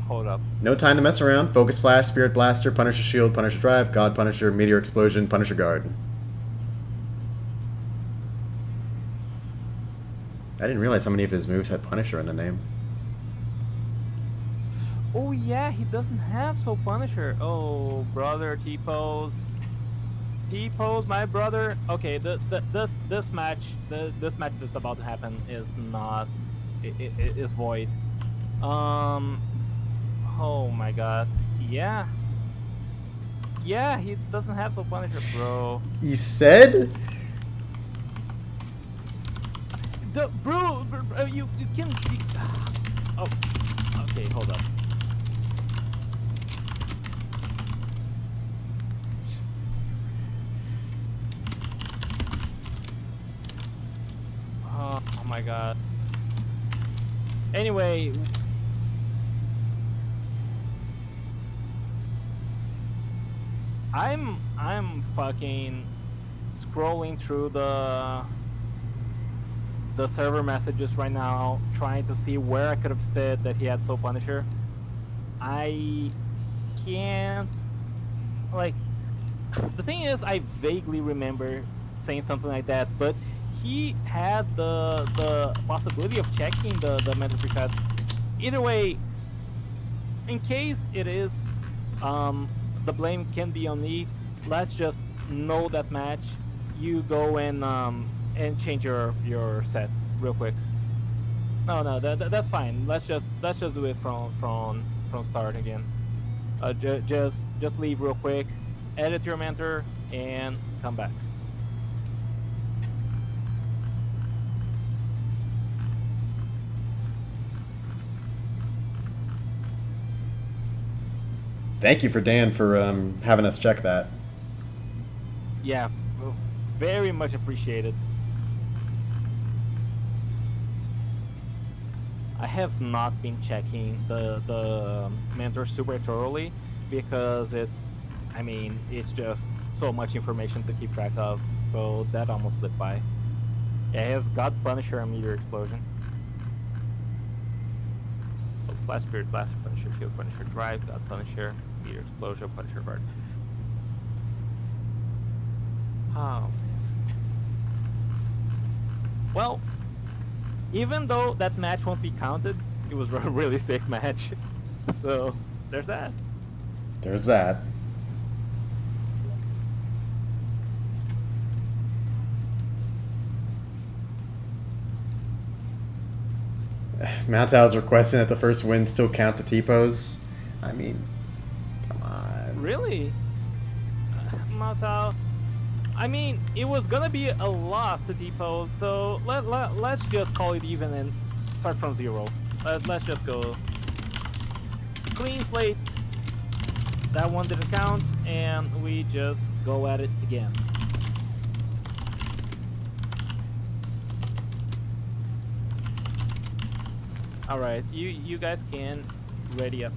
Hold up. No time to mess around. Focus Flash, Spirit Blaster, Punisher Shield, Punisher Drive, God Punisher, Meteor Explosion, Punisher Guard. I didn't realize how many of his moves had Punisher in the name. Oh yeah, he doesn't have Soul Punisher. Oh, brother, T-Pose. T-Pose, my brother. Okay, this match that's about to happen is not... It is void. Oh my God. Yeah. Yeah, he doesn't have Soul Punisher, bro. You said? Bro, you can... Oh, okay, hold up. Oh my God. Anyway... I'm fucking scrolling through the server messages right now, trying to see where I could have said that he had Soul Punisher. I can't... Like, the thing is, I vaguely remember saying something like that, but he had the possibility of checking the mental presets. Either way, in case it is, the blame can be on me. Let's just know that match. You go and change your set real quick. No, that's fine. Let's just do it from start again. Just leave real quick, edit your mentor, and come back. Thank you for Dan for having us check that. Yeah, very much appreciated. I have not been checking the mentor super thoroughly because I mean, it's just so much information to keep track of. So that almost slipped by. Yeah, it has God Punisher and Meteor Explosion. Blast Spirit, Blast Punisher, Shield Punisher, Drive, God Punisher, Meteor Explosion, Punisher Guard. Oh. Well, even though that match won't be counted, it was a really sick match. So, there's that. There's that. Mountao's requesting that the first win still count to T-pose. I mean, come on. Really? Moutao. I mean, it was gonna be a loss to T-pose, so let's just call it even and start from zero. Let's just go clean slate. That one didn't count, and we just go at it again. All right, you guys can ready up.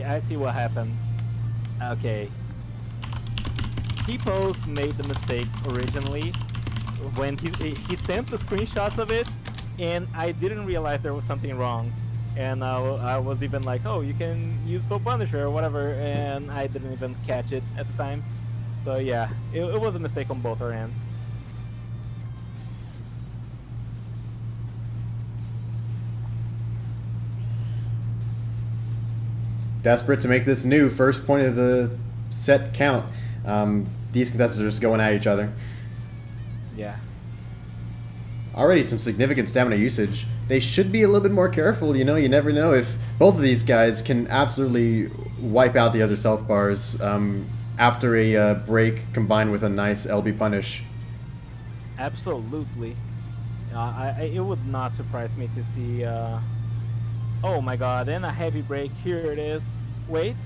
I see what happened. Okay. T-pose made the mistake originally when he sent the screenshots of it, and I didn't realize there was something wrong. And I was even like, oh, you can use Soul Punisher or whatever, and I didn't even catch it at the time. So yeah, it was a mistake on both our ends. Desperate to make this new first point of the set count. These contestants are just going at each other. Yeah. Already some significant stamina usage. They should be a little bit more careful, you know, you never know if both of these guys can absolutely wipe out the other self bars after a break combined with a nice LB punish. Absolutely. It would not surprise me to see oh my god, and a heavy break. Here it is. Wait.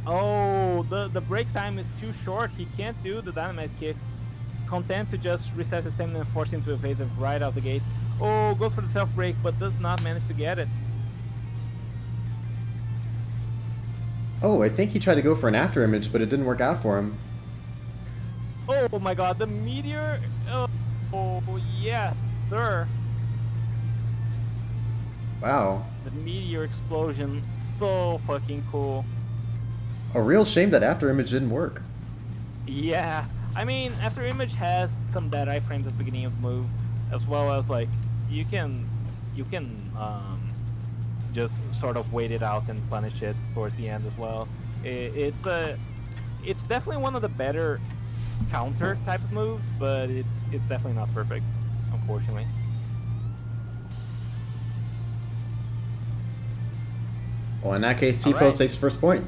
Oh, the break time is too short. He can't do the dynamite kick. Content to just reset his stamina and force him to evasive right out the gate. Oh, goes for the self break, but does not manage to get it. Oh, I think he tried to go for an after image, but it didn't work out for him. Oh my god, the meteor. Oh yes, sir. Wow. The meteor explosion, so fucking cool. A real shame that after image didn't work. Yeah, I mean, after image has some dead eye frames at the beginning of the move, as well as like you can just sort of wait it out and punish it towards the end as well. It's definitely one of the better counter type of moves, but it's definitely not perfect, unfortunately. Well, in that case, T-pose takes first point.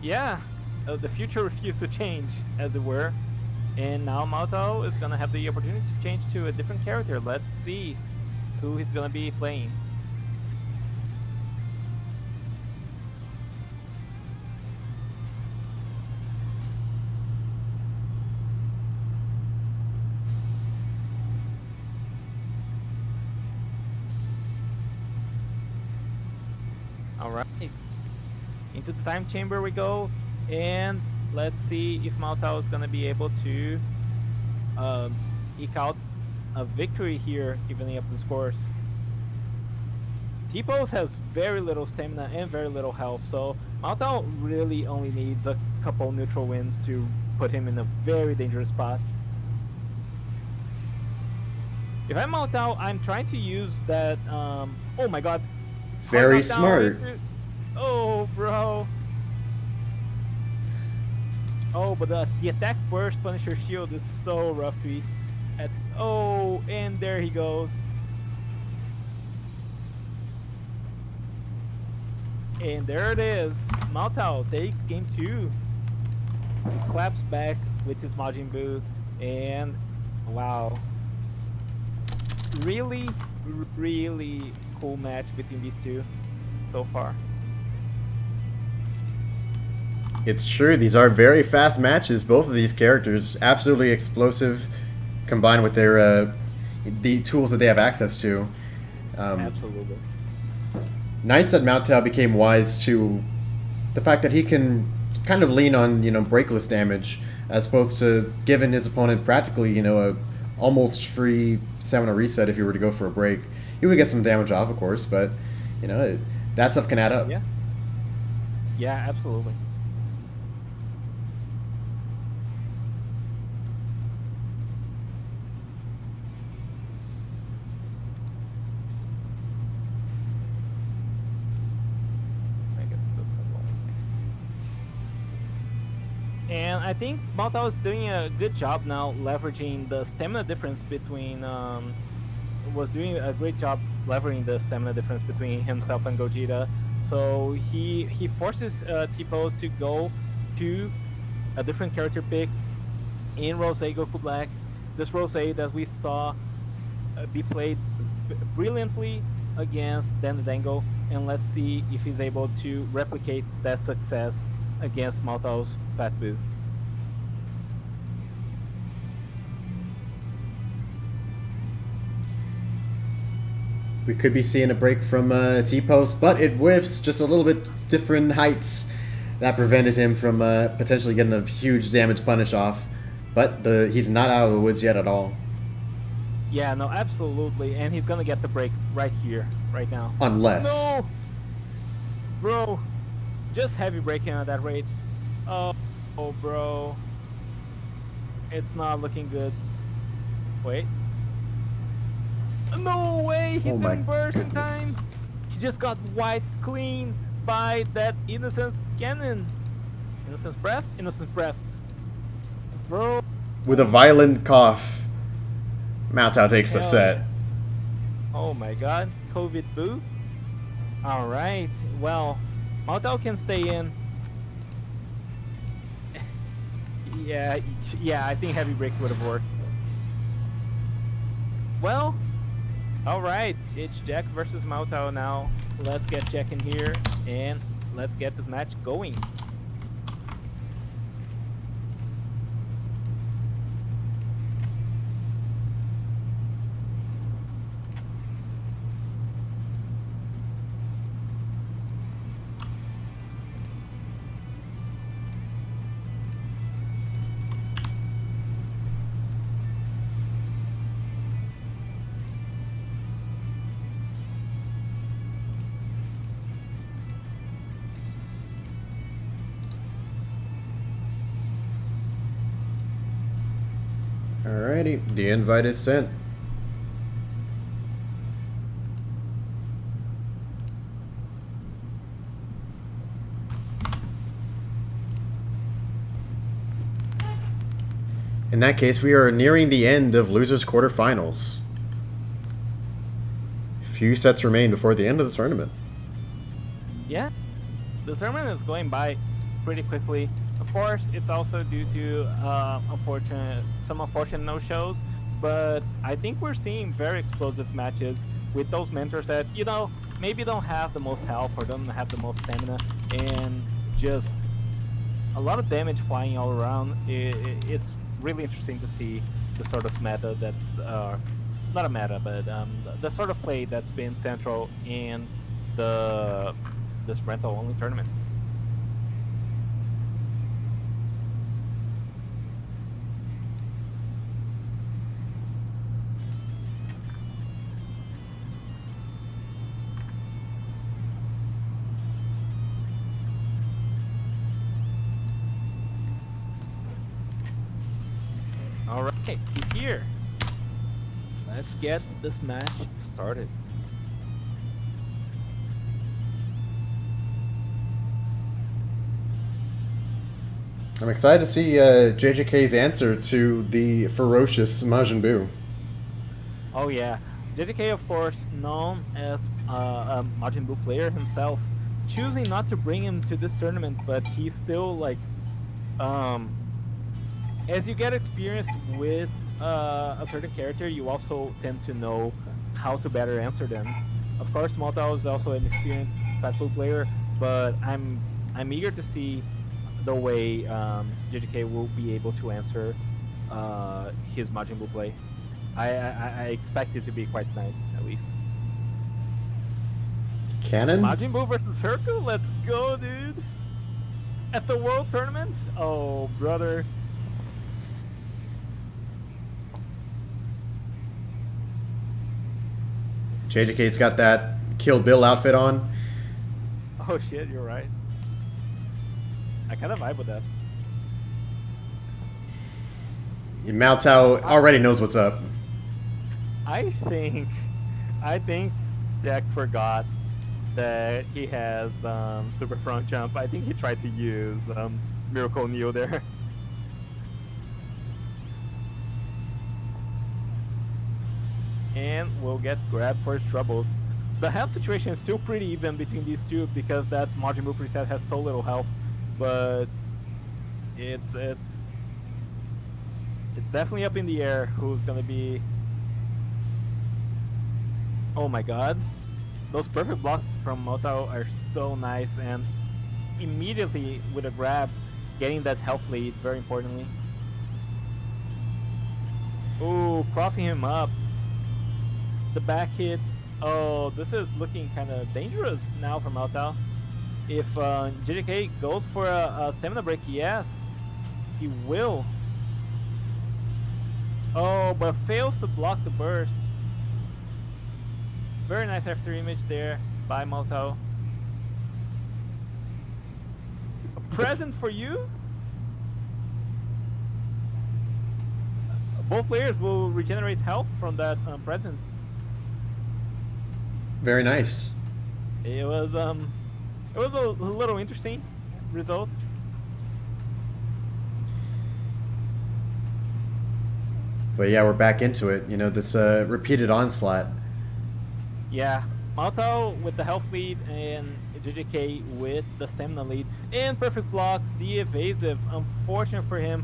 Yeah, the future refused to change, as it were. And now Moutao is going to have the opportunity to change to a different character. Let's see who he's going to be playing. Alright, into the time chamber we go, and let's see if Moutao is going to be able to eke out a victory here, evening up the scores. T-pose has very little stamina and very little health, so Moutao really only needs a couple neutral wins to put him in a very dangerous spot. If I'm Moutao, I'm trying to use that, oh my god. Very smart. Oh, bro. Oh, but the attack burst Punisher shield is so rough to eat. Oh, and there he goes. And there it is. Maltao takes game 2. He claps back with his Majin Buu. And wow. Really, really cool match between these two so far. It's true, these are very fast matches. Both of these characters absolutely explosive, combined with their the tools that they have access to. Absolutely. Nice that Mount Tao became wise to the fact that he can kind of lean on breakless damage as opposed to giving his opponent practically a almost free stamina reset if you were to go for a break. He would get some damage off, of course, but that stuff can add up. Yeah, absolutely. And I think Maltao is doing a good job now leveraging the stamina difference between was doing a great job leveraging the stamina difference between himself and Gogeta. So he forces T-Pose to go to a different character pick in Rose Goku Black. This Rose that we saw be played brilliantly against Dango, and let's see if he's able to replicate that success against Maltao's Fat Buu. We could be seeing a break from T-Post, but it whiffs just a little bit different heights. That prevented him from potentially getting a huge damage punish off. But he's not out of the woods yet at all. Yeah, no, absolutely. And he's going to get the break right here, right now. Unless. No! Bro, just heavy braking at that rate. Oh, bro. It's not looking good. Wait. No way! He didn't burst in time! He just got wiped clean by that Innocence cannon. Innocence breath? Innocence breath. Bro. With a violent cough, Maltao takes the set. Yeah. Oh my god. COVID Buu. Alright. Well, Maltao can stay in. yeah, I think heavy break would have worked. Well, alright, it's Jack versus Maltao now. Let's get Jack in here and let's get this match going. Alrighty, the invite is sent. In that case, we are nearing the end of losers quarterfinals. Few sets remain before the end of the tournament. Yeah, the tournament is going by pretty quickly. Of course, it's also due to some unfortunate no-shows, but I think we're seeing very explosive matches with those mentors that, maybe don't have the most health or don't have the most stamina, and just a lot of damage flying all around. It's really interesting to see the sort of meta that's, not a meta, but the sort of play that's been central in this rental-only tournament. Alright, he's here. Let's get this match started. I'm excited to see JJK's answer to the ferocious Majin Buu. Oh yeah, JJK of course known as a Majin Buu player himself, choosing not to bring him to this tournament, but he's still like, um, as you get experienced with a certain character, you also tend to know how to better answer them. Of course, Maltao is also an experienced Fat Buu player, but I'm eager to see the way JJK will be able to answer his Majin Buu play. I expect it to be quite nice, at least. Cannon? Majin Buu versus Hercule? Let's go, dude! At the World Tournament? Oh, brother. JJK's got that Kill Bill outfit on. Oh shit, you're right. I kind of vibe with that. Mao Tao already knows what's up. I think Jack forgot that he has super front jump. I think he tried to use Miracle Neo there. And we'll get grabbed for his troubles. The health situation is still pretty even between these two because that Majin Buu preset has so little health, but it's definitely up in the air who's gonna be. Oh my god, those perfect blocks from Moto are so nice, and immediately with a grab, getting that health lead, very importantly. Ooh, crossing him up. The back hit. Oh, this is looking kind of dangerous now for Maltao. If JJK goes for a stamina break, yes, he will. Oh, but fails to block the burst. Very nice after image there by Maltao. A present for you? Both players will regenerate health from that present. Very nice. It was a little interesting result. But yeah, we're back into it. You know, this repeated onslaught. Yeah, Maltao with the health lead and JJK with the stamina lead. And perfect blocks, the evasive. Unfortunate for him.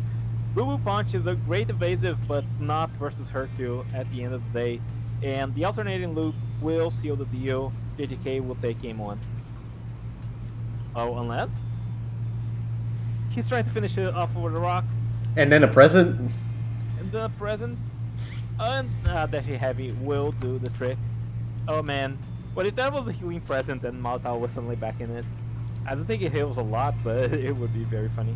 Boo Boo Punch is a great evasive, but not versus Hercule at the end of the day. And the alternating loop will seal the deal. JJK will take game one. Oh, unless he's trying to finish it off with a rock. And then a present. And the present, Dashi Heavy will do the trick. Oh man, but if that was a healing present, then Maltao was suddenly back in it. I don't think it heals a lot, but it would be very funny.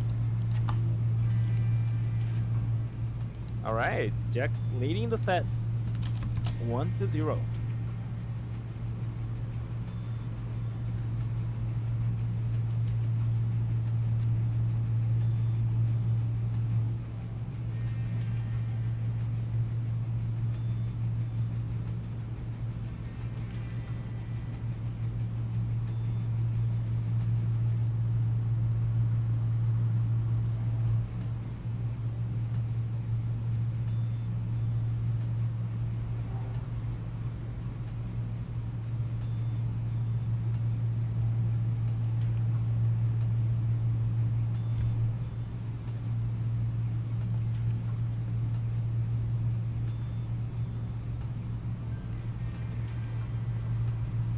All right, Jack leading the set, 1-0.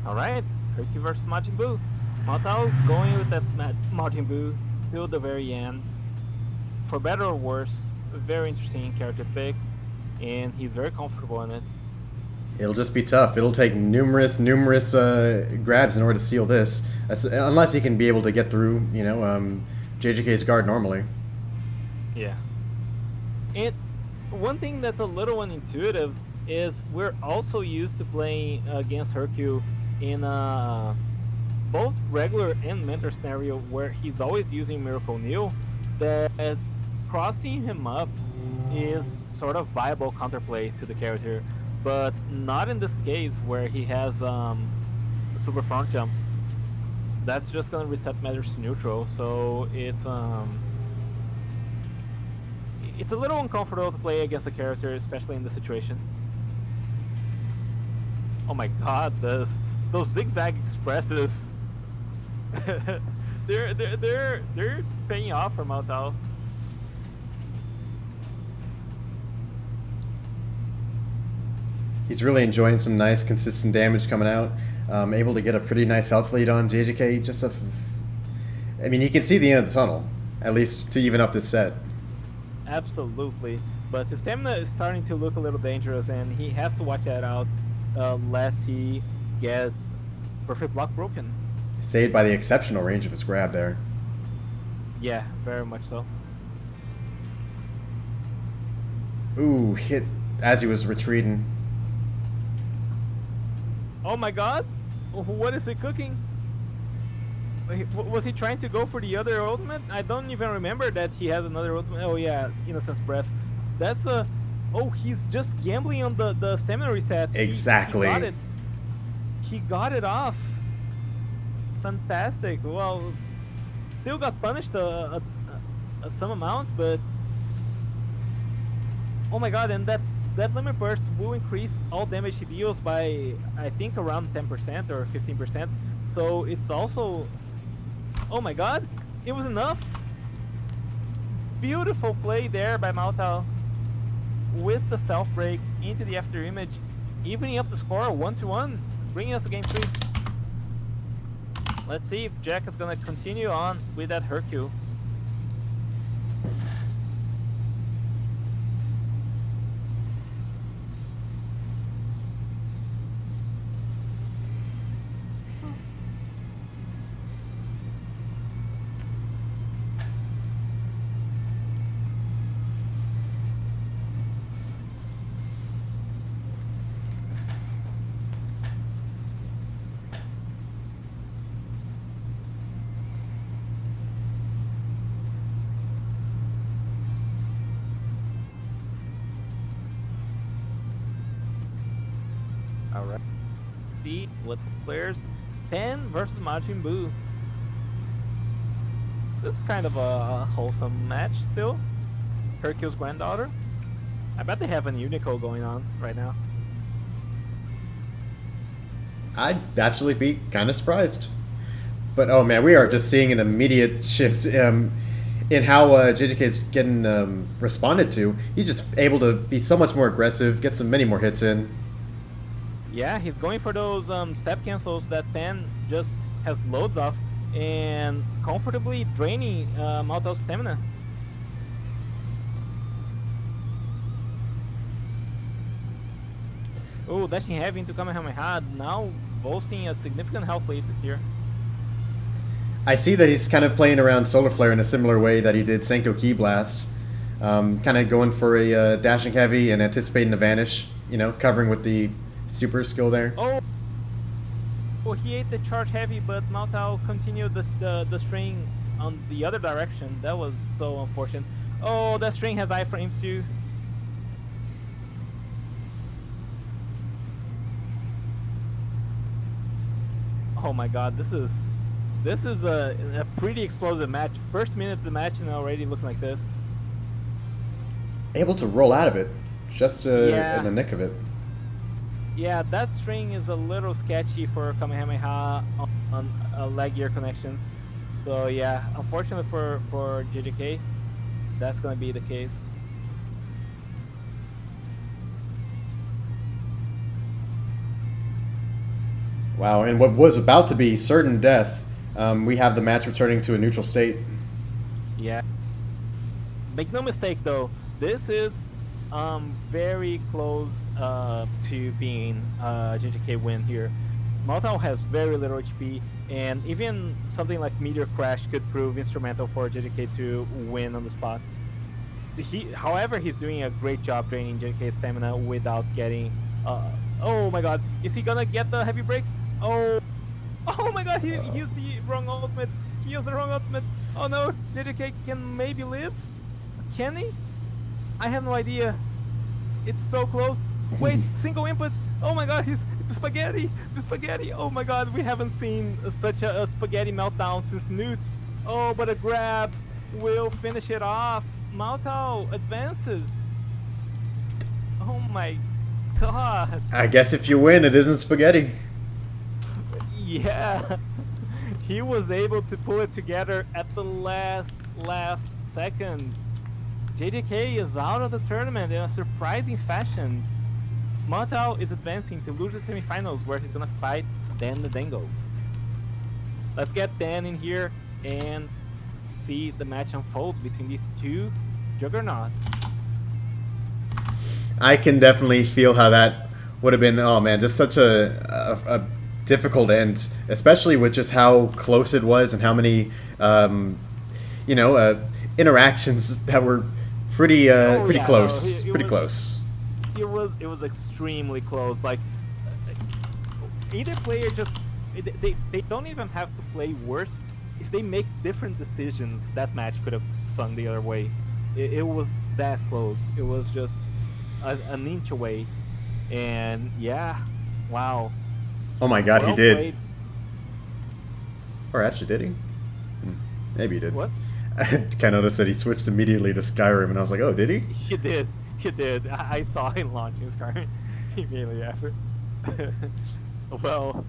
Alright, Hercule versus Majin Buu. Maltao going with that Majin Buu till the very end. For better or worse, a very interesting character pick, and he's very comfortable in it. It'll just be tough. It'll take numerous grabs in order to seal this. Unless he can be able to get through, you know, JJK's guard normally. Yeah. And one thing that's a little unintuitive is we're also used to playing against Hercule in both regular and mentor scenario where he's always using Miracle Neo, that crossing him up is sort of viable counterplay to the character, but not in this case where he has super front jump. That's just gonna reset matters to neutral, so it's it's a little uncomfortable to play against the character, especially in this situation. Oh my god, those zigzag expresses. they're paying off for Mao Tao. He's really enjoying some nice, consistent damage coming out. Able to get a pretty nice health lead on JJK. I mean, he can see the end of the tunnel, at least to even up this set. Absolutely, but his stamina is starting to look a little dangerous, and he has to watch that out lest he gets perfect block broken. Saved by the exceptional range of his grab there. Yeah, very much so. Ooh, hit as he was retreating. Oh my god! What is he cooking? Was he trying to go for the other ultimate? I don't even remember that he has another ultimate. Oh yeah, Innocence Breath. That's a... Oh, he's just gambling on the stamina reset. Exactly. He got it. He got it off. Fantastic. Well, still got punished some amount, but... Oh my god, and that limit burst will increase all damage he deals by, I think, around 10% or 15%. So it's also... Oh my god, it was enough. Beautiful play there by Mao Tao with the self break into the after image, evening up the score 1-1, bringing us to game 3. Let's see if Jack is gonna continue on with that Hercule. Alright. See what the players. Pen versus Majin Buu. This is kind of a wholesome match still. Hercule's granddaughter. I bet they have an Unico going on right now. I'd actually be kind of surprised. But oh man, we are just seeing an immediate shift in how JJK is getting responded to. He's just able to be so much more aggressive, get many more hits in. Yeah, he's going for those step cancels that Pen just has loads of, and comfortably draining Mao Tao's stamina. Oh, dashing heavy into Kamehameha, now boasting a significant health lead here. I see that he's kind of playing around Solar Flare in a similar way that he did Senko Ki Blast. Kind of going for a dashing heavy and anticipating the vanish, you know, covering with the super skill there. Oh, he ate the charge heavy, but Mao Tao continued the string on the other direction. That was so unfortunate. Oh, that string has iframes too. Oh my god, this is a pretty explosive match. First minute of the match and already looking like this. Able to roll out of it, just in the nick of it. Yeah, that string is a little sketchy for Kamehameha on leg gear connections. So yeah, unfortunately for JJK, that's gonna be the case. Wow, and what was about to be certain death, we have the match returning to a neutral state. Yeah. Make no mistake though, this is very close to being a JJK win here. Mao Tao has very little HP, and even something like Meteor Crash could prove instrumental for JJK to win on the spot. However, he's doing a great job draining JJK's stamina without getting... oh my god, is he gonna get the heavy break? Oh my god, he used the wrong ultimate. He used the wrong ultimate. Oh no, JJK can maybe live? Can he? I have no idea. It's so close. Wait, single input. Oh my god, the spaghetti. Oh my god, we haven't seen such a spaghetti meltdown since Newt. Oh, but a grab will finish it off. Maltao advances. Oh my god. I guess if you win, it isn't spaghetti. Yeah. He was able to pull it together at the last second. JJK is out of the tournament in a surprising fashion. Maltao is advancing to lose the semifinals where he's gonna fight Dan the Dango. Let's get Dan in here and see the match unfold between these two juggernauts. I can definitely feel how that would have been. Oh man, just such a difficult end, especially with just how close it was and how many interactions that were pretty close. No, pretty close. It was extremely close. Like either player just they don't even have to play worse. If they make different decisions, that match could have swung the other way. It was that close. It was just an inch away. And yeah, wow. Oh my god, Well he did. played. Or actually, did he? Maybe he did. What? I kind of noticed that he switched immediately to Skyrim, and I was like, oh, did he? He did. He did. I saw him launching Skyrim immediately after. Well,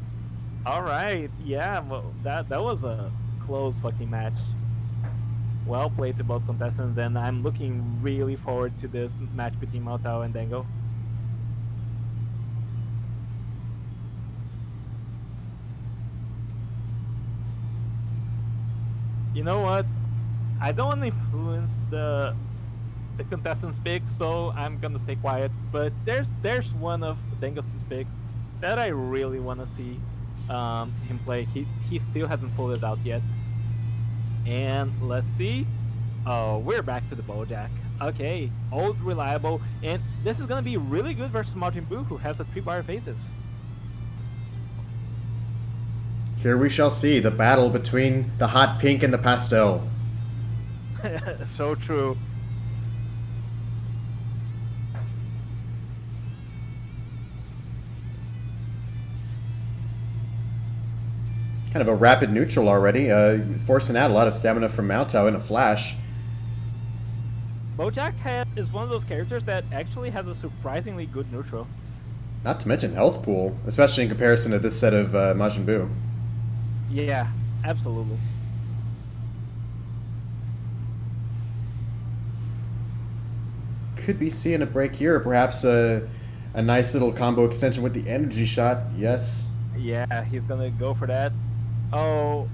all right. Yeah, well, that was a close fucking match. Well played to both contestants, and I'm looking really forward to this match between Maltao and Dango. You know what? I don't want to influence the contestants' picks, so I'm gonna stay quiet. But there's one of Dango's picks that I really want to see him play. He still hasn't pulled it out yet. And let's see. Oh, we're back to the Bojack. Okay, old reliable, and this is gonna be really good versus Majin Buu, who has a 3-bar evasive. Here we shall see the battle between the hot pink and the pastel. So true. Kind of a rapid neutral already, forcing out a lot of stamina from Maltao in a flash. Bojack is one of those characters that actually has a surprisingly good neutral. Not to mention health pool, especially in comparison to this set of Majin Buu. Yeah, absolutely. Could be seeing a break here, or perhaps a nice little combo extension with the energy shot. Yes. Yeah, he's gonna go for that. Oh,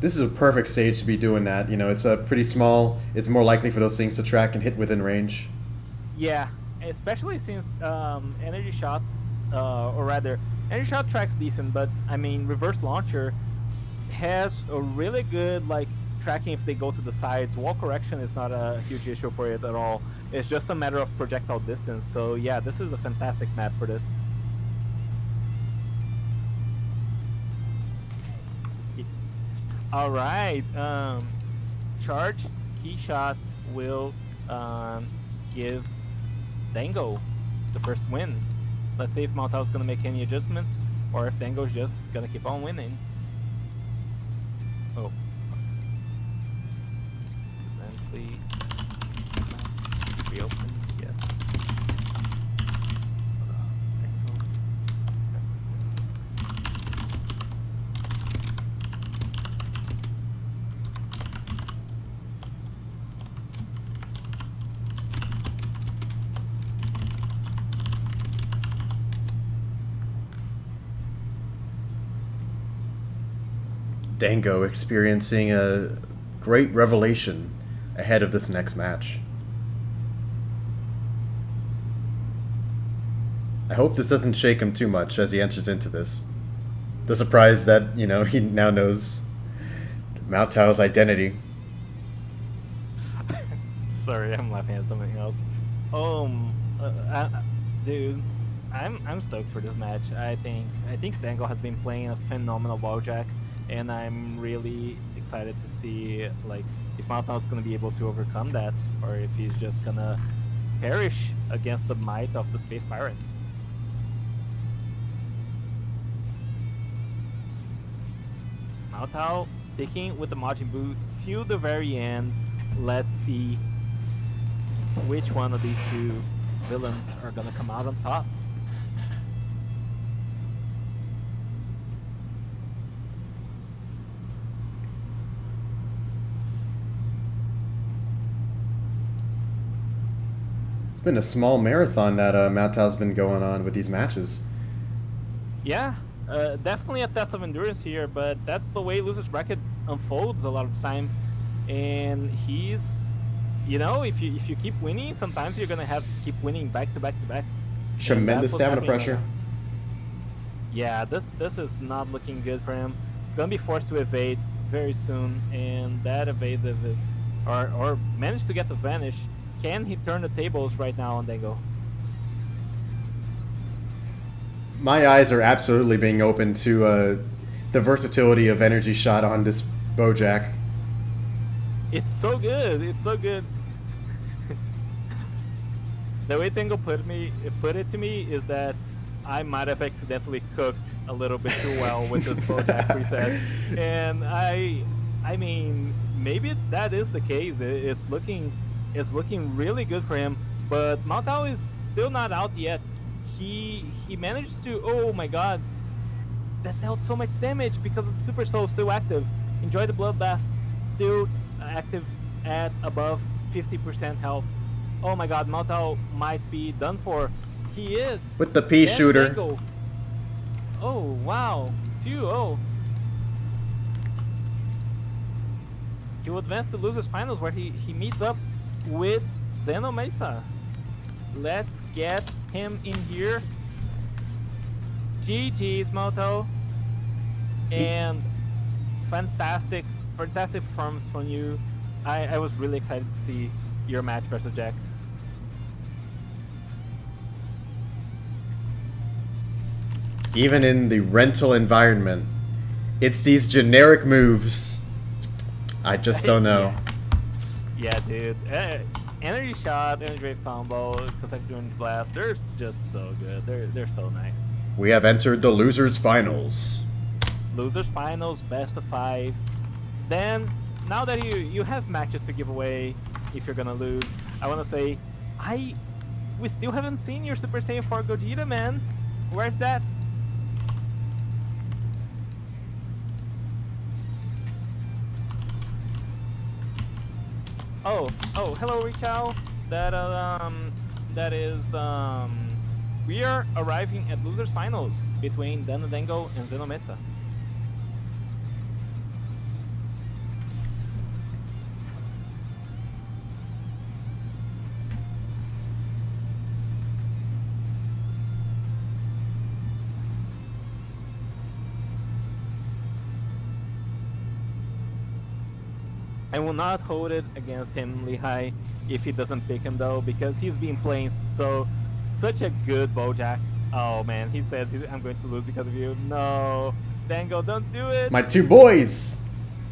This is a perfect stage to be doing that. You know, it's pretty small. It's more likely for those things to track and hit within range. yeah, especially since energy shot, or rather, energy shot tracks decent, but I mean, reverse launcher has a really good like tracking if they go to the sides. Wall correction is not a huge issue for it at all. It's just a matter of projectile distance. So yeah, this is a fantastic map for this. All right, charge key shot will give Dango the first win. Let's see if Maltao's gonna make any adjustments, or if Dango's just gonna keep on winning. Oh, fuck. Accidentally reopen, yes. Dango. Dango experiencing a great revelation ahead of this next match. I hope this doesn't shake him too much as he enters into this. The surprise that, you know, he now knows Mount Tao's identity. Sorry, I'm laughing at something else. Dude, I'm stoked for this match. I think Dango has been playing a phenomenal Bojack, and I'm really excited to see like if Maltao's gonna be able to overcome that, or if he's just gonna perish against the might of the Space Pirate. Maltao sticking with the Majin Buu till the very end. Let's see which one of these two villains are gonna come out on top. It's been a small marathon that Maotao's been going on with these matches. Yeah, definitely a test of endurance here, but that's the way losers bracket unfolds a lot of the time. And he's, you know, if you keep winning, sometimes you're gonna have to keep winning back to back to back. Tremendous stamina pressure. Right, yeah, this is not looking good for him. He's gonna be forced to evade very soon, and that evasive is, or managed to get the vanish. Can he turn the tables right now on Dango? My eyes are absolutely being open to the versatility of energy shot on this Bojack. It's so good. It's so good. The way Dango put it to me is that I might have accidentally cooked a little bit too well with this Bojack preset, and I mean, maybe that is the case. It's looking really good for him, but Maotao is still not out yet. He managed to, oh my god, that dealt so much damage because the Super Soul still active. Enjoy the bloodbath, still active at above 50% health. Oh my god, Maotao might be done for. He is. With the pea shooter. Dango. Oh wow, 2-0. He will advance to losers finals where he meets up with Zeno Mesa. Let's get him in here. GG's, Moto. And fantastic performance from you. I was really excited to see your match versus Jack. Even in the rental environment, it's these generic moves. I just don't know. Yeah, dude. Energy shot, energy wave combo, consecutive range blast. They're just so good. They're so nice. We have entered the losers finals. Losers finals, best of 5. Then now that you have matches to give away if you're gonna lose, I wanna say we still haven't seen your Super Saiyan 4 Gogeta, man. Where's that? Oh, hello, Richao. That is, we are arriving at losers finals between Dango and Zeno Mesa. I will not hold it against him, Lehigh, if he doesn't pick him though, because he's been playing such a good Bojack. Oh man, he said I'm going to lose because of you. No, Dango, don't do it. My 2 boys.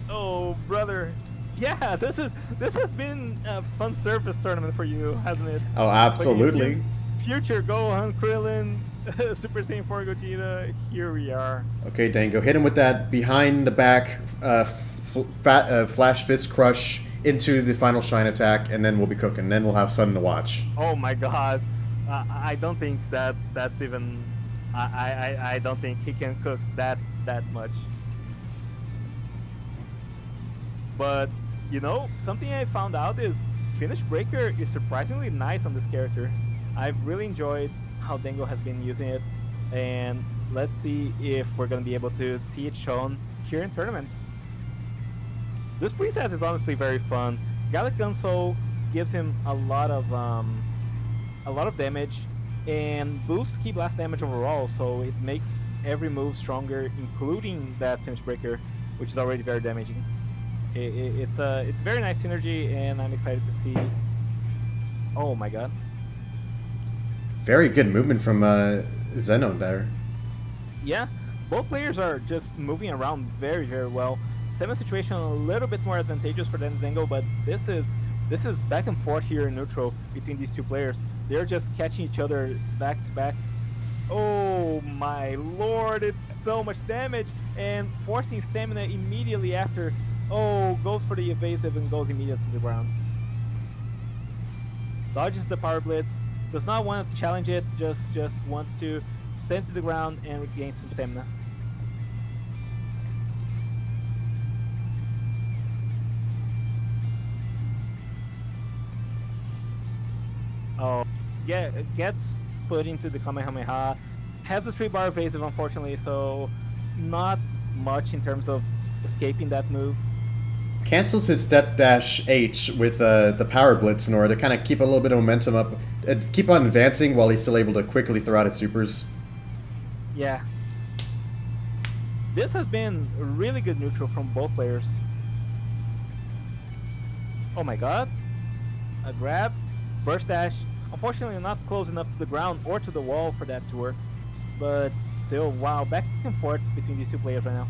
Oh brother, yeah, this has been a fun service tournament for you, hasn't it? Oh, absolutely. Future Gohan, Krillin, Super Saiyan 4 Gogeta, here we are. Okay, Dango, hit him with that behind the back flash fist crush into the final shine attack, and then we'll be cooking. Then we'll have something to watch. Oh my god, I don't think that's even. I don't think he can cook that much. But you know, something I found out is Finish Breaker is surprisingly nice on this character. I've really enjoyed how Dango has been using it, and let's see if we're gonna be able to see it shown here in tournament. This preset is honestly very fun. Gallic Gunso gives him a lot of damage and boosts Ki Blast damage overall, so it makes every move stronger, including that Finish Breaker, which is already very damaging. It's very nice synergy, and I'm excited to see. Oh my god! Very good movement from Zeno there. Yeah, both players are just moving around very, very well. 7 situation a little bit more advantageous for Dango, but this is back and forth here in neutral between these 2 players. They're just catching each other back to back. Oh my lord, it's so much damage, and forcing stamina immediately after. Oh, goes for the evasive and goes immediately to the ground. dodges the power blitz, does not want to challenge it, just wants to stand to the ground and regain some stamina. Oh, yeah, gets put into the Kamehameha. Has a 3-bar evasive, unfortunately, so not much in terms of escaping that move. Cancels his step dash H with the power blitz in order to kind of keep a little bit of momentum up, keep on advancing while he's still able to quickly throw out his supers. Yeah. This has been a really good neutral from both players. Oh my god. A grab, burst dash. Unfortunately not close enough to the ground or to the wall for that to work. But still, wow, back and forth between these two players right now.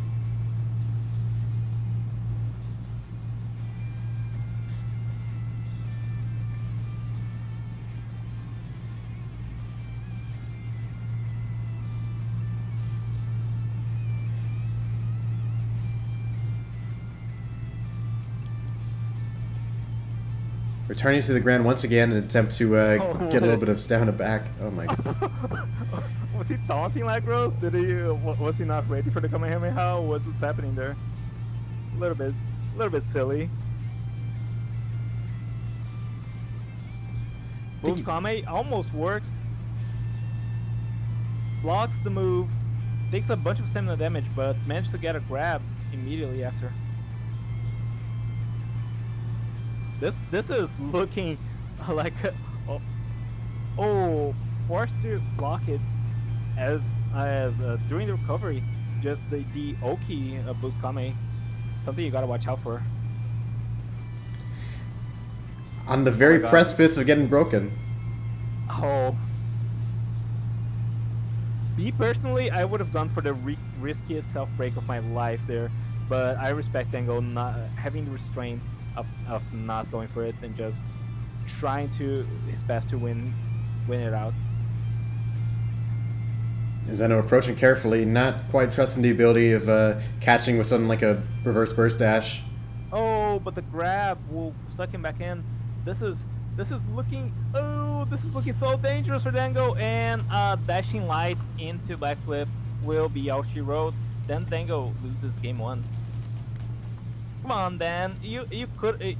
Returning to the ground once again in an attempt to get a little bit of stamina back. Oh my god. Was he taunting Lagros? Did he? Was he not ready for the Kamehameha? What's happening there? A little bit silly. Move Kame almost works. Blocks the move. Takes a bunch of stamina damage, but managed to get a grab immediately after. This is looking like forced to block it as during the recovery. Just the Oki boost Kame, something you gotta watch out for. On the very precipice of getting broken. Oh. Me personally, I would have gone for the riskiest self break of my life there, but I respect Dango not having the restraint of not going for it and just trying to his best to win it out. Zeno approaching carefully, not quite trusting the ability of catching with something like a reverse burst dash. Oh, but the grab will suck him back in. This is looking so dangerous for Dango, and dashing light into backflip will be all she wrote. Then Dango loses game 1. Come on, Dan. You could.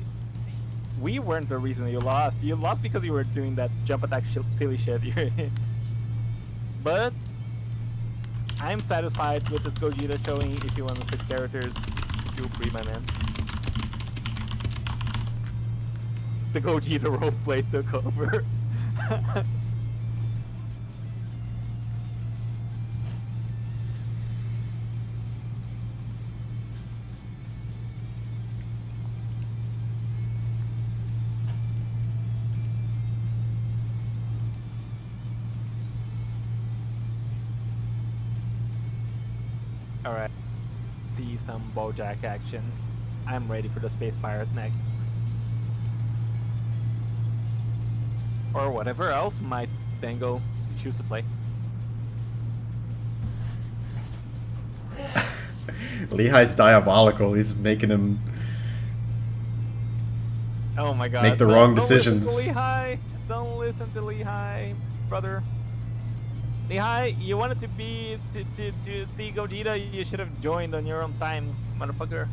We weren't the reason you lost. You lost because you were doing that jump attack silly shit. But I'm satisfied with this Gogeta showing. If you want to switch characters, feel free, my man. The Gogeta roleplay took over. Alright, see some Bojack action. I'm ready for the Space Pirate next. Or whatever else might Dango choose to play. Lehi's diabolical. He's making him Oh my god. make the wrong decisions. Don't listen to Lehigh. Don't listen to Lehigh, brother. Lehigh, you wanted to see Gogeta, you should have joined on your own time, motherfucker.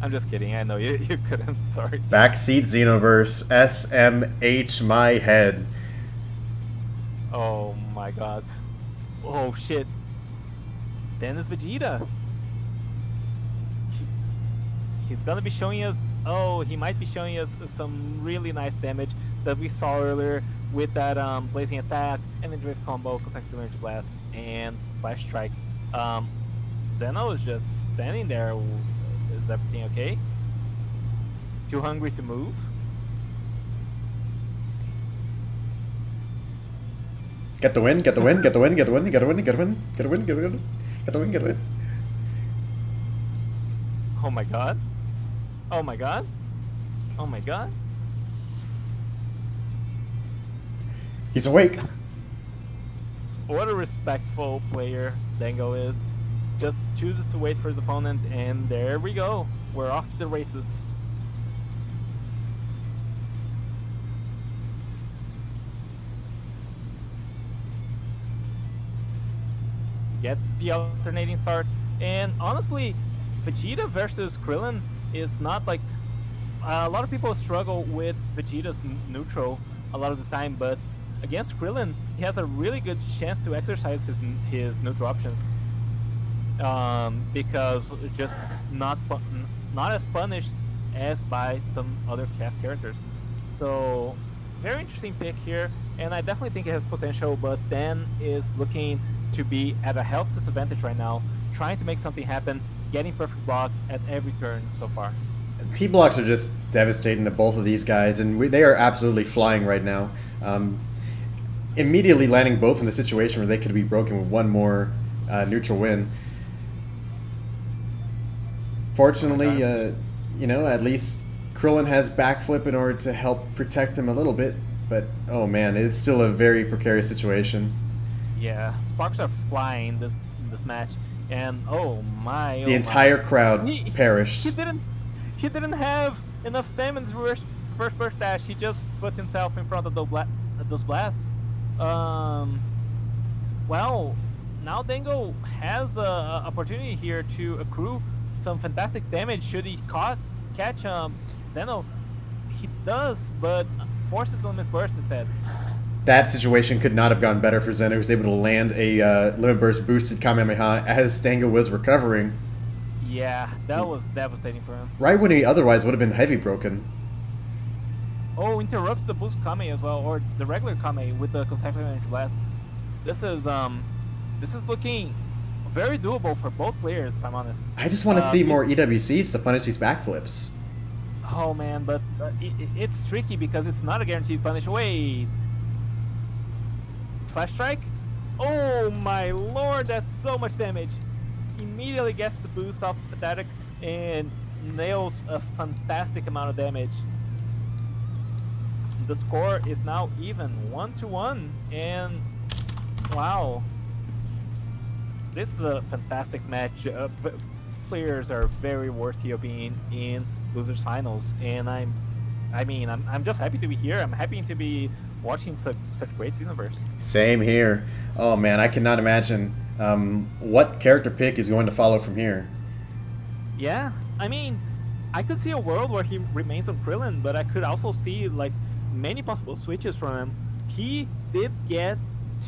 I'm just kidding, I know you couldn't, sorry. Backseat Xenoverse, SMH my head. Oh my god. Oh shit. Dennis Vegeta. He's gonna be showing us, he might be showing us some really nice damage that we saw earlier with that blazing attack and then drift combo, consecutive energy blast, and flash strike. Zeno is just standing there. Is everything okay? Too hungry to move? Get the win, get the win, get the win, get the win, get the win, get the win, get the win, get the win, get the win, get the win. Oh my god. Oh my god. Oh my god. He's awake. What a respectful player Dango is. Just chooses to wait for his opponent, and there we go. We're off to the races. gets the alternating start. And honestly, Vegeta versus Krillin is not like a lot of people struggle with Vegeta's neutral a lot of the time, but against Krillin, he has a really good chance to exercise his neutral options. Because just not as punished as by some other cast characters. So very interesting pick here, and I definitely think it has potential, but Dan is looking to be at a health disadvantage right now, trying to make something happen, getting perfect block at every turn so far. P blocks are just devastating to both of these guys, and they are absolutely flying right now. Immediately landing both in a situation where they could be broken with one more neutral win. Fortunately, you know, at least Krillin has backflip in order to help protect him a little bit, but oh man, it's still a very precarious situation. Yeah, sparks are flying this match, and oh my! The entire crowd perished. He didn't have enough stamina to first burst dash. He just put himself in front of those blasts. Well, now Dango has an opportunity here to accrue some fantastic damage should he catch Zeno. He does, but forces the limit burst instead. That situation could not have gone better for Zeno, who was able to land a limit burst boosted Kamehameha as Dango was recovering. Yeah, that was devastating for him. Right when he otherwise would have been heavy broken. Oh, interrupts the boost Kame as well, or the regular Kame with the consecutive energy blast. This is looking very doable for both players, if I'm honest. I just want to see more EWCs to punish these backflips. Oh man, but it's tricky because it's not a guaranteed punish. Wait, Flash Strike? Oh my lord, that's so much damage. Immediately gets the boost off Pathetic and nails a fantastic amount of damage. The score is now even 1-1, and wow, this is a fantastic match. Players are very worthy of being in losers finals, and I'm just happy to be here. I'm happy to be watching such great universe. Same here. Oh man, I cannot imagine what character pick is going to follow from here. Yeah, I mean, I could see a world where he remains on Krillin, but I could also see like many possible switches from him. He did get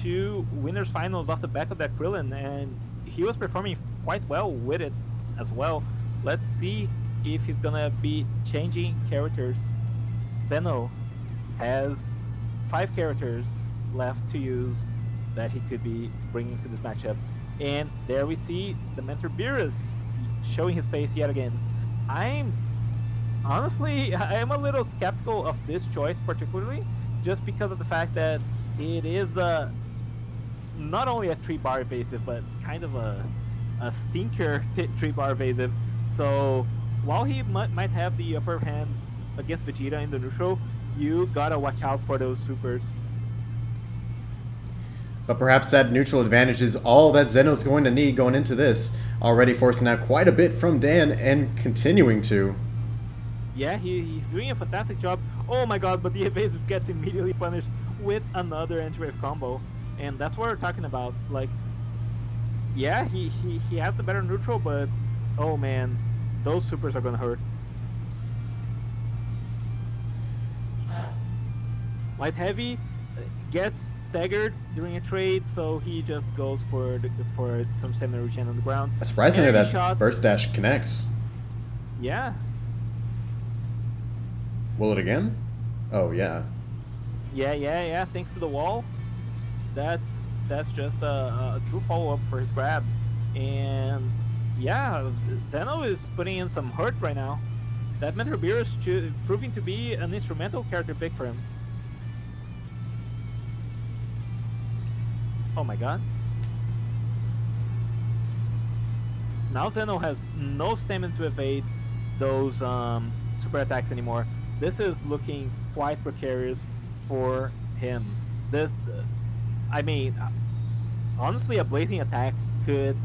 to winners finals off the back of that Krillin, and he was performing quite well with it as well. Let's see if he's gonna be changing characters. Zeno has 5 characters left to use that he could be bringing to this matchup, and there we see the mentor Beerus showing his face yet again. Honestly, I am a little skeptical of this choice particularly, just because of the fact that it is not only a 3-bar evasive, but kind of a stinker 3-bar evasive. So while he might have the upper hand against Vegeta in the neutral, you gotta watch out for those supers. But perhaps that neutral advantage is all that Zeno's going to need going into this, already forcing out quite a bit from Dan and continuing to. Yeah, he's doing a fantastic job. Oh my god, but the evasive gets immediately punished with another Energy-Wave combo. And that's what we're talking about. Like, yeah, he has the better neutral, but oh man, those supers are gonna hurt. Light Heavy gets staggered during a trade, so he just goes for some stamina regen on the ground. Surprisingly, that burst dash connects. Yeah. Will it again? Oh yeah. Yeah. Thanks to the wall. That's just a true follow-up for his grab. And yeah, Zeno is putting in some hurt right now. That Mentor Beer is proving to be an instrumental character pick for him. Oh my god. Now Zeno has no stamina to evade those super attacks anymore. This is looking quite precarious for him. Honestly, a blazing attack could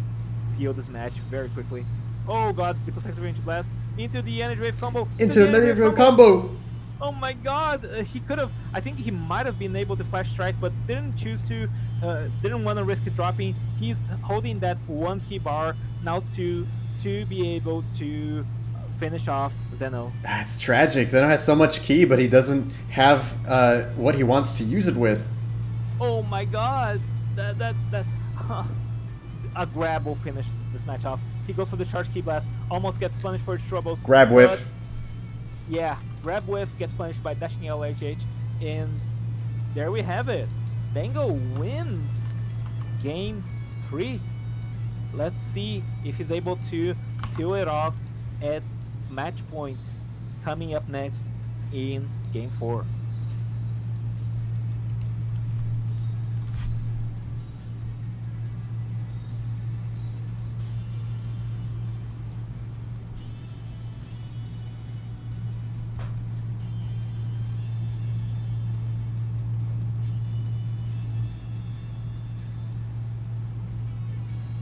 seal this match very quickly. Oh god, the consecutive range blast into the energy wave combo. Into the energy wave combo. Oh my god, he could have. I think he might have been able to flash strike, but didn't choose to. Didn't want to risk it dropping. He's holding that one key bar now to be able to finish off Zeno. It's tragic. Zeno has so much ki, but he doesn't have what he wants to use it with. Oh my god, that. A grab will finish this match off. He goes for the charge key blast, almost gets punished for his troubles. Grab whiff. Yeah, grab whiff gets punished by dashing LHH, and there we have it. Dango wins game 3. Let's see if he's able to seal it off at match point coming up next in game 4.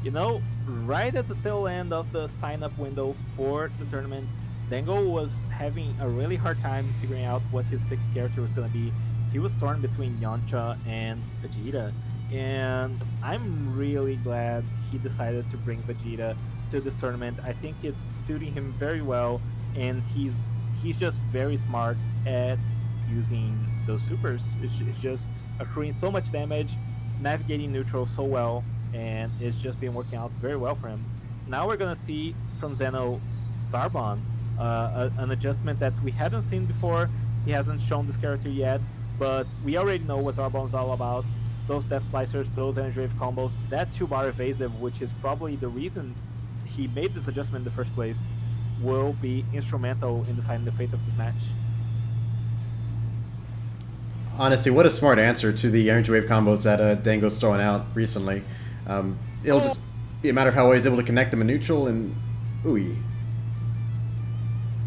You know, right at the tail end of the sign-up window for the tournament, Dango was having a really hard time figuring out what his 6th character was going to be. He was torn between Yamcha and Vegeta, and I'm really glad he decided to bring Vegeta to this tournament. I think it's suiting him very well, and he's just very smart at using those supers. It's just accruing so much damage, navigating neutral so well, and it's just been working out very well for him. Now we're gonna see from Zeno Zarbon, an adjustment that we hadn't seen before. He hasn't shown this character yet, but we already know what Zarbon's all about. Those Death Slicers, those Energy Wave combos, that 2-bar evasive, which is probably the reason he made this adjustment in the first place, will be instrumental in deciding the fate of this match. Honestly, what a smart answer to the Energy Wave combos that Dango's throwing out recently. It'll just be a matter of how he's able to connect them in neutral and ooey.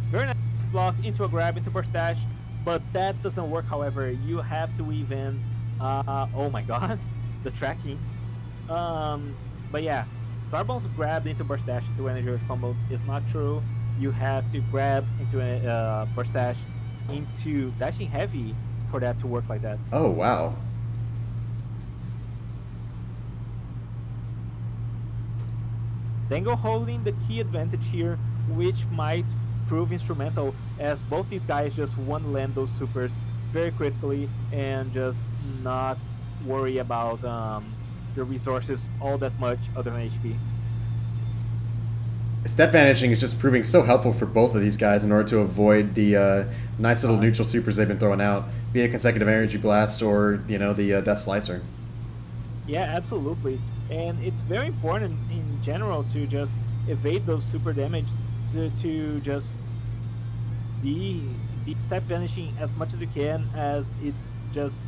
Very nice block into a grab, into burst dash, but that doesn't work, however. You have to weave in, oh my god, the tracking. But yeah, Zarbon's grab into burst dash into energy wave combo is not true. You have to grab into a burst dash into dashing heavy for that to work like that. Oh, wow. Dango holding the key advantage here, which might prove instrumental, as both these guys just want to land those supers very critically and just not worry about the resources all that much other than HP. Step vanishing is just proving so helpful for both of these guys in order to avoid the nice little neutral supers they've been throwing out, be it consecutive energy blast or the Death Slicer. Yeah, absolutely. And it's very important in general to just evade those super damage, to just be step vanishing as much as you can, as it's just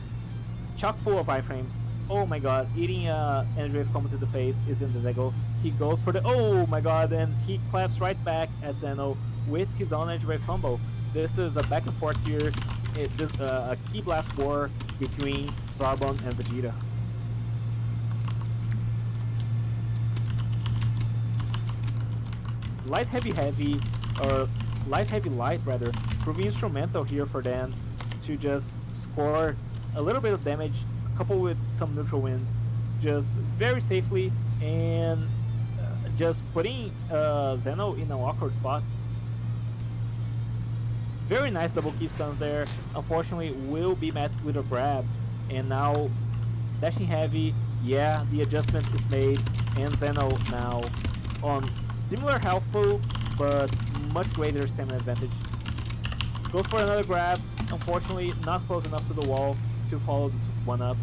chock full of iframes. Oh my god, eating energy wave combo to the face is in the Dango. He goes for the oh my god, and he claps right back at Zeno with his own energy wave combo. This is a back and forth here. This a key blast war between Zarbon and Vegeta. Light heavy heavy, or light heavy light rather, proving instrumental here for them to just score a little bit of damage, coupled with some neutral wins, just very safely, and just putting Zeno in an awkward spot. Very nice double key stuns there. Unfortunately, will be met with a grab, and now dashing heavy. Yeah, the adjustment is made, and Zeno now on similar health pool, but much greater stamina advantage. Goes for another grab. Unfortunately, not close enough to the wall to follow this one up.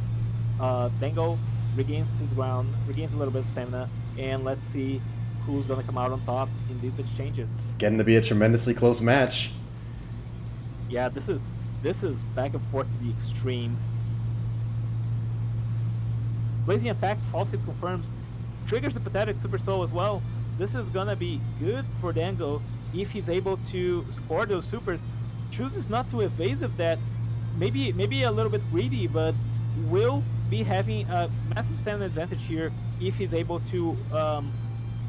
Dango regains his ground, regains a little bit of stamina, and let's see who's gonna come out on top in these exchanges. It's getting to be a tremendously close match. Yeah, this is back and forth to the extreme. Blazing attack, false hit confirms, triggers the pathetic super soul as well. This is gonna be good for Dango if he's able to score those supers. Chooses not to evasive that, maybe a little bit greedy, but will be having a massive stamina advantage here if he's able to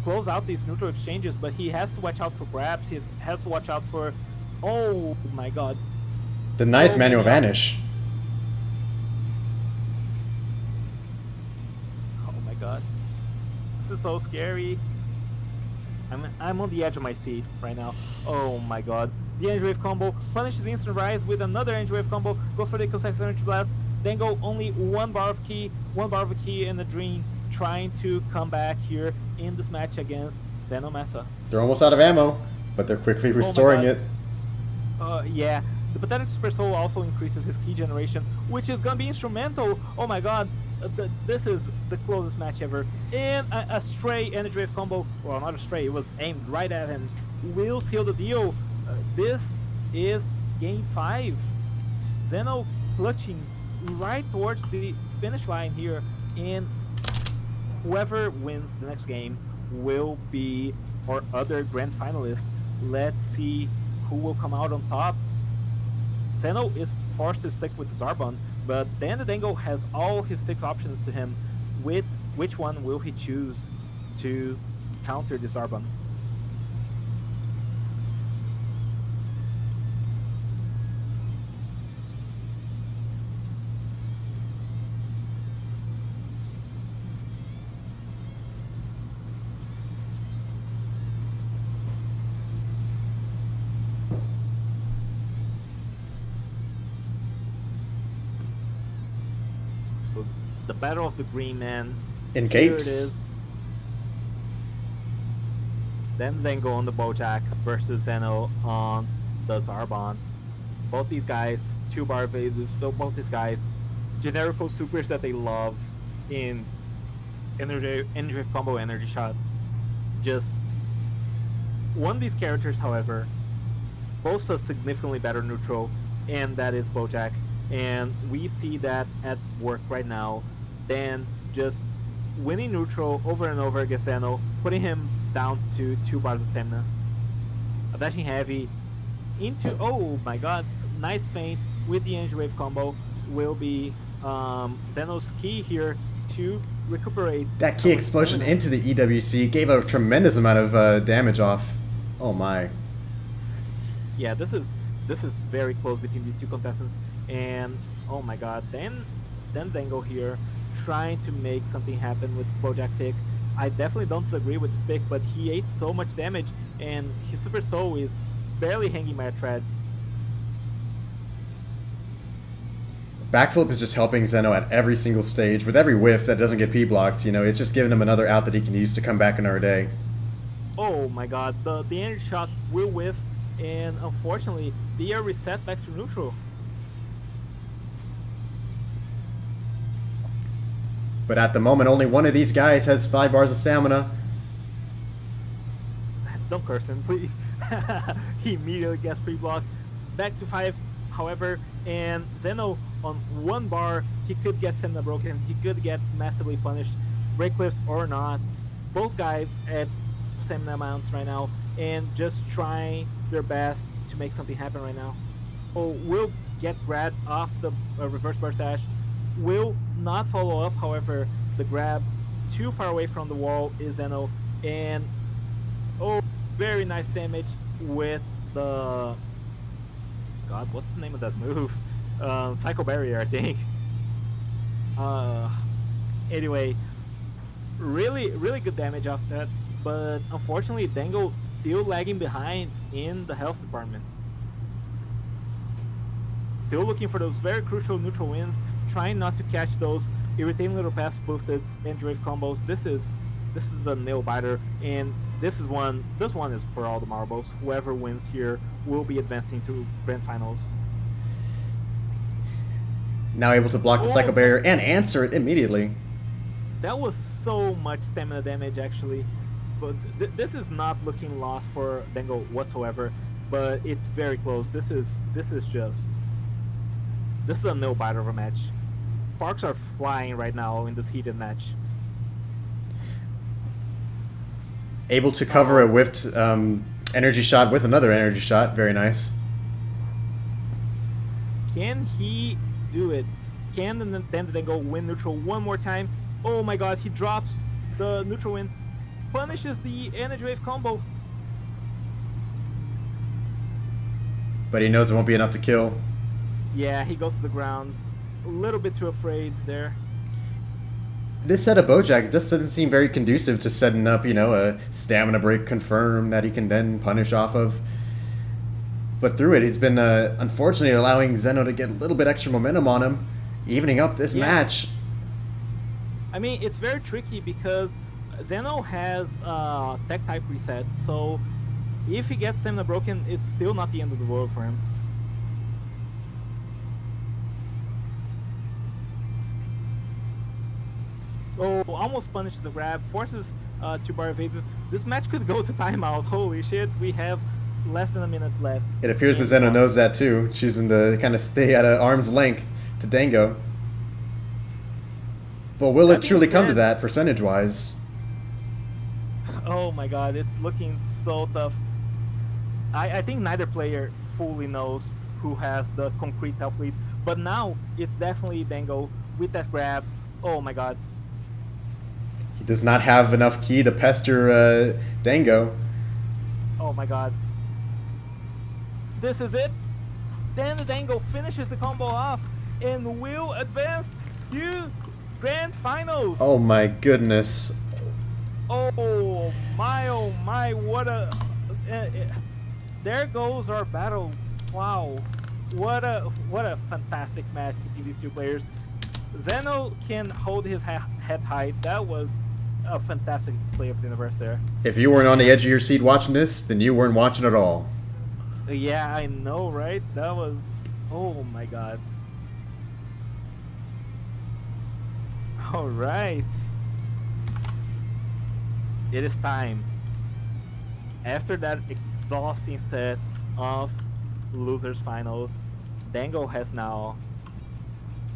close out these neutral exchanges. But he has to watch out for grabs. He has to watch out for, oh my god, The nice So manual many vanish. Oh my god. This is so scary. I'm on the edge of my seat right now. Oh my god. The Energy Wave combo punishes the instant rise with another Energy Wave combo, goes for the consecutive Energy Blast, then go only one bar of ki and a dream, trying to come back here in this match against Xenomessa. They're almost out of ammo, but they're quickly restoring it. Yeah. The Pathetic Super Soul also increases his ki generation, which is gonna be instrumental. Oh my god. This is the closest match ever. And a stray Energy Wave combo, well, not a stray, it was aimed right at him, will seal the deal. This is game 5. Zeno clutching right towards the finish line here, and whoever wins the next game will be our other grand finalists. Let's see who will come out on top. Zeno is forced to stick with Zarbon, but then the Dango has all his 6 options to him. With which one will he choose to counter the Zarbon? The battle of the green man. In Here capes. it is. Then Dango on the Bojack versus Zeno on the Zarbon. Both these guys, 2-bar Vasus, both these guys, generical supers that they love in energy combo, energy shot. Just one of these characters, however, boasts a significantly better neutral, and that is Bojack. And we see that at work right now. Then just winning neutral over and over against Zeno, putting him down to 2 bars of stamina. Dashing heavy into, oh my god, nice feint with the Energy Wave combo will be Zeno's key here to recuperate. That key explosion into the EWC gave a tremendous amount of damage off. Oh my. Yeah, this is very close between these two contestants, and oh my god, then Dango here trying to make something happen with this Bojack pick. I definitely don't disagree with this pick, but he ate so much damage, and his Super Soul is barely hanging by a thread. Backflip is just helping Zeno at every single stage. With every whiff that doesn't get P-blocked, you know, it's just giving him another out that he can use to come back another day. Oh my god, the energy shot will whiff, and unfortunately, they are reset back to neutral. But at the moment, only one of these guys has 5 bars of stamina. Don't curse him, please. He immediately gets pre-blocked. Back to 5, however, and Zeno on 1 bar, he could get stamina broken, he could get massively punished, break cliffs or not. Both guys at stamina amounts right now, and just trying their best to make something happen right now. Oh, will get grabbed off the reverse burst dash. Will not follow up, however, the grab too far away from the wall is Zeno, and oh, very nice damage with the, god, what's the name of that move? Psycho Barrier, I think. Anyway, really good damage off that, but unfortunately Dango still lagging behind in the health department. Still looking for those very crucial neutral wins, trying not to catch those irritating little pass boosted Energy Wave combos. This is a nail biter, and this one is for all the marbles. Whoever wins here will be advancing to grand finals. Now able to block the Psycho Barrier and answer it immediately. That was so much stamina damage, actually. But this is not looking lost for Dango whatsoever, but it's very close. This is a nail biter of a match. Sparks are flying right now in this heated match. Able to cover a whiffed energy shot with another energy shot. Very nice. Can he do it? Can the Dango win neutral one more time? Oh my god, he drops the neutral win. Punishes the Energy Wave combo. But he knows it won't be enough to kill. Yeah, he goes to the ground. A little bit too afraid there. This set of Bojack just doesn't seem very conducive to setting up, you know, a stamina break confirm that he can then punish off of. But through it, he's been unfortunately allowing Zeno to get a little bit extra momentum on him, evening up this match. I mean, it's very tricky because Zeno has tech type reset, so if he gets stamina broken, it's still not the end of the world for him. Oh, almost punishes the grab, forces 2-bar evasive. This match could go to timeout. Holy shit, we have less than a minute left. It appears that Zeno knows that too, choosing to kind of stay at an arm's length to Dango. But will it truly come to that, percentage-wise? Oh my god, it's looking so tough. I think neither player fully knows who has the concrete health lead, but now it's definitely Dango with that grab. Oh my god. He does not have enough ki to pester Dango. Oh my god. This is it. Then the Dango finishes the combo off and will advance to Grand Finals. Oh my goodness. Oh my, what a... there goes our battle. Wow. What a fantastic match between these two players. Zeno can hold his head high. That was a fantastic display of the universe there. If you weren't on the edge of your seat watching this, then you weren't watching at all. Yeah, I know, right? That was... oh my god. Alright. It is time. After that exhausting set of losers finals, Dango has now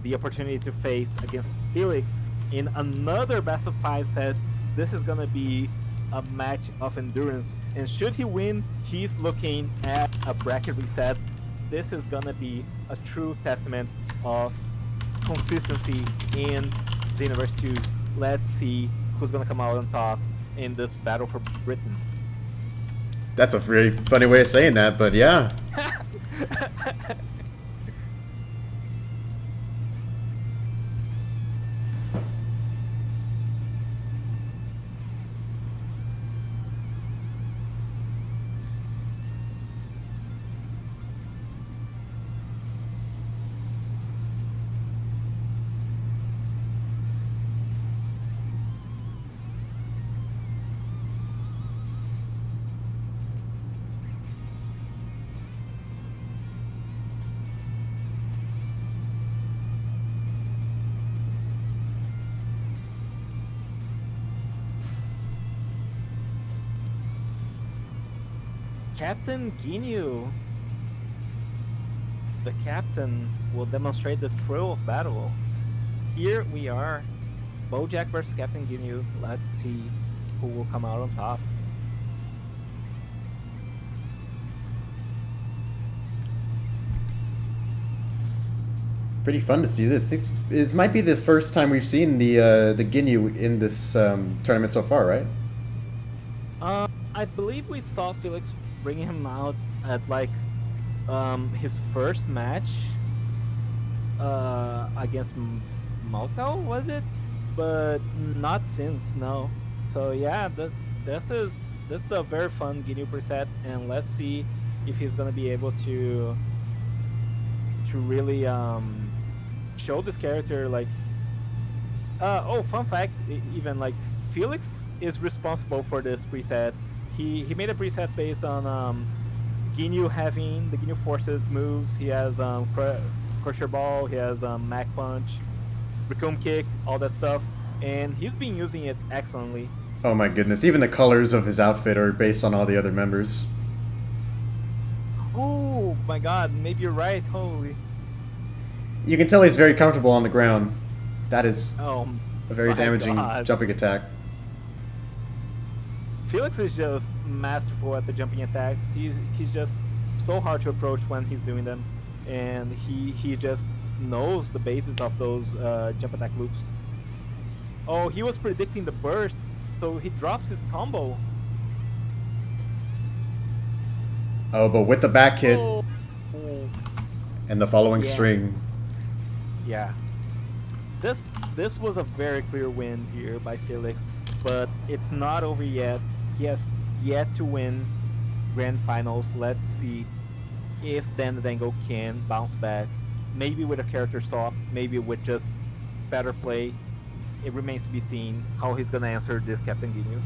the opportunity to face against Felix in another best of 5 set. This is gonna be a match of endurance, and should he win, he's looking at a bracket reset. This is gonna be a true testament of consistency in Xenoverse 2. Let's see who's gonna come out on top in this battle for Britain. That's a very funny way of saying that, but yeah. Captain Ginyu. The captain will demonstrate the thrill of battle. Here we are. Bojack versus Captain Ginyu. Let's see who will come out on top. Pretty fun to see this. This might be the first time we've seen the Ginyu in this tournament so far, right? I believe we saw Felix bringing him out at like his first match against Malta, was it? But not since, no. So yeah, this is a very fun Ginyu preset, and let's see if he's gonna be able to really show this character like. Oh, fun fact! Even like Felix is responsible for this preset. He made a preset based on Ginyu having the Ginyu Forces moves. He has Crusher Ball, he has Mac Punch, Raccoon Kick, all that stuff, and he's been using it excellently. Oh my goodness, even the colors of his outfit are based on all the other members. Oh my god, maybe you're right, holy. You can tell he's very comfortable on the ground. That is a very damaging jumping attack. Felix is just masterful at the jumping attacks. He's just so hard to approach when he's doing them, and he just knows the basis of those jump attack loops. Oh, he was predicting the burst, so he drops his combo. Oh, but with the back hit. Oh. and the following Yeah. string. Yeah. This was a very clear win here by Felix, but it's not over yet. He has yet to win grand finals. Let's see if Dango can bounce back. Maybe with a character swap, maybe with just better play. It remains to be seen how he's gonna answer this Captain Ginyu.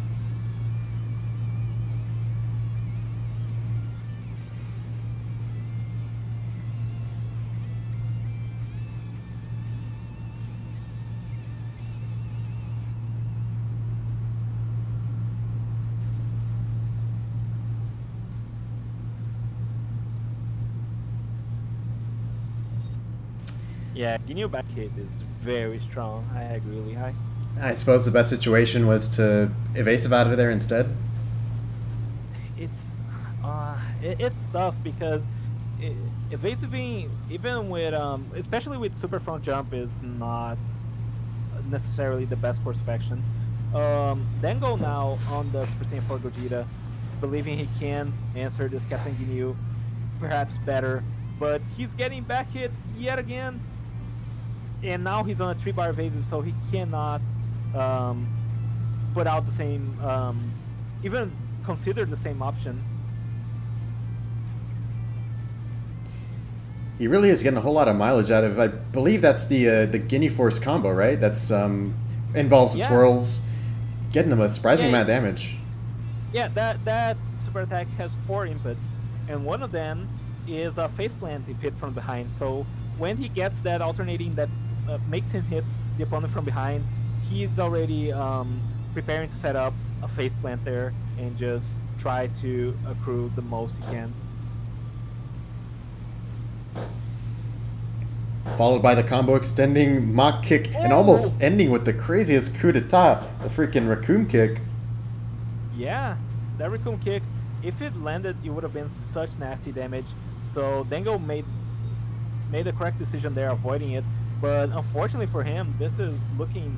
Yeah, Ginyu back hit is very strong. I agree, Lehigh. I suppose the best situation was to evasive out of there instead. It's it's tough because evasiving, even with especially with super front jump, is not necessarily the best course of action. Dango now on the Super Saiyan 4 Gogeta, believing he can answer this Captain Ginyu perhaps better, but he's getting back hit yet again, and now he's on a 3-bar evasive, so he cannot put out the same, even consider the same option. He really is getting a whole lot of mileage out of. I believe that's the Guinea Force combo, right? That's involves the twirls, getting him a surprising amount of damage. Yeah, that super attack has 4 inputs, and one of them is a faceplant if hit from behind. So when he gets that alternating that makes him hit the opponent from behind, he's already preparing to set up a faceplant there and just try to accrue the most he can. Followed by the combo extending mock kick and almost ending with the craziest coup d'etat, the freaking raccoon kick. Yeah, that raccoon kick, if it landed, it would have been such nasty damage. So Dango made the correct decision there, avoiding it. But unfortunately for him, this is looking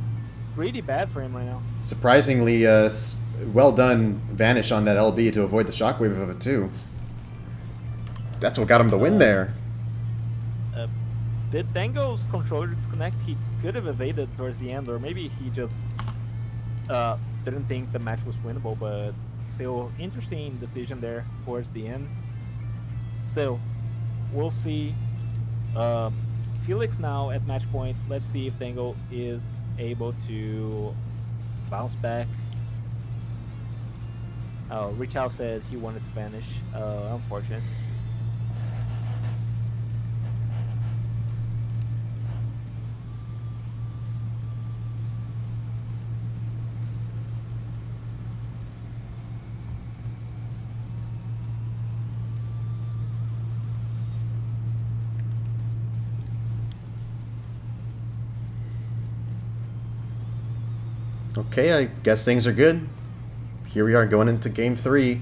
pretty bad for him right now. Surprisingly, well done vanish on that LB to avoid the shockwave of it too. That's what got him the win there. Did Dango's controller disconnect? He could have evaded towards the end, or maybe he just didn't think the match was winnable, but still, interesting decision there towards the end. Still, we'll see. Felix now at match point. Let's see if Dango is able to bounce back. Oh, Richao said he wanted to vanish. Unfortunate. Okay, I guess things are good. Here we are going into game 3.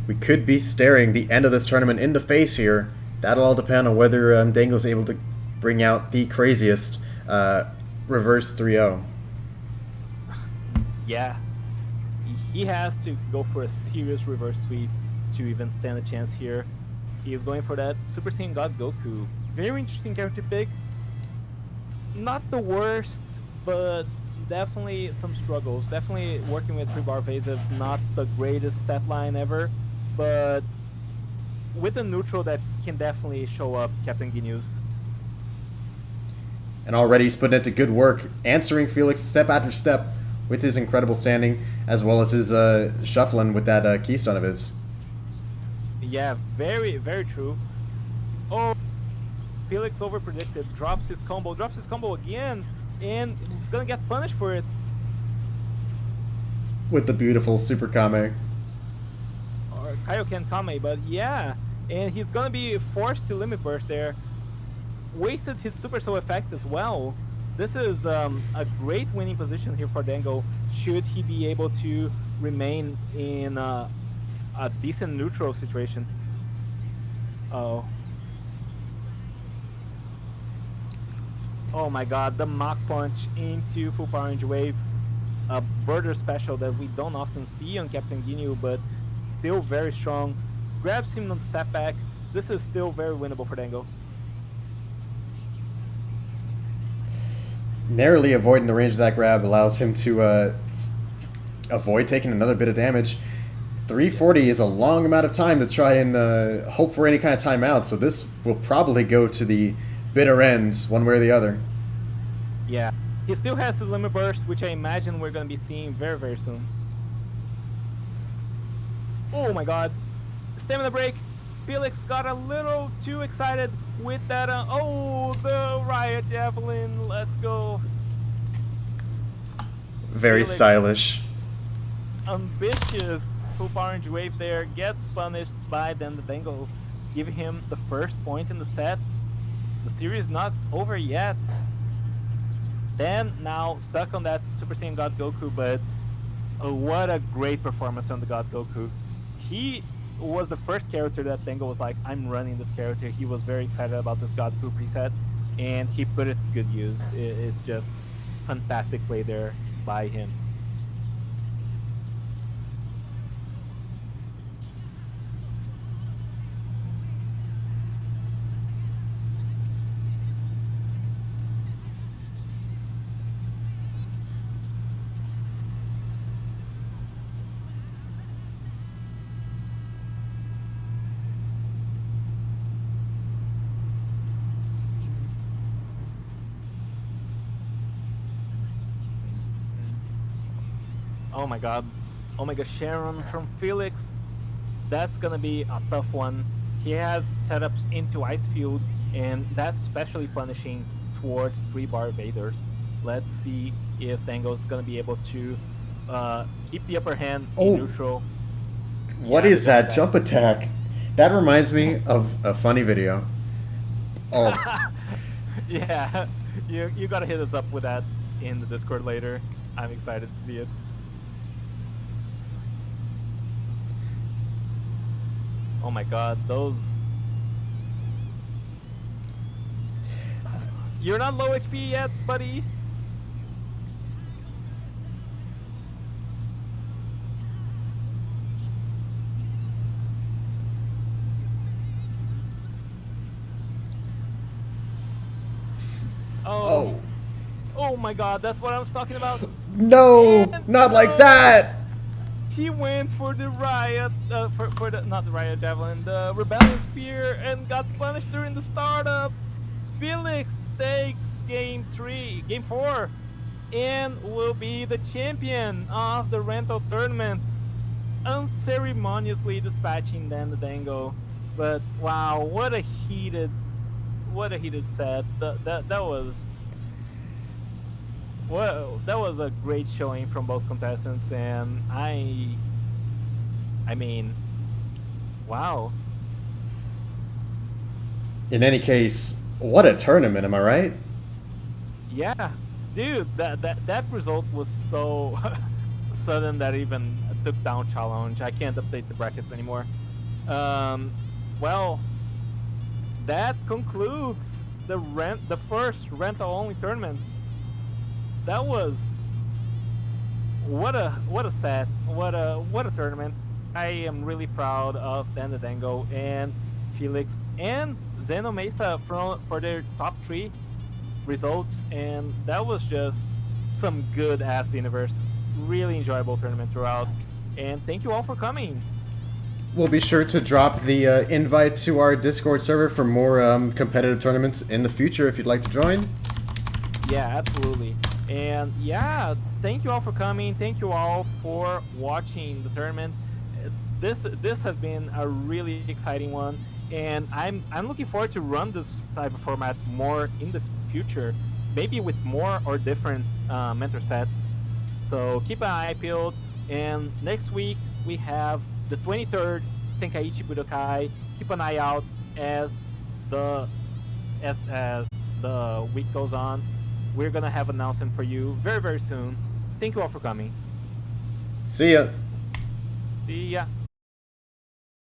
We could be staring the end of this tournament in the face here. That'll all depend on whether Dango's able to bring out the craziest reverse 3-0. Yeah, he has to go for a serious reverse sweep to even stand a chance here. He is going for that Super Saiyan God Goku. Very interesting character pick. Not the worst, but definitely some struggles. Definitely working with 3-bar evasive, not the greatest stat line ever, but with a neutral that can definitely show up Captain Ginyu's. And already he's putting it to good work, answering Felix step after step with his incredible standing, as well as his shuffling with that keystone of his. Yeah, very, very true. Oh, Felix overpredicted, drops his combo again, and he's gonna get punished for it. With the beautiful Super Kame. Or Kaioken Kame, but yeah, and he's gonna be forced to limit burst there. Wasted his Super Soul effect as well. This is a great winning position here for Dango, should he be able to remain in a decent neutral situation. Oh my god, the Mach Punch into full power Orange Wave. A border special that we don't often see on Captain Ginyu, but still very strong. grabs him on the step back. This is still very winnable for Dango. Narrowly avoiding the range of that grab allows him to avoid taking another bit of damage. 340 is a long amount of time to try and hope for any kind of timeout, so this will probably go to the bitter end, one way or the other. Yeah. He still has the limit burst, which I imagine we're going to be seeing very, very soon. Oh my god. Stamina break. Felix got a little too excited with that. Oh, the Riot Javelin. Let's go. Very Felix, stylish. Ambitious full power orange wave there. Gets punished by then the Dango. Giving him the first point in the set. The series not over yet. Then now stuck on that Super Saiyan God Goku, but what a great performance on the God Goku. He was the first character that Dango was like, I'm running this character. He was very excited about this God Fu preset, and he put it to good use. It's just fantastic play there by him. Oh my god. Omega Sharon from Felix. That's gonna be a tough one. He has setups into Ice Field, and that's especially punishing towards 3-bar evaders. Let's see if Dango's gonna be able to keep the upper hand in neutral. What is that jump attack? That reminds me of a funny video. Oh. Yeah, you gotta hit us up with that in the Discord later. I'm excited to see it. Oh my god, those... You're not low HP yet, buddy. Oh. Oh my god, that's what I was talking about. No, and not like that. He went for the Riot, for the, not the Riot Javelin, the Rebellion Spear, and got punished during the startup. Felix takes game 4, and will be the champion of the rental tournament, unceremoniously dispatching then the Dango. But wow, what a heated set. That was... Well, that was a great showing from both contestants, and I mean, wow. In any case, what a tournament, am I right? Yeah, dude, that result was so sudden that even took down challenge. I can't update the brackets anymore. Well, that concludes the first rental only tournament. That was what a set, what a tournament. I am really proud of Dan the Dango and Felix and Zeno Mesa for their top 3 results, and that was just some good ass universe. Really enjoyable tournament throughout, and thank you all for coming. We'll be sure to drop the invite to our Discord server for more competitive tournaments in the future if you'd like to join. Yeah, absolutely. And yeah, thank you all for coming. Thank you all for watching the tournament. This has been a really exciting one, and I'm looking forward to run this type of format more in the future, maybe with more or different mentor sets. So keep an eye peeled. And next week we have the 23rd Tenkaichi Budokai. Keep an eye out as the week goes on. We're gonna have an announcement for you very, very soon. Thank you all for coming. See ya. See ya.